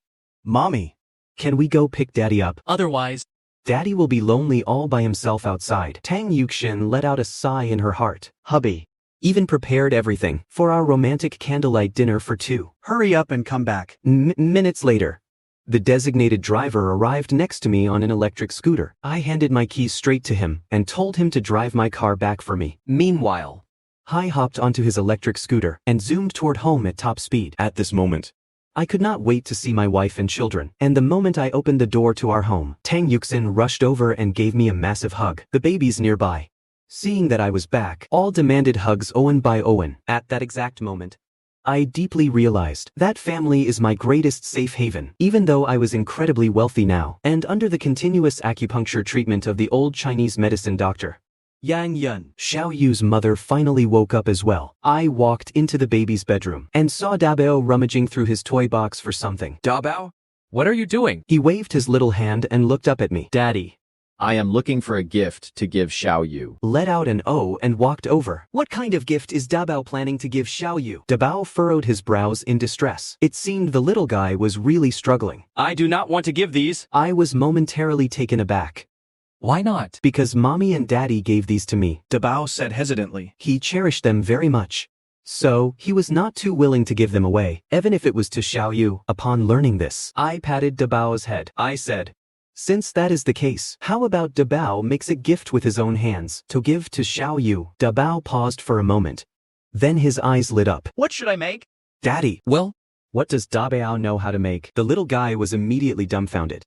Mommy, can we go pick Daddy up? Otherwise, Daddy will be lonely all by himself outside. Tang Yuxin let out a sigh in her heart. Hubby even prepared everything for our romantic candlelight dinner for two. Hurry up and come back. Minutes later, the designated driver arrived next to me on an electric scooter. I handed my keys straight to him and told him to drive my car back for me. Meanwhile, I hopped onto his electric scooter and zoomed toward home at top speed. At this moment, I could not wait to see my wife and children, and the moment I opened the door to our home, Tang Yuxin rushed over and gave me a massive hug. The babies nearby, seeing that I was back, all demanded hugs Owen by Owen. At that exact moment, I deeply realized that family is my greatest safe haven. Even though I was incredibly wealthy now, and under the continuous acupuncture treatment of the old Chinese medicine doctor, Yang Yun, Xiao Yu's mother finally woke up as well. I walked into the baby's bedroom and saw Dabao rummaging through his toy box for something. Dabao? What are you doing? He waved his little hand and looked up at me. Daddy. I am looking for a gift to give Xiao Yu. Let out an O and walked over. What kind of gift is Dabao planning to give Xiao Yu? Dabao furrowed his brows in distress. It seemed the little guy was really struggling. I do not want to give these. I was momentarily taken aback. Why not? Because Mommy and Daddy gave these to me. Dabao said hesitantly. He cherished them very much. So, he was not too willing to give them away, even if it was to Xiao Yu. Upon learning this, I patted Dabao's head. I said, since that is the case, how about Dabao makes a gift with his own hands to give to Xiao Yu? Dabao paused for a moment. Then his eyes lit up. What should I make? Daddy. Well, what does Dabao know how to make? The little guy was immediately dumbfounded.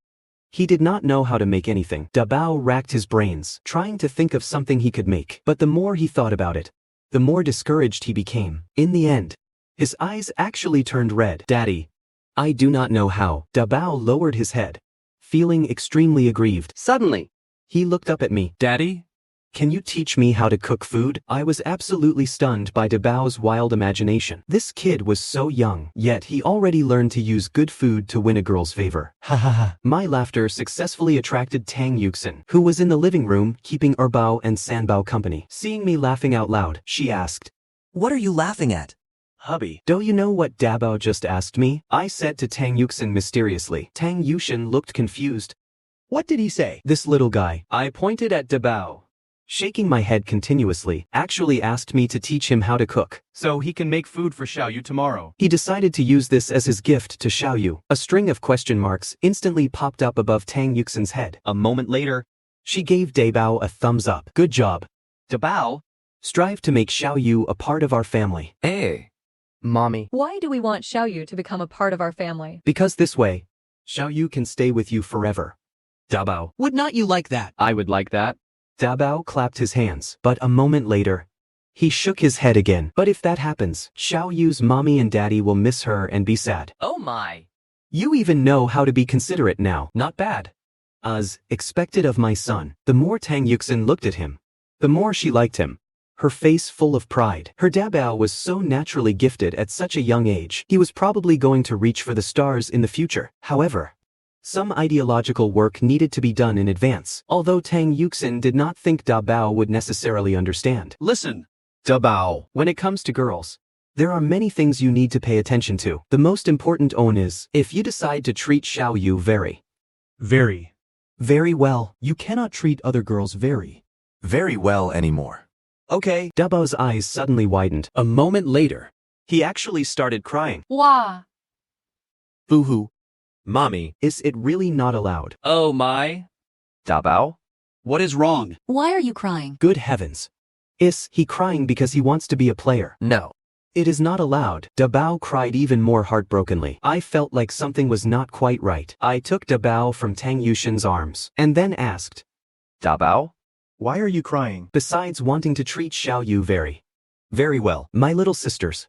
He did not know how to make anything. Dabao racked his brains, trying to think of something he could make. But the more he thought about it, the more discouraged he became. In the end, his eyes actually turned red. Daddy, I do not know how. Dabao lowered his head, feeling extremely aggrieved. Suddenly, he looked up at me. Daddy, can you teach me how to cook food? I was absolutely stunned by Dabao's wild imagination. This kid was so young, yet he already learned to use good food to win a girl's favor. Ha ha ha. My laughter successfully attracted Tang Yuxin, who was in the living room keeping Erbao and Sanbao company. Seeing me laughing out loud, she asked, "What are you laughing at?" Hubby, do you know what Dabao just asked me? I said to Tang Yuxin mysteriously. Tang Yuxin looked confused. What did he say? This little guy. I pointed at Dabao, shaking my head continuously, actually asked me to teach him how to cook, so he can make food for Xiao Yu tomorrow. He decided to use this as his gift to Xiao Yu. A string of question marks instantly popped up above Tang Yuxin's head. A moment later, she gave Dabao a thumbs up. Good job. Dabao, strive to make Xiao Yu a part of our family. Hey. Mommy. Why do we want Xiao Yu to become a part of our family? Because this way, Xiao Yu can stay with you forever. Dabao. Would not you like that? I would like that. Dabao clapped his hands, but a moment later, he shook his head again. But if that happens, Xiao Yu's mommy and daddy will miss her and be sad. Oh my. You even know how to be considerate now. Not bad. As expected of my son, the more Tang Yuxin looked at him, the more she liked him. Her face full of pride. Her Dabao was so naturally gifted at such a young age. He was probably going to reach for the stars in the future. However, some ideological work needed to be done in advance, although Tang Yuxin did not think Dabao would necessarily understand. Listen, Dabao. When it comes to girls, there are many things you need to pay attention to. The most important one is, if you decide to treat Xiao Yu very Very well, you cannot treat other girls very very well anymore. Okay. Dabao's eyes suddenly widened. A moment later, he actually started crying. Wow. Boo-hoo. Mommy. Is it really not allowed? Oh my. Dabao? What is wrong? Why are you crying? Good heavens. Is he crying because he wants to be a player? No. It is not allowed. Dabao cried even more heartbrokenly. I felt like something was not quite right. I took Dabao from Tang Yushin's arms, and then asked, Dabao? Why are you crying? besides wanting to treat Xiao Yu very well, my little sisters.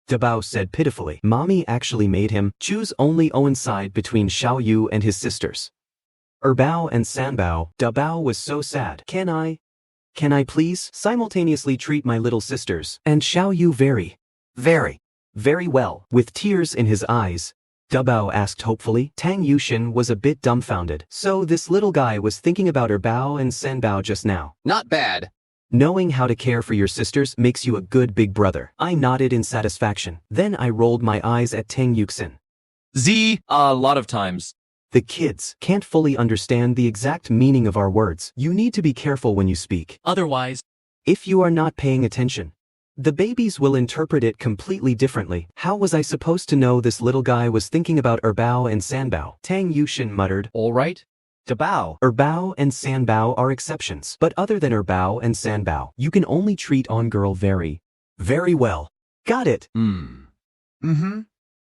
Dabao said pitifully. Mommy actually made him choose only Owen's side between Xiao Yu and his sisters. Erbao and Sanbao. Dabao was so sad. Can I please simultaneously treat my little sisters and Xiao Yu very well? With tears in his eyes, Dabao asked hopefully. Tang Yushin was a bit dumbfounded. So this little guy was thinking about Erbao and Sanbao just now. Not bad. Knowing how to care for your sisters makes you a good big brother. I nodded in satisfaction. Then I rolled my eyes at Tang Yuxin. A lot of times. The kids can't fully understand the exact meaning of our words. You need to be careful when you speak. Otherwise, If you are not paying attention, the babies will interpret it completely differently. How was I supposed to know this little guy was thinking about Erbao and Sanbao? Tang Yushin muttered. all right? Dabao. Erbao and Sanbao are exceptions. But other than Erbao and Sanbao, you can only treat on girl very well. Got it.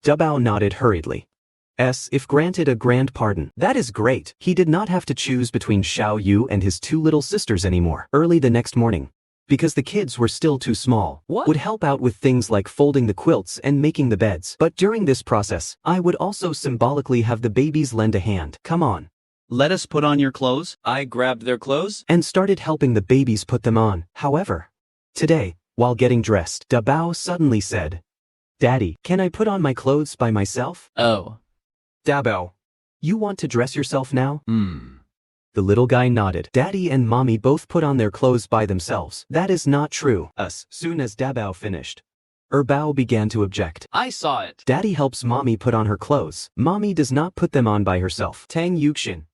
Dabao nodded hurriedly. If granted a grand pardon. That is great. He did not have to choose between Xiao Yu and his two little sisters anymore. Early the next morning, because the kids were still too small, would help out with things like folding the quilts and making the beds. But during this process, I would also symbolically have the babies lend a hand. Come on. Let us put on your clothes. I grabbed their clothes and started helping the babies put them on. However, today, while getting dressed, Dabao suddenly said, Daddy, can I put on my clothes by myself? Oh. Dabao, you want to dress yourself now? The little guy nodded. Daddy and Mommy both put on their clothes by themselves. That is not true. As soon as Dabao finished, Erbao began to object. I saw it. Daddy helps Mommy put on her clothes. Mommy does not put them on by herself. Tang Yuxin,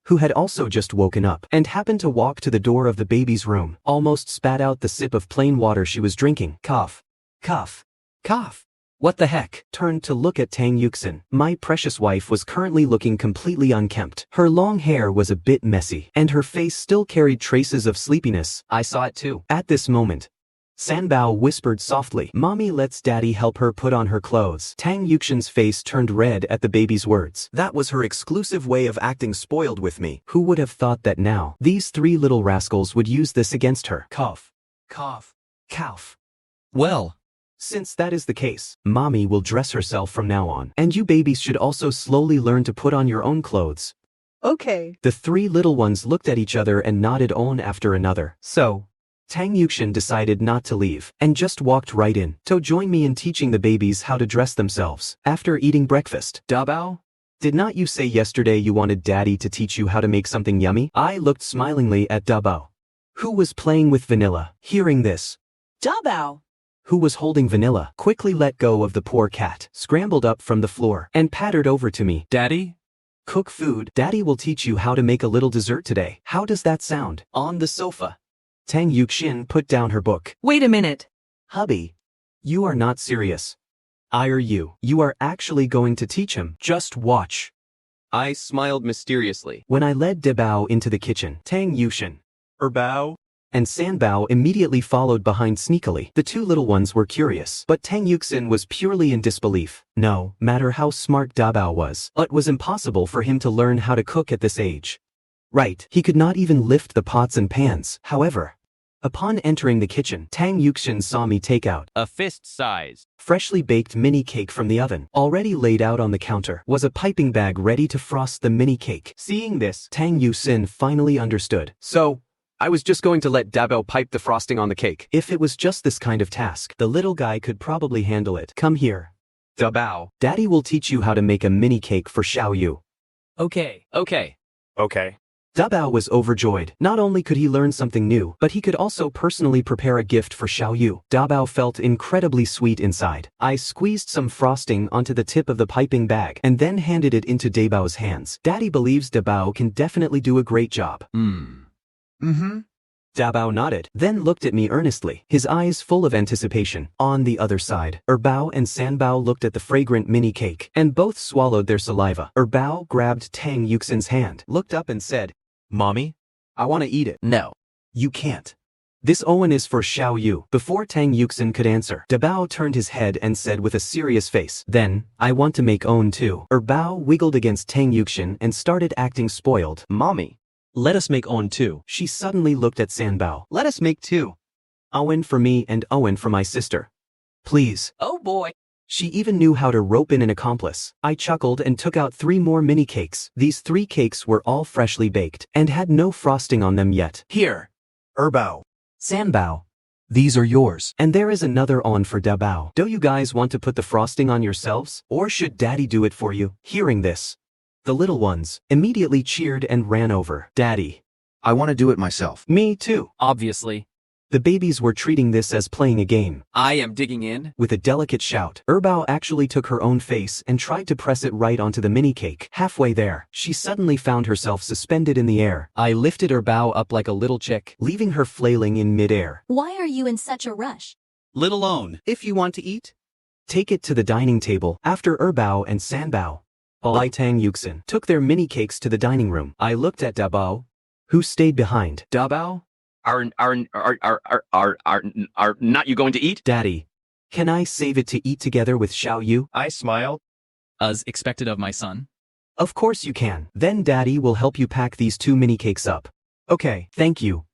who had also just woken up and happened to walk to the door of the baby's room, almost spat out the sip of plain water she was drinking. Cough. Cough. Cough. What the heck? Turned to look at Tang Yuxin. My precious wife was currently looking completely unkempt. Her long hair was a bit messy, and her face still carried traces of sleepiness. I saw it too. At this moment, Sanbao whispered softly, Mommy lets Daddy help her put on her clothes. Tang Yuxin's face turned red at the baby's words. That was her exclusive way of acting spoiled with me. Who would have thought that now, these three little rascals would use this against her? Cough. Cough. Cough. Well, since that is the case, Mommy will dress herself from now on. And you babies should also slowly learn to put on your own clothes. Okay. The three little ones looked at each other and nodded one after another. So, Tang Yuxin decided not to leave, and just walked right in. To join me in teaching the babies how to dress themselves. After eating breakfast. Dabao? Did not you say yesterday you wanted Daddy to teach you how to make something yummy? I looked smilingly at Dabao, who was playing with Vanilla. Hearing this, Dabao, who was holding Vanilla, quickly let go of the poor cat, scrambled up from the floor, and pattered over to me. Daddy? Cook food. Daddy will teach you how to make a little dessert today. How does that sound? On the sofa. Tang Yuxin put down her book. Wait a minute. Hubby, you are not serious. You are actually going to teach him. Just watch. I smiled mysteriously. When I led Dabao into the kitchen, Tang Yuxin, Erbao, and Sanbao immediately followed behind sneakily. The two little ones were curious, but Tang Yuxin was purely in disbelief. No matter how smart Dabao was, it was impossible for him to learn how to cook at this age. Right, he could not even lift the pots and pans. However, upon entering the kitchen, Tang Yuxin saw me take out a fist-sized, freshly baked mini cake from the oven. Already laid out on the counter was a piping bag ready to frost the mini cake. Seeing this, Tang Yuxin finally understood. So, I was just going to let Dabao pipe the frosting on the cake. If it was just this kind of task, the little guy could probably handle it. Come here, Dabao. Daddy will teach you how to make a mini cake for Xiao Yu. Okay. Dabao was overjoyed. Not only could he learn something new, but he could also personally prepare a gift for Xiao Yu. Dabao felt incredibly sweet inside. I squeezed some frosting onto the tip of the piping bag and then handed it into Dabao's hands. Daddy believes Dabao can definitely do a great job. Dabao nodded, then looked at me earnestly, his eyes full of anticipation. On the other side, Erbao and Sanbao looked at the fragrant mini cake, and both swallowed their saliva. Erbao grabbed Tang Yuxin's hand, looked up and said, Mommy? I want to eat it. No. You can't. This Owen is for Xiao Yu. Before Tang Yuxin could answer, Dabao turned his head and said with a serious face, then, I want to make Owen too. Erbao wiggled against Tang Yuxin and started acting spoiled. Mommy. Let us make Owen too. She suddenly looked at Sanbao. Let us make 2. Owen for me and Owen for my sister. Please. Oh boy. She even knew how to rope in an accomplice. I chuckled and took out 3 more mini cakes. These 3 cakes were all freshly baked and had no frosting on them yet. Here. Erbao. Sanbao. These are yours. And there is another on for Dabao. Do you guys want to put the frosting on yourselves? Or should Daddy do it for you? Hearing this, the little ones immediately cheered and ran over. Daddy. I want to do it myself. Me too. Obviously. The babies were treating this as playing a game. I am digging in. With a delicate shout, Erbao actually took her own face and tried to press it right onto the mini cake. Halfway there, she suddenly found herself suspended in the air. I lifted Erbao up like a little chick, leaving her flailing in midair. Why are you in such a rush? Little Owen, if you want to eat, take it to the dining table. After Erbao and Sanbao, Lai Tang Yuxin took their mini cakes to the dining room. I looked at Dabao, who stayed behind. Dabao? Are not you going to eat? Daddy, can I save it to eat together with Xiao Yu? I smiled. As expected of my son. Of course you can. Then Daddy will help you pack these 2 mini cakes up. Okay, thank you.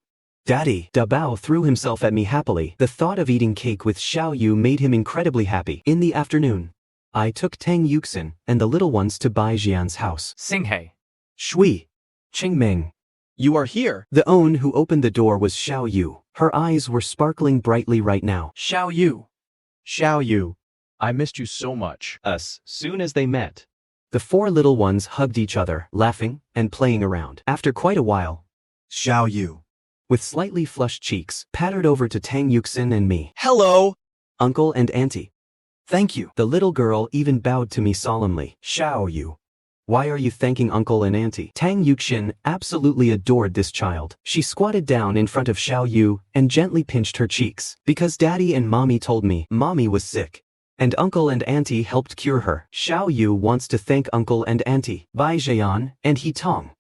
Daddy. Dabao threw himself at me happily. The thought of eating cake with Xiao Yu made him incredibly happy. In the afternoon, I took Tang Yuxin and the little ones to Bai Jian's house. Singhe. Shui. Qingming. You are here. The Owen who opened the door was Xiao Yu. Her eyes were sparkling brightly right now. Xiao Yu. Xiao Yu. I missed you so much. As soon as they met, the 4 little ones hugged each other, laughing and playing around. After quite a while, Xiao Yu, with slightly flushed cheeks, pattered over to Tang Yuxin and me. Hello, Uncle and Auntie. Thank you. The little girl even bowed to me solemnly. Xiao Yu. Why are you thanking Uncle and Auntie? Tang Yuxin absolutely adored this child. She squatted down in front of Xiao Yu and gently pinched her cheeks. Because Daddy and Mommy told me Mommy was sick, and Uncle and Auntie helped cure her. Xiao Yu wants to thank Uncle and Auntie, Bai Jian and He Tong.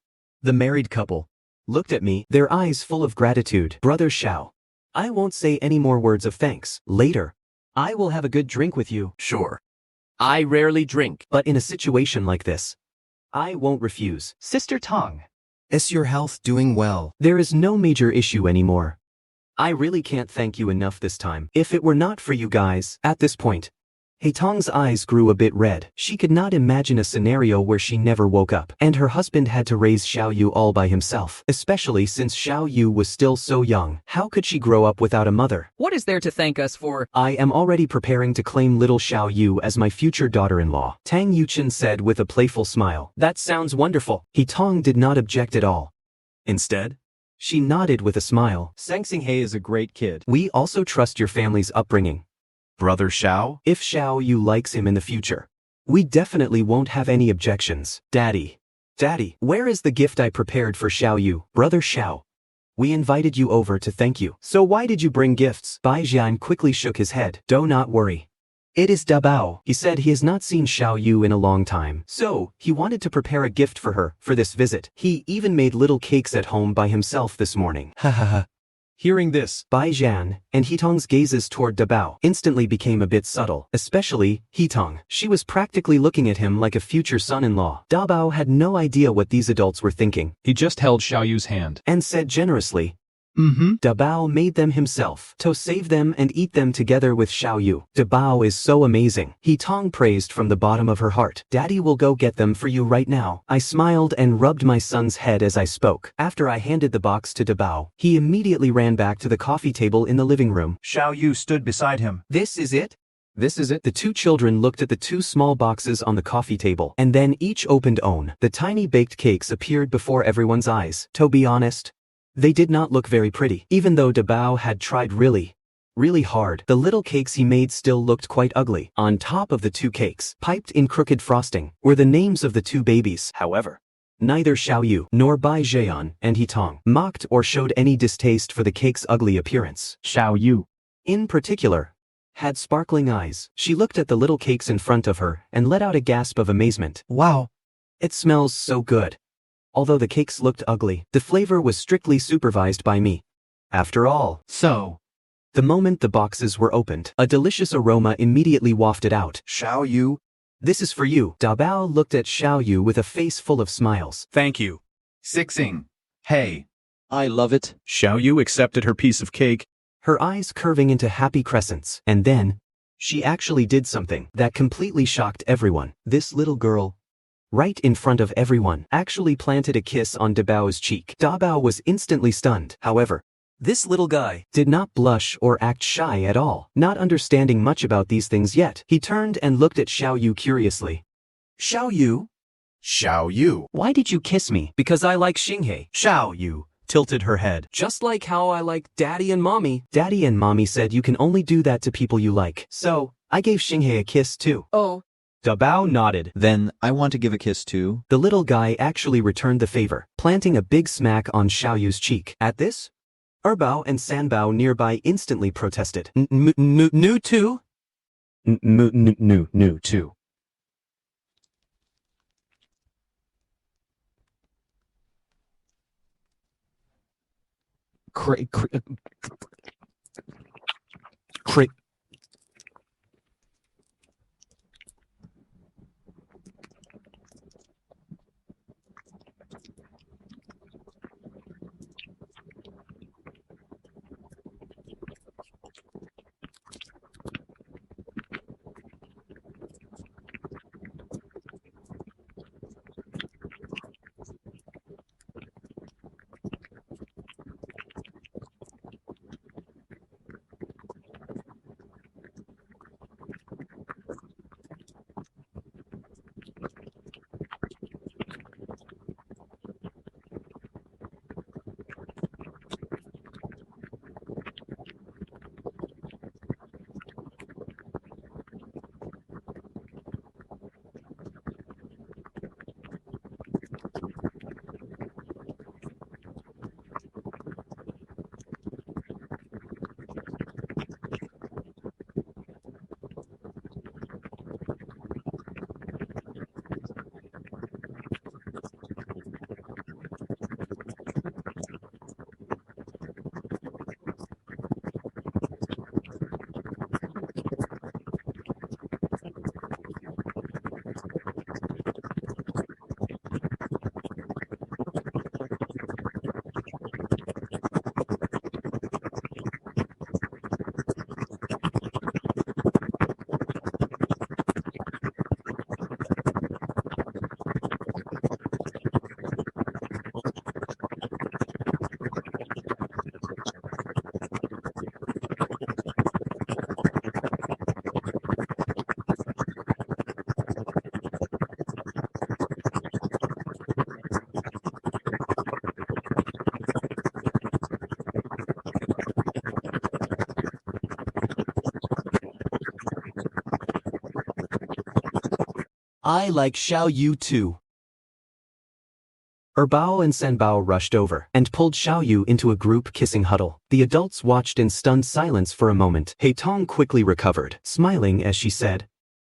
The married couple looked at me, their eyes full of gratitude. Brother Xiao, I won't say any more words of thanks. Later, I will have a good drink with you. Sure. I rarely drink. But in a situation like this, I won't refuse. Sister Tong. Is your health doing well? There is no major issue anymore. I really can't thank you enough this time. If it were not for you guys, at this point, He Tong's eyes grew a bit red. She could not imagine a scenario where she never woke up, and her husband had to raise Xiao Yu all by himself, especially since Xiao Yu was still so young. How could she grow up without a mother? What is there to thank us for? I am already preparing to claim little Xiao Yu as my future daughter-in-law, Tang Yuchen said with a playful smile. That sounds wonderful. He Tong did not object at all. Instead, she nodded with a smile. Sang Xinghe is a great kid. We also trust your family's upbringing. Brother Xiao? If Xiao Yu likes him in the future, we definitely won't have any objections. Daddy, where is the gift I prepared for Xiao Yu? Brother Xiao, we invited you over to thank you. So why did you bring gifts? Bai Jian quickly shook his head. Do not worry. It is Dabao. He said he has not seen Xiao Yu in a long time, so he wanted to prepare a gift for her for this visit. He even made little cakes at home by himself this morning. Ha ha ha. Hearing this, Bai Jian and Hitong's gazes toward Dabao instantly became a bit subtle, especially Hitong. She was practically looking at him like a future son-in-law. Dabao had no idea what these adults were thinking. He just held Xiao Yu's hand and said generously, Dabao made them himself to save them and eat them together with Xiao Yu. Dabao is so amazing. Hitong praised from the bottom of her heart. Daddy will go get them for you right now. I smiled and rubbed my son's head as I spoke. After I handed the box to Dabao, he immediately ran back to the coffee table in the living room. Xiao Yu stood beside him. This is it? This is it? The 2 children looked at the 2 small boxes on the coffee table, and then each opened own. The tiny baked cakes appeared before everyone's eyes. To be honest, they did not look very pretty. Even though Dabao had tried really hard, the little cakes he made still looked quite ugly. On top of the 2 cakes, piped in crooked frosting, were the names of the 2 babies. However, Neither Xiao Yu nor Bai Zheyan and He Tong mocked or showed any distaste for the cake's ugly appearance. Xiao Yu, in particular, had sparkling eyes. She looked at the little cakes in front of her and let out a gasp of amazement. Wow. It smells so good. Although the cakes looked ugly, the flavor was strictly supervised by me. After all, the moment the boxes were opened, a delicious aroma immediately wafted out. Xiao Yu, this is for you. Da Bao looked at Xiao Yu with a face full of smiles. Thank you. Sixing. Hey. I love it. Xiao Yu accepted her piece of cake, her eyes curving into happy crescents, and then, she actually did something that completely shocked everyone. This little girl, right in front of everyone, actually planted a kiss on Da Bao's cheek. Da Bao was instantly stunned. However, this little guy did not blush or act shy at all. Not understanding much about these things yet, he turned and looked at Xiao Yu curiously. Xiao Yu? Xiao Yu. Why did you kiss me? Because I like Xinghe. Xiao Yu tilted her head. Just like how I like Daddy and Mommy. Daddy and Mommy said you can only do that to people you like. So, I gave Xinghe a kiss too. Oh. Da Bao nodded. Then, I want to give a kiss too. The little guy actually returned the favor, planting a big smack on Xiao Yu's cheek. At this, Erbao and Sanbao nearby instantly protested. Nu too? Nu too. Cra. I like Xiao Yu too. Erbao and Sanbao rushed over and pulled Xiao Yu into a group kissing huddle. The adults watched in stunned silence for a moment. He Tong quickly recovered, smiling as she said,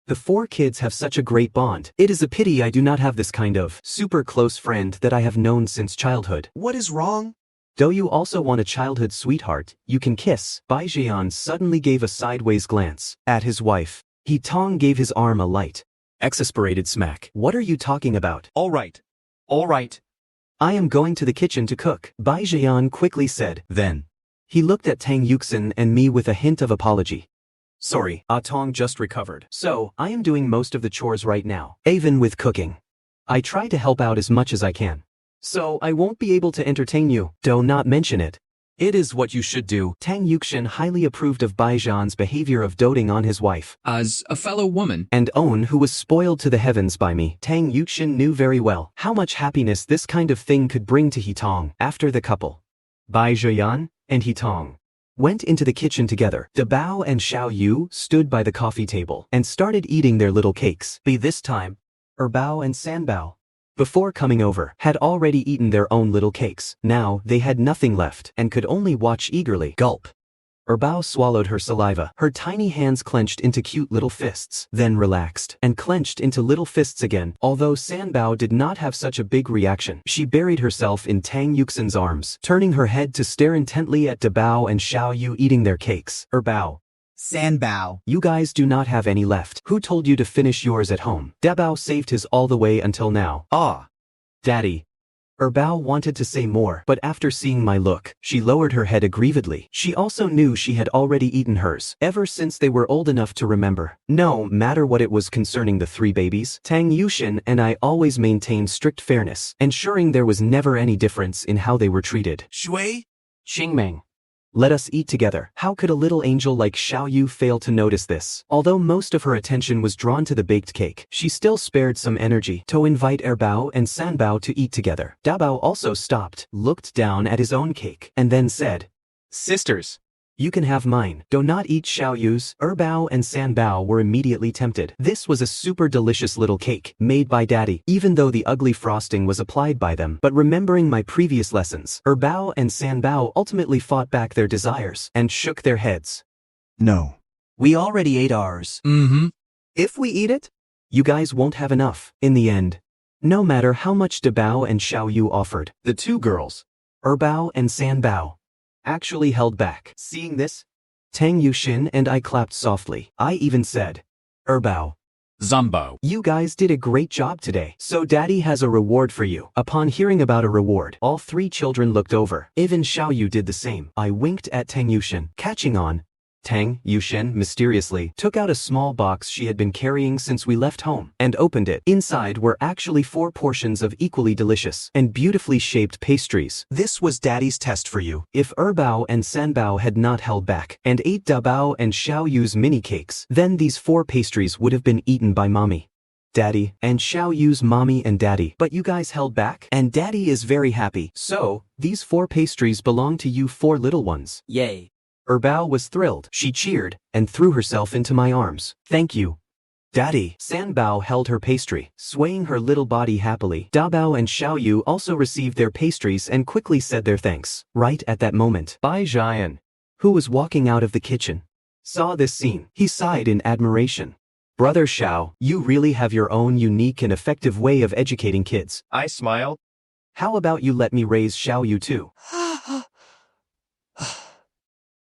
"The four kids have such a great bond. It is a pity I do not have this kind of super close friend that I have known since childhood." What is wrong? Though you also want a childhood sweetheart, you can kiss. Bai Jian suddenly gave a sideways glance at his wife. He Tong gave his arm a light, exasperated smack. What are you talking about? All right. All right. I am going to the kitchen to cook, Bai Jian quickly said. Then, he looked at Tang Yuxin and me with a hint of apology. Sorry, Ah Tong just recovered. So, I am doing most of the chores right now, even with cooking. I try to help out as much as I can. So, I won't be able to entertain you. Do not mention it. It is what you should do. Tang Yuxin highly approved of Bai Jian's behavior of doting on his wife. As a fellow woman, and own who was spoiled to the heavens by me, Tang Yuxin knew very well how much happiness this kind of thing could bring to He Tong. After the couple, Bai Jian and He Tong went into the kitchen together. Da Bao and Xiao Yu stood by the coffee table and started eating their little cakes. By this time, Erbao and Sanbao before coming over, had already eaten their own little cakes. Now, they had nothing left, and could only watch eagerly. Gulp. Erbao swallowed her saliva. Her tiny hands clenched into cute little fists, then relaxed, and clenched into little fists again. Although Sanbao did not have such a big reaction, she buried herself in Tang Yuxin's arms, turning her head to stare intently at Dabao and Xiao Yu eating their cakes. Erbao. Sanbao. You guys do not have any left. Who told you to finish yours at home? Dabao saved his all the way until now. Ah. Daddy. Erbao wanted to say more, but after seeing my look, she lowered her head aggrievedly. She also knew she had already eaten hers, ever since they were old enough to remember. No matter what it was concerning the three babies, Tang Yuxin and I always maintained strict fairness, ensuring there was never any difference in how they were treated. Shui? Qingmeng. Let us eat together. How could a little angel like Xiao Yu fail to notice this? Although most of her attention was drawn to the baked cake, she still spared some energy to invite Erbao and Sanbao to eat together. Dabao also stopped, looked down at his own cake, and then said, "Sisters, you can have mine. Do not eat Xiao Yu's." Erbao and Sanbao were immediately tempted. This was a super delicious little cake, made by Daddy, even though the ugly frosting was applied by them. But remembering my previous lessons, Erbao and Sanbao ultimately fought back their desires, and shook their heads. No. We already ate ours. If we eat it, you guys won't have enough, in the end. No matter how much Dabao and Xiao Yu offered, the two girls, Erbao and Sanbao, actually held back. Seeing this, Tang Yuxin and I clapped softly. I even said, "Erbao, Zumbo. you guys did a great job today. So Daddy has a reward for you." Upon hearing about a reward, all three children looked over. Even Xiao Yu did the same. I winked at Tang Yuxin, catching on. Tang Yuxin mysteriously took out a small box she had been carrying since we left home, and opened it. Inside were actually 4 portions of equally delicious and beautifully shaped pastries. This was Daddy's test for you. If Erbao and Sanbao had not held back, and ate Dabao and Xiao Yu's mini cakes, then these 4 pastries would have been eaten by Mommy, Daddy, and Xiao Yu's Mommy and Daddy. But you guys held back, and Daddy is very happy. So, these 4 pastries belong to you 4 little ones. Yay. Erbao was thrilled. She cheered, and threw herself into my arms. Thank you, Daddy. Sanbao held her pastry, swaying her little body happily. Dabao and Xiao Yu also received their pastries and quickly said their thanks. Right at that moment, Bai Jian, who was walking out of the kitchen, saw this scene. He sighed in admiration. "Brother Xiao, you really have your own unique and effective way of educating kids." I smiled. "How about you let me raise Xiao Yu too?"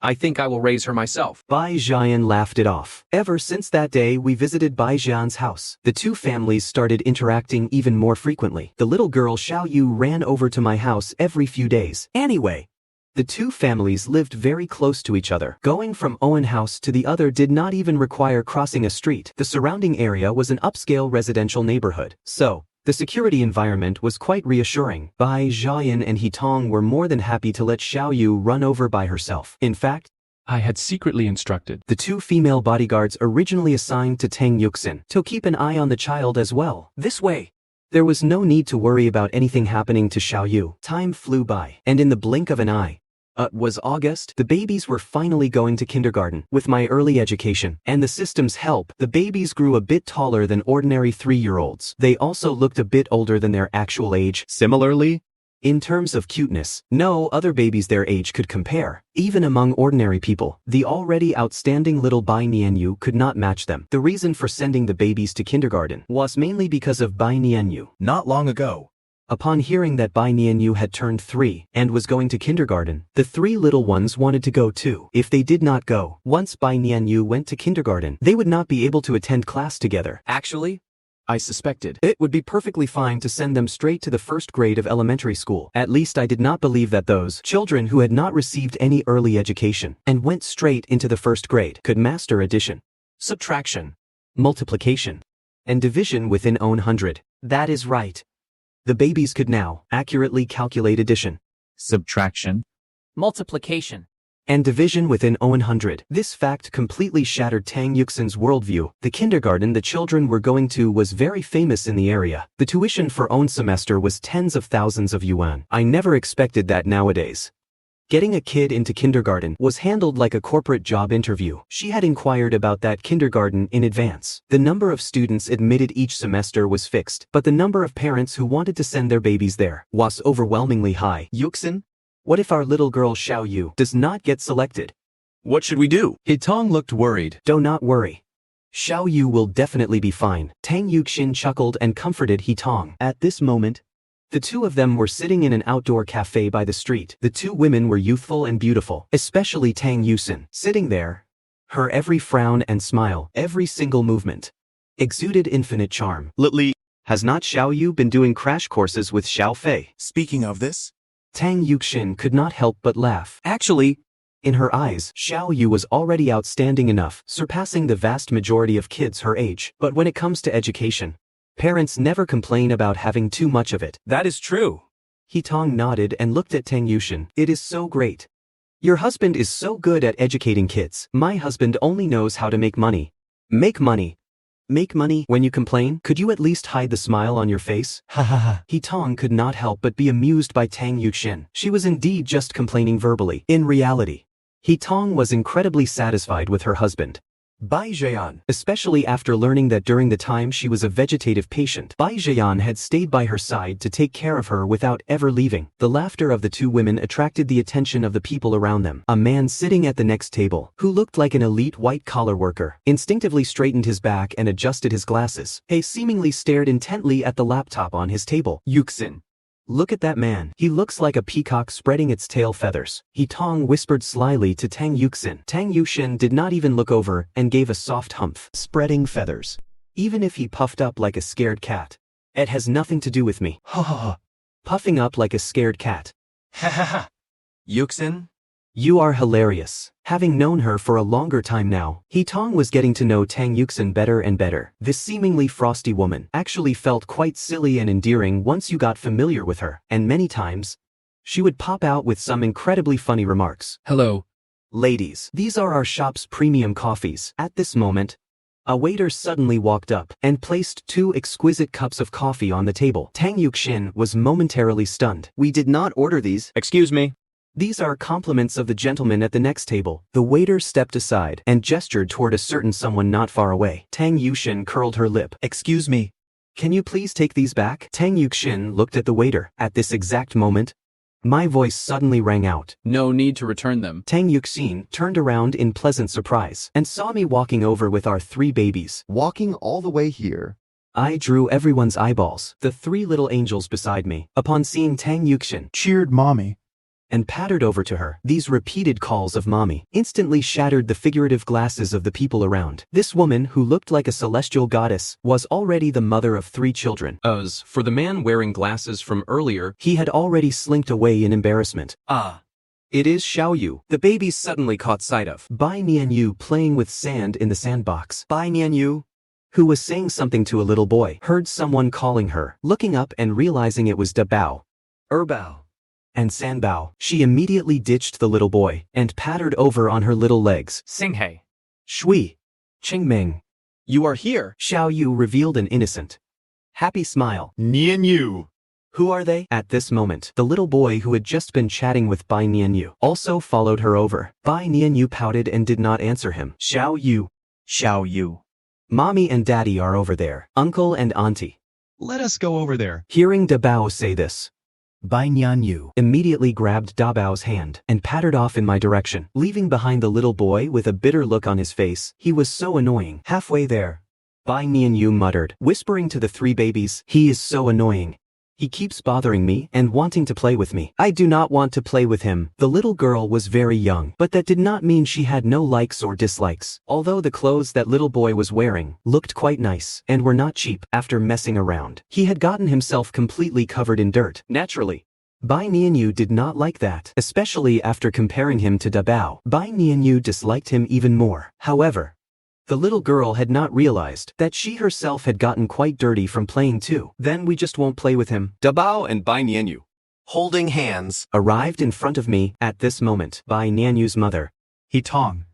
I think I will raise her myself. Bai Jian laughed it off. Ever since that day we visited Bai Jian's house, the two families started interacting even more frequently. The little girl Xiao Yu ran over to my house every few days. Anyway, the two families lived very close to each other. Going from Owen house to the other did not even require crossing a street. The surrounding area was an upscale residential neighborhood. So, the security environment was quite reassuring. Bai Jian and He Tong were more than happy to let Xiao Yu run over by herself. In fact, I had secretly instructed the 2 female bodyguards originally assigned to Tang Yuxin to keep an eye on the child as well. This way, there was no need to worry about anything happening to Xiao Yu. Time flew by, and in the blink of an eye, was August, the babies were finally going to kindergarten. With my early education and the system's help, the babies grew a bit taller than ordinary 3-year-olds. They also looked a bit older than their actual age. Similarly, in terms of cuteness, no other babies their age could compare. Even among ordinary people, the already outstanding little Bai Nianyu could not match them. The reason for sending the babies to kindergarten was mainly because of Bai Nianyu. Not long ago, upon hearing that Bai Nianyu had turned 3 and was going to kindergarten, the 3 little ones wanted to go too. If they did not go, once Bai Nianyu went to kindergarten, they would not be able to attend class together. Actually, I suspected it would be perfectly fine to send them straight to the 1st grade of elementary school. At least I did not believe that those children who had not received any early education and went straight into the 1st grade could master addition, subtraction, multiplication, and division within own 100. That is right. The babies could now accurately calculate addition, subtraction, multiplication, and division within 100. This fact completely shattered Tang Yuxin's worldview. The kindergarten the children were going to was very famous in the area. The tuition for own semester was tens of thousands of yuan. I never expected that nowadays. Getting a kid into kindergarten was handled like a corporate job interview. She had inquired about that kindergarten in advance. The number of students admitted each semester was fixed, but the number of parents who wanted to send their babies there was overwhelmingly high. Yuxin? What if our little girl Xiao Yu does not get selected? What should we do? Hitong looked worried. Do not worry. Xiao Yu will definitely be fine. Tang Yuxin chuckled and comforted Hitong. At this moment, the two of them were sitting in an outdoor cafe by the street. The two women were youthful and beautiful, especially Tang Yuxin. Sitting there, her every frown and smile, every single movement, exuded infinite charm. Li, has not Xiao Yu been doing crash courses with Xiao Fei? Speaking of this, Tang Yuxin could not help but laugh. Actually, in her eyes, Xiao Yu was already outstanding enough, surpassing the vast majority of kids her age. But when it comes to education, parents never complain about having too much of it. That is true. Hitong nodded and looked at Tang Yuxin. It is so great. Your husband is so good at educating kids. My husband only knows how to make money. Make money. Make money. When you complain, could you at least hide the smile on your face? Ha ha ha. Hitong could not help but be amused by Tang Yuxin. She was indeed just complaining verbally. In reality, Hitong was incredibly satisfied with her husband. Bai Zheyan, especially after learning that during the time she was a vegetative patient, Bai Zheyan had stayed by her side to take care of her without ever leaving. The laughter of the two women attracted the attention of the people around them. A man sitting at the next table, who looked like an elite white-collar worker, instinctively straightened his back and adjusted his glasses. He seemingly stared intently at the laptop on his table. Yuxin. Look at that man. He looks like a peacock spreading its tail feathers. Hitong whispered slyly to Tang Yuxin. Tang Yuxin did not even look over and gave a soft humph. Spreading feathers. Even if he puffed up like a scared cat. It has nothing to do with me. Ha ha ha. Puffing up like a scared cat. Ha ha ha. Yuxin? You are hilarious. Having known her for a longer time now, Hitong was getting to know Tang Yuxin better and better. This seemingly frosty woman actually felt quite silly and endearing once you got familiar with her, and many times, she would pop out with some incredibly funny remarks. Hello. Ladies, these are our shop's premium coffees. At this moment, a waiter suddenly walked up and placed 2 exquisite cups of coffee on the table. Tang Yuxin was momentarily stunned. We did not order these. Excuse me. These are compliments of the gentleman at the next table. The waiter stepped aside and gestured toward a certain someone not far away. Tang Yuxin curled her lip. Excuse me. Can you please take these back? Tang Yuxin looked at the waiter. At this exact moment, my voice suddenly rang out. No need to return them. Tang Yuxin turned around in pleasant surprise and saw me walking over with our 3 babies. Walking all the way here. I drew everyone's eyeballs. The 3 little angels beside me, upon seeing Tang Yuxin, cheered Mommy and pattered over to her. These repeated calls of mommy instantly shattered the figurative glasses of the people around. This woman, who looked like a celestial goddess, was already the mother of 3 children. As for the man wearing glasses from earlier, he had already slinked away in embarrassment. Ah. It is Xiao Yu. The babies suddenly caught sight of Bai Nianyu playing with sand in the sandbox. Bai Nianyu, who was saying something to a little boy, heard someone calling her. Looking up and realizing it was Da Bao, Bao, and Sanbao, she immediately ditched the little boy and pattered over on her little legs. Xinghe. Shui. Qingming. You are here. Xiao Yu revealed an innocent, happy smile. Nianyu. Who are they? At this moment, the little boy who had just been chatting with Bai Nianyu also followed her over. Bai Nianyu pouted and did not answer him. Xiao Yu. Xiao Yu. Mommy and daddy are over there. Uncle and auntie. Let us go over there. Hearing Da Bao say this, Bai Nianyu immediately grabbed Da Bao's hand and pattered off in my direction, leaving behind the little boy with a bitter look on his face. He was so annoying. Halfway there, Bai Nianyu muttered, whispering to the 3 babies, he is so annoying. He keeps bothering me and wanting to play with me. I do not want to play with him. The little girl was very young, but that did not mean she had no likes or dislikes. Although the clothes that little boy was wearing looked quite nice and were not cheap. After messing around, he had gotten himself completely covered in dirt. Naturally, Bai Nianyu did not like that, especially after comparing him to Da Bao. Bai Nianyu disliked him even more. However, the little girl had not realized that she herself had gotten quite dirty from playing too. Then we just won't play with him. Da Bao and Bai Nianyu, holding hands, arrived in front of me. At this moment, Bai Nianyu's mother, Hitong,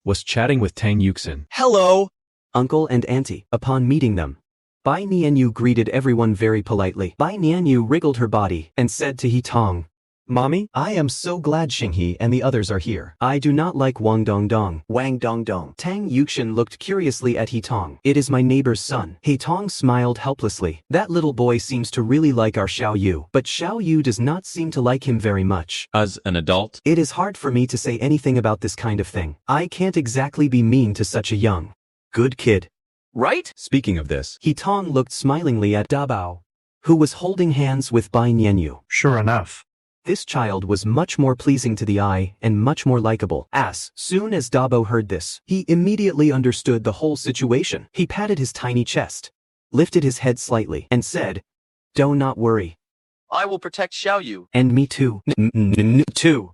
was chatting with Tang Yuxin. Hello, uncle and auntie. Upon meeting them, Bai Nianyu greeted everyone very politely. Bai Nianyu wriggled her body and said to Hitong, Mommy, I am so glad Xinghe and the others are here. I do not like Wang Dongdong. Wang Dongdong. Tang Yuxian looked curiously at He Tong. It is my neighbor's son. He Tong smiled helplessly. That little boy seems to really like our Xiao Yu, but Xiao Yu does not seem to like him very much. As an adult, it is hard for me to say anything about this kind of thing. I can't exactly be mean to such a young, good kid. Right? Speaking of this, He Tong looked smilingly at Da Bao, who was holding hands with Bai Nianyu. Sure enough. This child was much more pleasing to the eye and much more likable. As soon as Dabo heard this, he immediately understood the whole situation. He patted his tiny chest, lifted his head slightly, and said, "Do not worry. I will protect Xiao Yu. And me too. Too."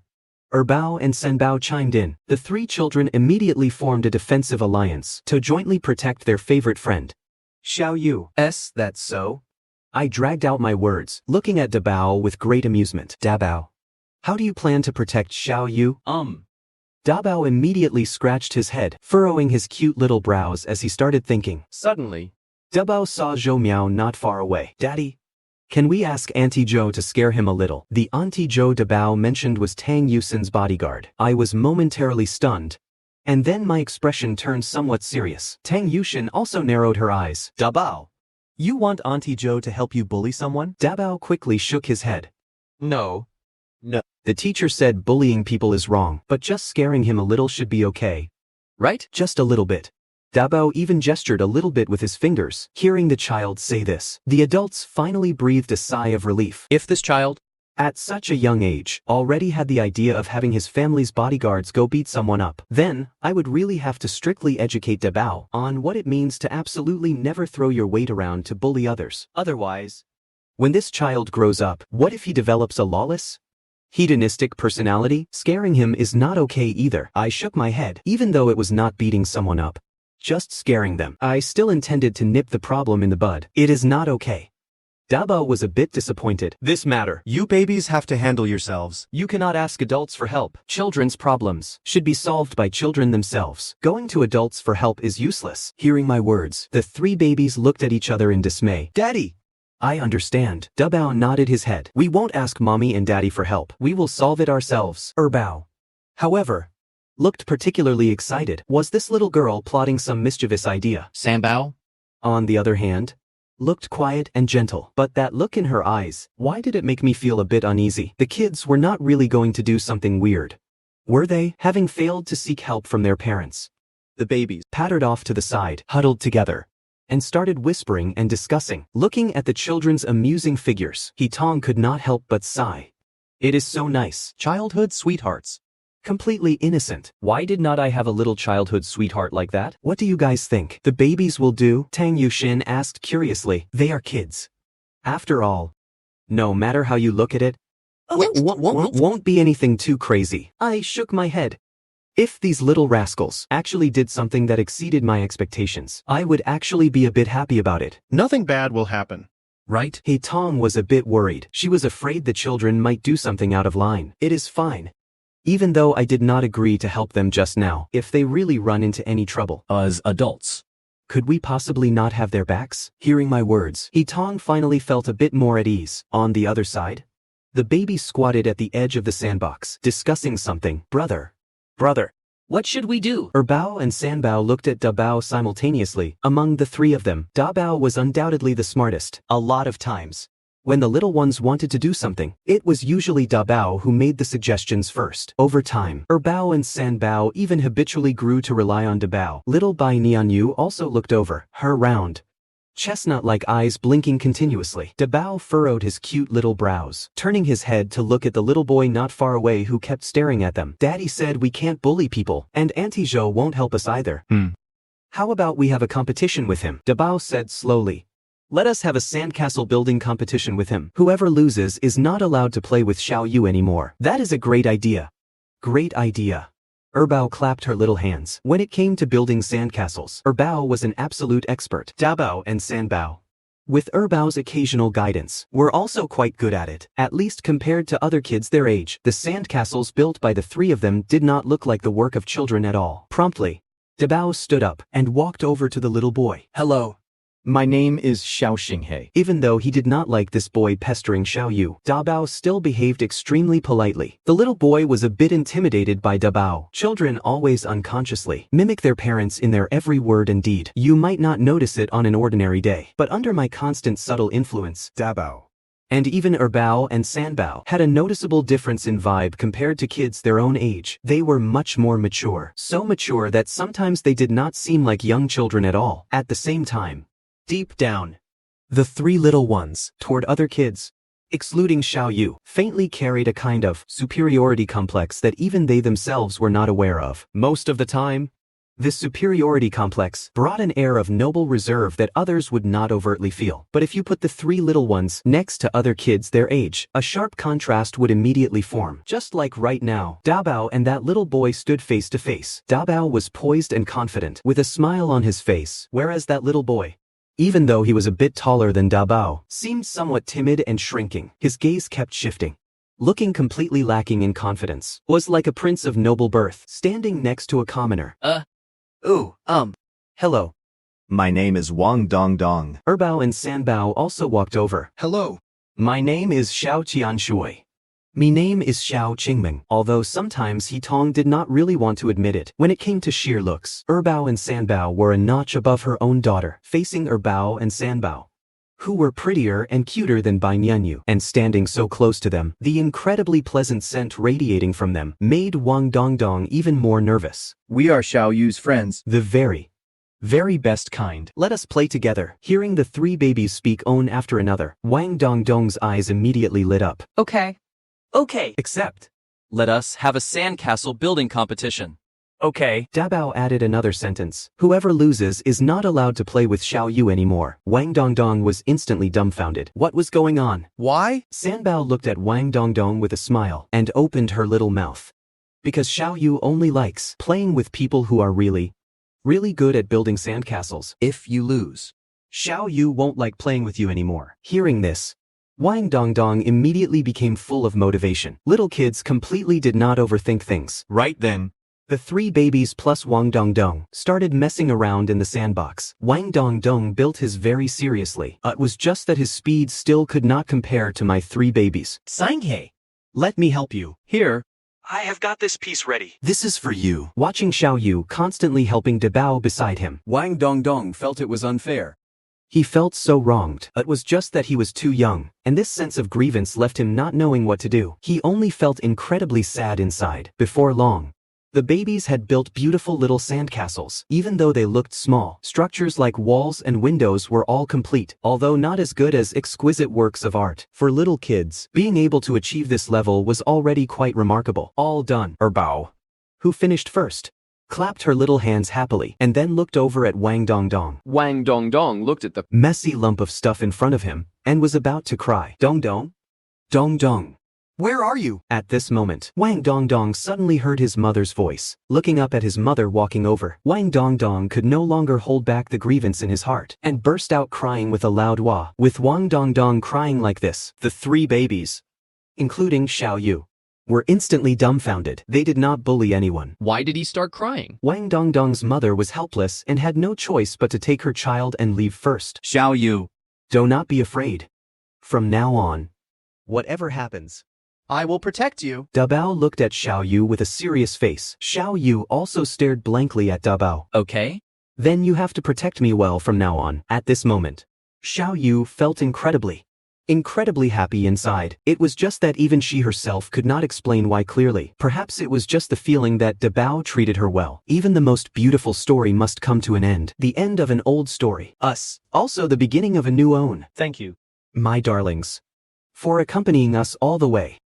Bao and Sanbao chimed in. The three children immediately formed a defensive alliance to jointly protect their favorite friend, Xiao Yu. That's so? I dragged out my words, looking at Dabao with great amusement. Dabao, how do you plan to protect Xiao Yu? Dabao immediately scratched his head, furrowing his cute little brows as he started thinking. Suddenly, Dabao saw Zhou Miao not far away. Daddy, can we ask Auntie Zhou to scare him a little? The Auntie Zhou Dabao mentioned was Tang Yusin's bodyguard. I was momentarily stunned, and then my expression turned somewhat serious. Tang Yushin also narrowed her eyes. Dabao, you want Auntie Zhou to help you bully someone? Dabao quickly shook his head. no. The teacher said bullying people is wrong, but just scaring him a little should be okay. Right? Just a little bit. Dabao even gestured a little bit with his fingers. Hearing the child say this, the adults finally breathed a sigh of relief. If this child, at such a young age, already had the idea of having his family's bodyguards go beat someone up, then I would really have to strictly educate Dabao on what it means to absolutely never throw your weight around to bully others. Otherwise, when this child grows up, what if he develops a lawless, hedonistic personality? Scaring him is not okay either. I shook my head, even though it was not beating someone up, just scaring them. I still intended to nip the problem in the bud. It is not okay. Dabao was a bit disappointed. This matter, You babies have to handle yourselves. you cannot ask adults for help. Children's problems should be solved by children themselves. Going to adults for help is useless. Hearing my words, the three babies looked at each other in dismay. Daddy! I understand. Dabao nodded his head. We won't ask mommy and daddy for help. We will solve it ourselves. Bao, however, looked particularly excited. Was this little girl plotting some mischievous idea? Sanbao, On the other hand, looked quiet and gentle. But that look in her eyes, why did it make me feel a bit uneasy? The kids were not really going to do something weird, were they? Having failed to seek help from their parents, the babies pattered off to the side, huddled together, and started whispering and discussing. Looking at the children's amusing figures, He Tong could not help but sigh. It is so nice. Childhood sweethearts. Completely innocent. Why did not I have a little childhood sweetheart like that? What do you guys think? The babies will do? Tang Yushin asked curiously. They are kids. After all, no matter how you look at it, won't be anything too crazy. I shook my head. If these little rascals actually did something that exceeded my expectations, I would actually be a bit happy about it. Nothing bad will happen. Right? He Tong was a bit worried. She was afraid the children might do something out of line. It is fine. Even though I did not agree to help them just now, if they really run into any trouble. As adults, could we possibly not have their backs? Hearing my words, He Tong finally felt a bit more at ease. On the other side, the baby squatted at the edge of the sandbox, discussing something. Brother, what should we do? Bao and Sanbao looked at Dabao simultaneously. Among the three of them, Dabao was undoubtedly the smartest. A lot of times, when the little ones wanted to do something, it was usually Dabao who made the suggestions first. Over time, Bao and Sanbao even habitually grew to rely on Dabao. Little Bai Nianyu also looked over, her round, chestnut-like eyes blinking continuously. Dabao furrowed his cute little brows, turning his head to look at the little boy not far away who kept staring at them. Daddy said we can't bully people, and Auntie Zhou won't help us either. How about we have a competition with him? Dabao said slowly. Let us have a sandcastle building competition with him. Whoever loses is not allowed to play with Xiao Yu anymore. That is a great idea. Great idea. Bao clapped her little hands. When it came to building sandcastles, Bao was an absolute expert. Dabao and Sanbao, with Bao's occasional guidance, were also quite good at it. At least compared to other kids their age, the sandcastles built by the three of them did not look like the work of children at all. Promptly, Dabao stood up and walked over to the little boy. Hello. My name is Xiao Xinghe. Even though he did not like this boy pestering Xiao Yu, Da Bao still behaved extremely politely. The little boy was a bit intimidated by Da Bao. Children always unconsciously mimic their parents in their every word and deed. You might not notice it on an ordinary day, but under my constant subtle influence, Da Bao and even Bao and Sanbao had a noticeable difference in vibe compared to kids their own age. They were much more mature, so mature that sometimes they did not seem like young children at all. At the same time, deep down, the three little ones, toward other kids, excluding Xiao Yu, faintly carried a kind of superiority complex that even they themselves were not aware of. Most of the time, this superiority complex brought an air of noble reserve that others would not overtly feel. But if you put the three little ones next to other kids their age, a sharp contrast would immediately form. Just like right now, Da Bao and that little boy stood face to face. Da Bao was poised and confident, with a smile on his face, whereas that little boy, even though he was a bit taller than Da Bao, seemed somewhat timid and shrinking. His gaze kept shifting, looking completely lacking in confidence. Was like a prince of noble birth, standing next to a commoner. Hello. My name is Wang Dong Dong. Bao and Sanbao also walked over. Hello. My name is Xiao Qianshui. Me name is Xiao Qingming. Although sometimes He Tong did not really want to admit it, when it came to sheer looks, Bao and Sanbao were a notch above her own daughter, facing Bao and Sanbao, who were prettier and cuter than Bai Nianyu, and standing so close to them, the incredibly pleasant scent radiating from them made Wang Dongdong even more nervous. We are Xiao Yu's friends. The very best kind. Let us play together. Hearing the three babies speak one after another, Wang Dongdong's eyes immediately lit up. Okay. Except, let us have a sandcastle building competition. okay. Da Bao added another sentence. Whoever loses is not allowed to play with Xiao Yu anymore. Wang Dongdong was instantly dumbfounded. What was going on? Why? Sanbao looked at Wang Dongdong with a smile and opened her little mouth. Because Xiao Yu only likes playing with people who are really good at building sandcastles. If you lose, Xiao Yu won't like playing with you anymore. Hearing this, Wang Dongdong immediately became full of motivation. Little kids completely did not overthink things. Right then, the three babies plus Wang Dongdong started messing around in the sandbox. Wang Dongdong built his very seriously. It was just that his speed still could not compare to my three babies. Sanghe, let me help you. Here, I have got this piece ready. This is for you. Watching Xiao Yu constantly helping Da Bao beside him, Wang Dongdong felt it was unfair. he felt so wronged. It was just that he was too young, and this sense of grievance left him not knowing what to do. He only felt incredibly sad inside. Before long, the babies had built beautiful little sandcastles. Even though they looked small, structures like walls and windows were all complete, although not as good as exquisite works of art. For little kids, being able to achieve this level was already quite remarkable. All done. Bao, who finished first, clapped her little hands happily, and then looked over at Wang Dongdong. Wang Dongdong looked at the messy lump of stuff in front of him, and was about to cry. Dongdong? Dongdong. Where are you? At this moment, Wang Dongdong suddenly heard his mother's voice. Looking up at his mother walking over, Wang Dongdong could no longer hold back the grievance in his heart, and burst out crying with a loud wah. With Wang Dongdong crying like this, the three babies, including Xiao Yu, were instantly dumbfounded. They did not bully anyone. Why did he start crying? Wang Dongdong's mother was helpless and had no choice but to take her child and leave first. Xiao Yu, do not be afraid. From now on, whatever happens, I will protect you. Da Bao looked at Xiao Yu with a serious face. Xiao Yu also stared blankly at Da Bao. Okay. Then you have to protect me well from now on. At this moment, Xiao Yu felt incredibly happy inside. It was just that even she herself could not explain why clearly. Perhaps it was just the feeling that Da Bao treated her well. Even the most beautiful story must come to an end. The end of an old story. Also the beginning of a new own. Thank you, my darlings, for accompanying us all the way.